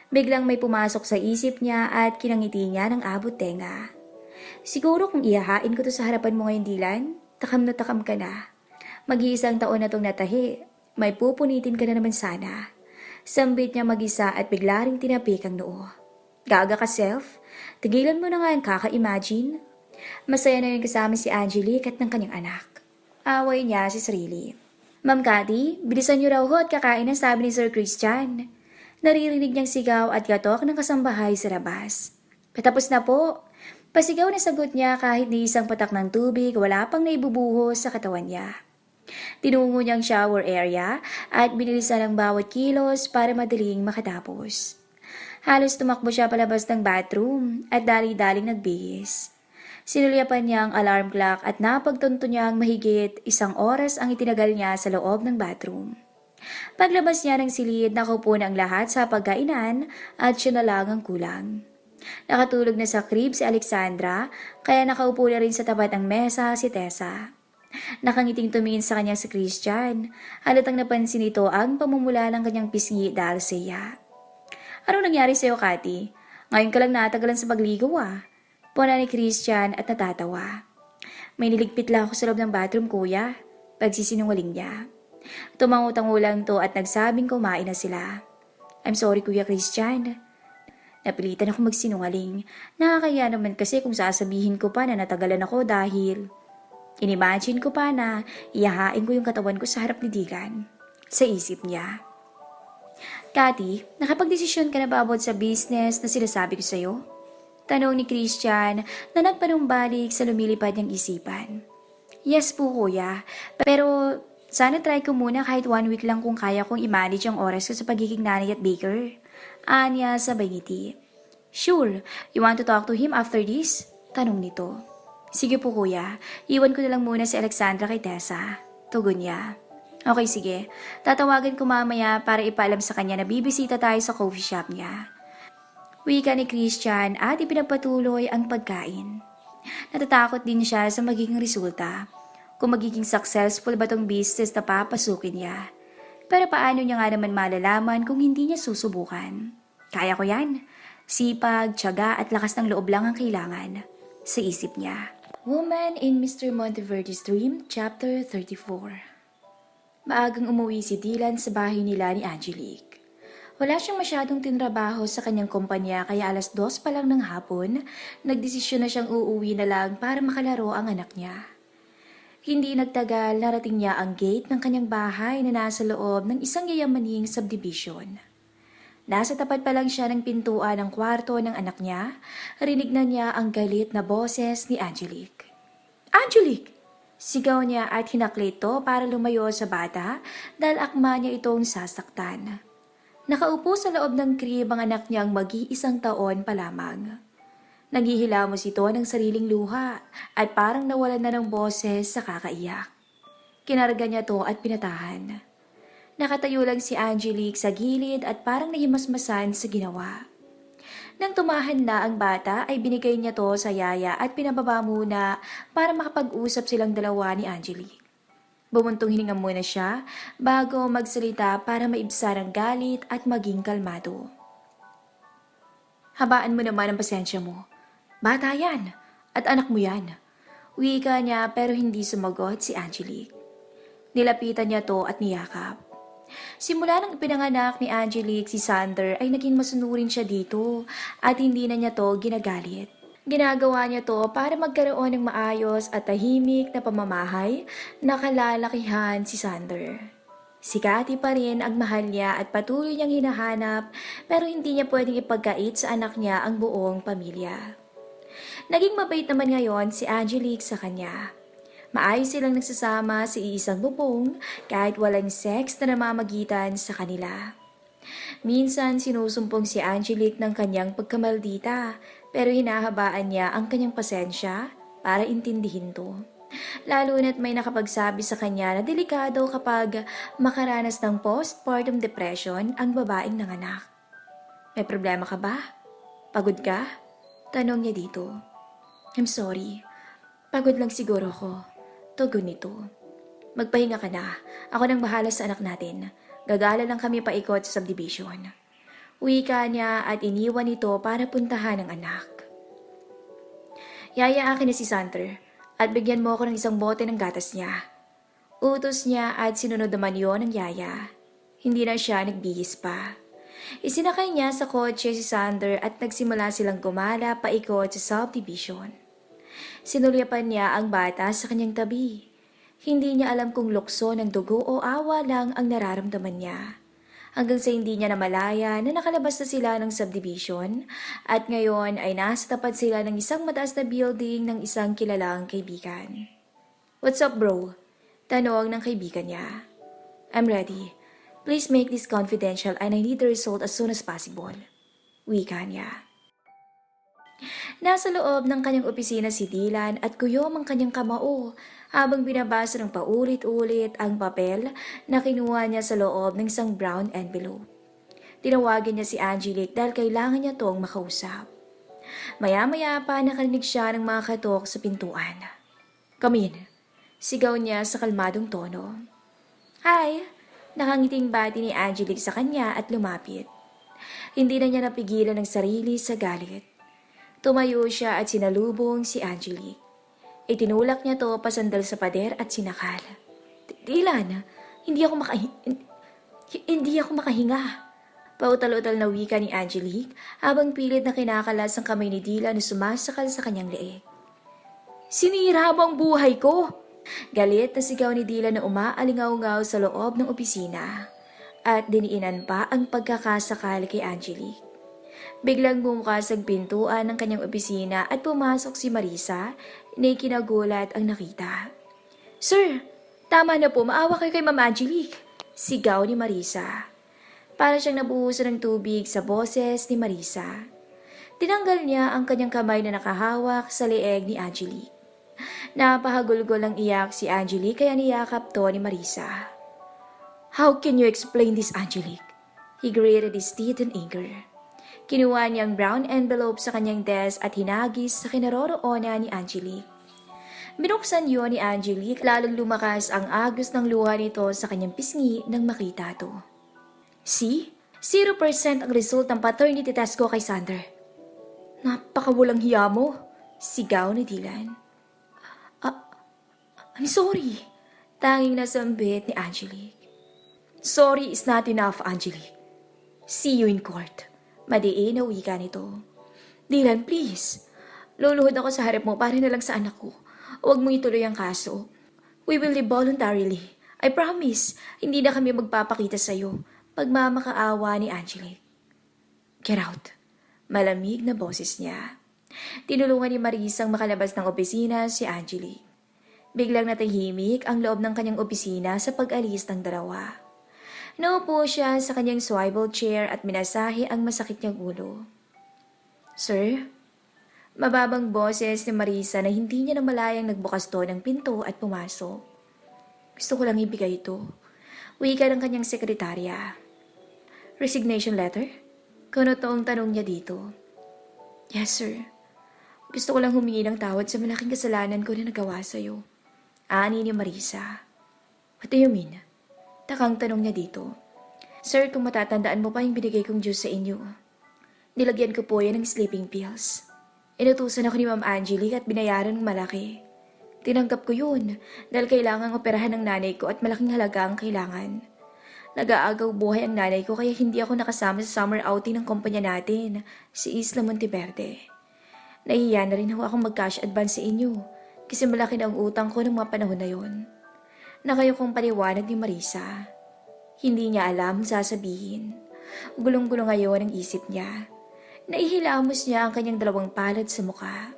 Biglang may pumasok sa isip niya at kinangiti niya ng abot tenga. Siguro kung ihahain ko to sa harapan mo ngayon, Dylan, takam na takam ka na. Mag-iisang taon na tong natahi, may pupunitin ka na naman sana. Sambit niya mag-isa at bigla ring tinapik ang noo. Gaga ka, self? Tigilan mo na nga ang kaka-imagine. Masaya na yun kasama si Angelique at ng kanyang anak. Away niya si sarili. Ma'am Cathy, bilisan niyo raw ho at kakain ang sabi ni Sir Christian. Naririnig niyang sigaw at gatok ng kasambahay sa labas. Patapos na po. Pasigaw na sagot niya kahit ni isang patak ng tubig wala pang naibubuhos sa katawan niya. Tinungo niyang shower area at binilisan ang bawat kilos para madaling makatapos. Halos tumakbo siya palabas ng bathroom at dali-daling nagbihis. Sinulyapan niya ang alarm clock at napagtunto niyang mahigit 1 oras ang itinagal niya sa loob ng bathroom. Paglabas niya ng silid, nakaupo na ang lahat sa pagkainan at siya na lang ang kulang. Nakatulog na sa crib si Alexandra, kaya nakaupo na rin sa tapat ng mesa si Tessa. Nakangiting tumingin sa kanya si Christian. Halatang napansin nito ang pamumula ng kanyang pisngi dahil sa iya. Anong nangyari sa'yo, Cathy? Ngayon ka lang natagalan sa pagligo Puna ni Christian at natatawa. May niligpit lang ako sa loob ng bathroom, kuya. Pagsisinungaling niya. Tumangutango lang to at nagsabing kumain na sila. I'm sorry, Kuya Christian. Napilitan ako magsinungaling. Nakakaya naman kasi kung sasabihin ko pa na natagalan ako dahil inimagine ko pa na iyahain ko yung katawan ko sa harap ni Digan. Sa isip niya. Cathy, nakapagdesisyon ka na ba about sa business na sinasabi ko sa'yo? Tanong ni Christian na nagpanumbalik sa lumilipad niyang isipan. Yes po, kuya. Pero sana try ko muna kahit 1 week lang kung kaya kong i-manage ang oras ko sa pagiging nanay at baker. Anya sabay ngiti. Sure, you want to talk to him after this? Tanong nito. Sige po, kuya. Iwan ko na lang muna si Alexandra kay Tessa. Tugon niya. Okay, sige. Tatawagan ko mamaya para ipaalam sa kanya na bibisita tayo sa coffee shop niya. Wika ni Christian at ipinagpatuloy ang pagkain. Natatakot din siya sa magiging resulta. Kung magiging successful ba tong business na papasukin niya. Pero paano niya nga naman malalaman kung hindi niya susubukan? Kaya ko yan. Sipag, tiyaga at lakas ng loob lang ang kailangan. Sa isip niya. Woman in Mr. Monteverde's Dream, Chapter 34. Maagang umuwi si Dylan sa bahay nila ni Angelique. Wala siyang masyadong tinrabaho sa kanyang kumpanya kaya 2:00 pa lang ng hapon, nagdesisyon na siyang uuwi na lang para makalaro ang anak niya. Hindi nagtagal, narating niya ang gate ng kanyang bahay na nasa loob ng isang yayamaning subdivision. Nasa tapat pa lang siya ng pintuan ng kwarto ng anak niya, rinig na niya ang galit na boses ni Angelique. Angelique! Sigaw niya at hinakli ito para lumayo sa bata dahil akma niya itong sasaktan. Nakaupo sa loob ng crib ang anak niyang mag-iisang taon pa lamang. Naghihilamos ito ng sariling luha at parang nawalan na ng boses sa kakaiyak. Kinarga niya to at pinatahan. Nakatayo lang si Angelique sa gilid at parang nahimasmasan sa ginawa. Nang tumahan na ang bata ay binigay niya to sa yaya at pinababa muna para makapag-usap silang dalawa ni Angelique. Bumuntong hininga muna siya bago magsalita para maibsan ang galit at maging kalmado. Habaan mo naman ang pasensya mo. Bata yan at anak mo yan. Wika niya pero hindi sumagot si Angelique. Nilapitan niya to at niyakap. Simula nang ipinanganak ni Angelique si Sander ay naging masunurin siya dito at hindi na niya to ginagalit. Ginagawa niya to para magkaroon ng maayos at tahimik na pamamahay na kalalakihan si Sander. Si Cathy pa rin ang mahal niya at patuloy niyang hinahanap pero hindi niya pwedeng ipagkait sa anak niya ang buong pamilya. Naging mabait naman ngayon si Angelique sa kanya. Maayos silang nagsasama sa iisang bubong kahit walang sex na namamagitan sa kanila. Minsan sinusumpong si Angelique ng kanyang pagkamaldita pero hinahabaan niya ang kanyang pasensya para intindihin to. Lalo na't may nakapagsabi sa kanya na delikado kapag makaranas ng postpartum depression ang babaeng nanganak. May problema ka ba? Pagod ka? Tanong niya dito. I'm sorry. Pagod lang siguro ko. Tugon nito. Magpahinga ka na. Ako nang bahala sa anak natin. Gagala lang kami paikot sa subdivision. Wika niya at iniwan ito para puntahan ang anak. Yaya akin na si Sander at bigyan mo ako ng isang bote ng gatas niya. Utos niya at sinunod naman yon ng yaya. Hindi na siya nagbihis pa. Isinakay niya sa kotse si Sander at nagsimula silang gumala paikot sa subdivision. Sinulyapan niya ang bata sa kanyang tabi. Hindi niya alam kung lukso ng dugo o awa lang ang nararamdaman niya. Hanggang sa hindi niya namalaya na nakalabas na sila ng subdivision at ngayon ay nasa tapat sila ng isang mataas na building ng isang kilalang kaibigan. What's up bro? Tanong ng kaibigan niya. I'm ready. Please make this confidential and I need the result as soon as possible. Wika niya. Nasa loob ng kanyang opisina si Dylan at kuyom ang kanyang kamao habang binabasa ng paulit-ulit ang papel na kinuha niya sa loob ng isang brown envelope. Tinawagan niya si Angelique dahil kailangan niya tong makausap. Maya-maya pa nakarinig siya ng mga katok sa pintuan. Come in, sigaw niya sa kalmadong tono. Hi! Nakangiting bati ni Angelique sa kanya at lumapit. Hindi na niya napigilan ang sarili sa galit. Tumayo siya at sinalubong si Angelique. Itinulak niya to pasandal sa pader at sinakal. Dylan, hindi ako makahinga. Pautal-utal na wika ni Angelique habang pilit na kinakalas ang kamay ni Dylan na sumasakal sa kanyang leeg. Sinira mo ang buhay ko! Galit na sigaw ni Dylan na umaalingaw-ngaw sa loob ng opisina at diniinan pa ang pagkakasakal kay Angelique. Biglang bumukas ang pintuan ng kanyang opisina at pumasok si Marisa na kinagulat ang nakita. Sir, tama na po, maawa kayo kay Ma'am Angelique, sigaw ni Marisa. Para siyang nabuhusan ng tubig sa boses ni Marisa. Tinanggal niya ang kanyang kamay na nakahawak sa leeg ni Angelique. Napahagulgol ang iyak si Angelique kaya niyakap to ni Marisa. How can you explain this, Angelique? He gritted his teeth in anger. Kinuha niya ang brown envelope sa kanyang desk at hinagis sa kinaroroonan ni Angelique. Binuksan yun ni Angelique, lalong lumakas ang agos ng luha nito sa kanyang pisngi nang makita to. See? 0% ang result ng paternity test ko kay Sander. Napakawalang hiya mo, sigaw ni Dylan. I'm sorry, tanging nasambit ni Angelique. Sorry is not enough, Angelique. See you in court. Madiin na wika nito. Dylan, please. Luluhod ako sa harap mo para na lang sa anak ko. Huwag mo ituloy ang kaso. We will leave voluntarily. I promise, hindi na kami magpapakita sa'yo. Pagmamakaawa ni Angelique. Get out. Malamig na boses niya. Tinulungan ni Marisang makalabas ng opisina si Angelique. Biglang natahimik ang loob ng kanyang opisina sa pag-alis ng dalawa. Naupo siya sa kanyang swivel chair at minasahe ang masakit niyang ulo. Sir? Mababang boses ni Marisa na hindi niya namalayang nagbukas to ng pinto at pumasok. Gusto ko lang ibigay ito. Wika ng kanyang sekretarya. Resignation letter? Kuno-toong tanong niya dito. Yes, sir. Gusto ko lang humingi ng tawad sa malaking kasalanan ko na nagawa sa'yo. Ani ni Marisa. What do you mean? Takang tanong niya dito. Sir, kung matatandaan mo pa yung binigay kong juice sa inyo. Nilagyan ko po yan ng sleeping pills. Inutusan ako ni Ma'am Angelique at binayaran ng malaki. Tinanggap ko yun dahil kailangang operahan ng nanay ko at malaking halaga ang kailangan. Nag-aagaw buhay ang nanay ko kaya hindi ako nakasama sa summer outing ng kumpanya natin, si Isla Monteverde. Nahihiya na rin akong mag-cash advance sa inyo kasi malaki na ang utang ko ng mga panahon na yon. Nakayo kong paliwanag ni Marisa. Hindi niya alam ang sasabihin. Gulong-gulong ngayon ang isip niya. Naihilamos niya ang kanyang dalawang palad sa mukha.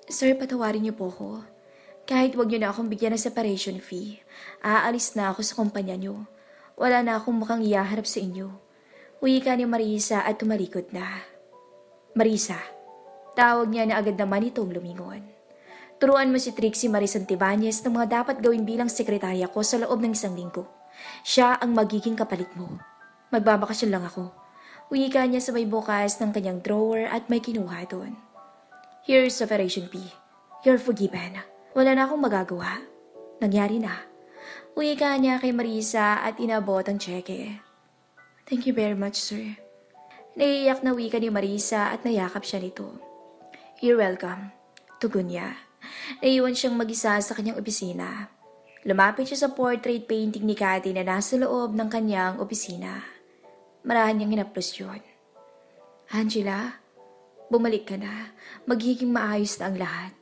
Sir, patawarin niyo po ko. Kahit wag niyo na akong bigyan ng separation fee, aalis na ako sa kumpanya niyo. Wala na akong mukhang iyaharap sa inyo. Wika ni Marisa at tumalikod na. Marisa, tawag niya na agad naman itong lumingon. Turuan mo si Trixie Maris Santibanez ng mga dapat gawin bilang sekretarya ko sa loob ng 1 linggo. Siya ang magiging kapalit mo. Magbabakasyon lang ako. Wika niya sabay bukas ng kanyang drawer at may kinuha doon. Here's separation fee. You're forgiven. Wala na akong magagawa. Nangyari na. Wika niya kay Marisa at inabot ang tseke. Thank you very much, sir. Naiiyak na wika ni Marisa at nayakap siya nito. You're welcome. Tugon niya. Naiwan siyang mag-isa sa kanyang opisina. Lumapit siya sa portrait painting ni Cathy na nasa loob ng kanyang opisina. Marahan niyang hinaplos yun. Angela, bumalik ka na. Magiging maayos na ang lahat.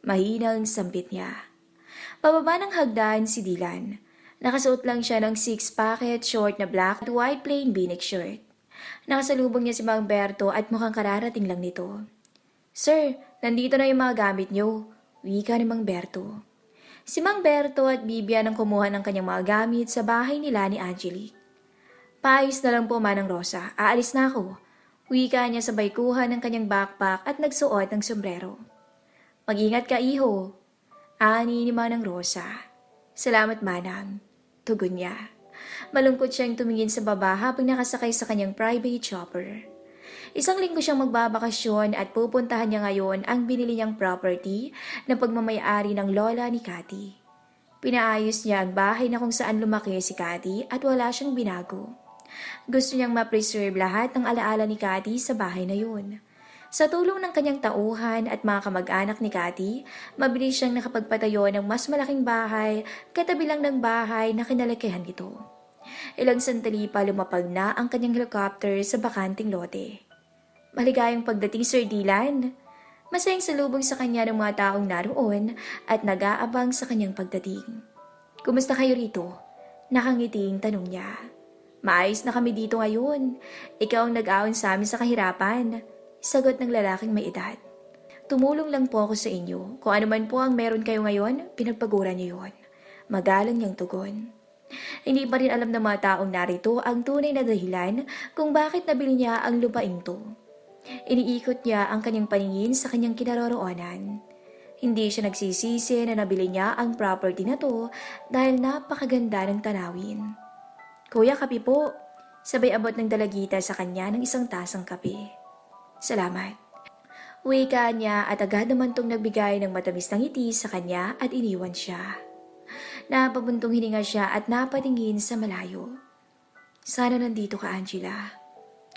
Mahinang sambit niya. Pababa ng hagdan si Dylan. Nakasuot lang siya ng 6-pocket short na black at white plain v-neck shirt. Nakasalubong niya si Mang Berto at mukhang kararating lang nito. Sir, nandito na yung mga gamit niyo. Wika ni Mang Berto. Si Mang Berto at Bibian ang kumuha ng kanyang mga gamit sa bahay nila ni Angelique. Paayos na lang po, Manang Rosa. Aalis na ako. Wika niya sabay kuha ng kanyang backpack at nagsuot ng sombrero. Mag-ingat ka, iho. Ani ni Manang Rosa. Salamat, Manang. Tugon niya. Malungkot siyang tumingin sa baba habang nakasakay sa kanyang private chopper. 1 linggo siyang magbabakasyon at pupuntahan niya ngayon ang binili niyang property na pagmamayari ng lola ni Cathy. Pinaayos niya ang bahay na kung saan lumaki si Cathy at wala siyang binago. Gusto niyang ma-preserve lahat ng alaala ni Cathy sa bahay na yun. Sa tulong ng kanyang tauhan at mga kamag-anak ni Cathy, mabilis siyang nakapagpatayo ng mas malaking bahay katabi lang ng bahay na kinalakihan nito. Ilang sandali pa lumapag na ang kanyang helicopter sa bakanting lote. Maligayang pagdating, Sir Dylan. Masayang salubong sa kanya ng mga taong naroon at nag-aabang sa kanyang pagdating. Kumusta kayo rito? Nakangiting tanong niya. Maayos na kami dito ngayon. Ikaw ang nag-aon sa amin sa kahirapan. Sagot ng lalaking may edad. Tumulong lang po ako sa inyo. Kung ano man po ang meron kayo ngayon, pinagpagura niyo yun. Magalang niyang tugon. Hindi pa rin alam ng mga taong narito ang tunay na dahilan kung bakit nabili niya ang lupaing to. Iniikot niya ang kanyang paningin sa kanyang kinaroroonan. Hindi siya nagsisisi na nabili niya ang property na to dahil napakaganda ng tanawin. Kuya, kape po. Sabay abot ng dalagita sa kanya ng 1 tasang kape. Salamat. Wika niya at agad naman tong nagbigay ng matamis na ngiti sa kanya at iniwan siya. Napabuntong hininga siya at napatingin sa malayo. Sana nandito ka, Angela.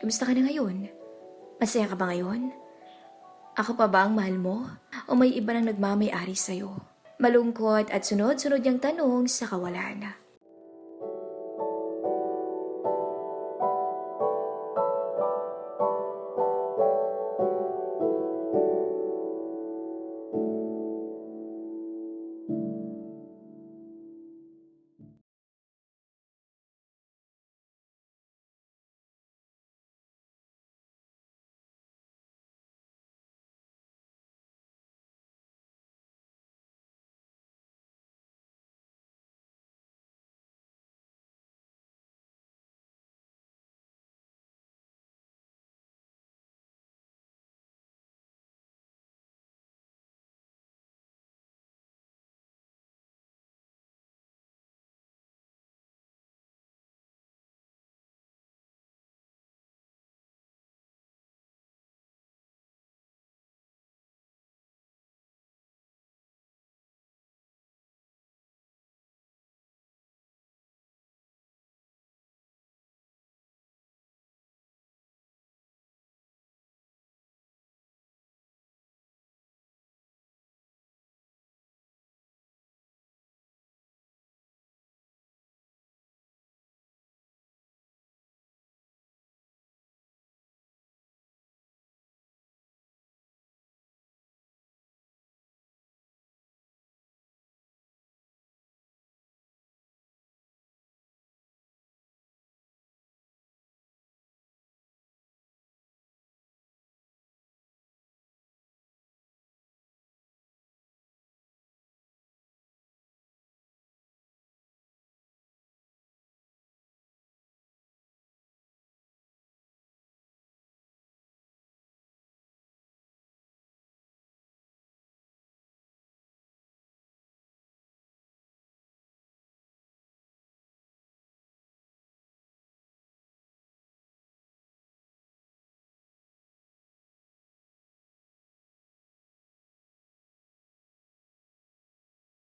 Kumusta ka na ngayon? Masaya ka ba ngayon? Ako pa ba ang mahal mo? O may iba nang nagmamay-ari sa'yo? Malungkot at sunod-sunod niyang tanong sa kawalan.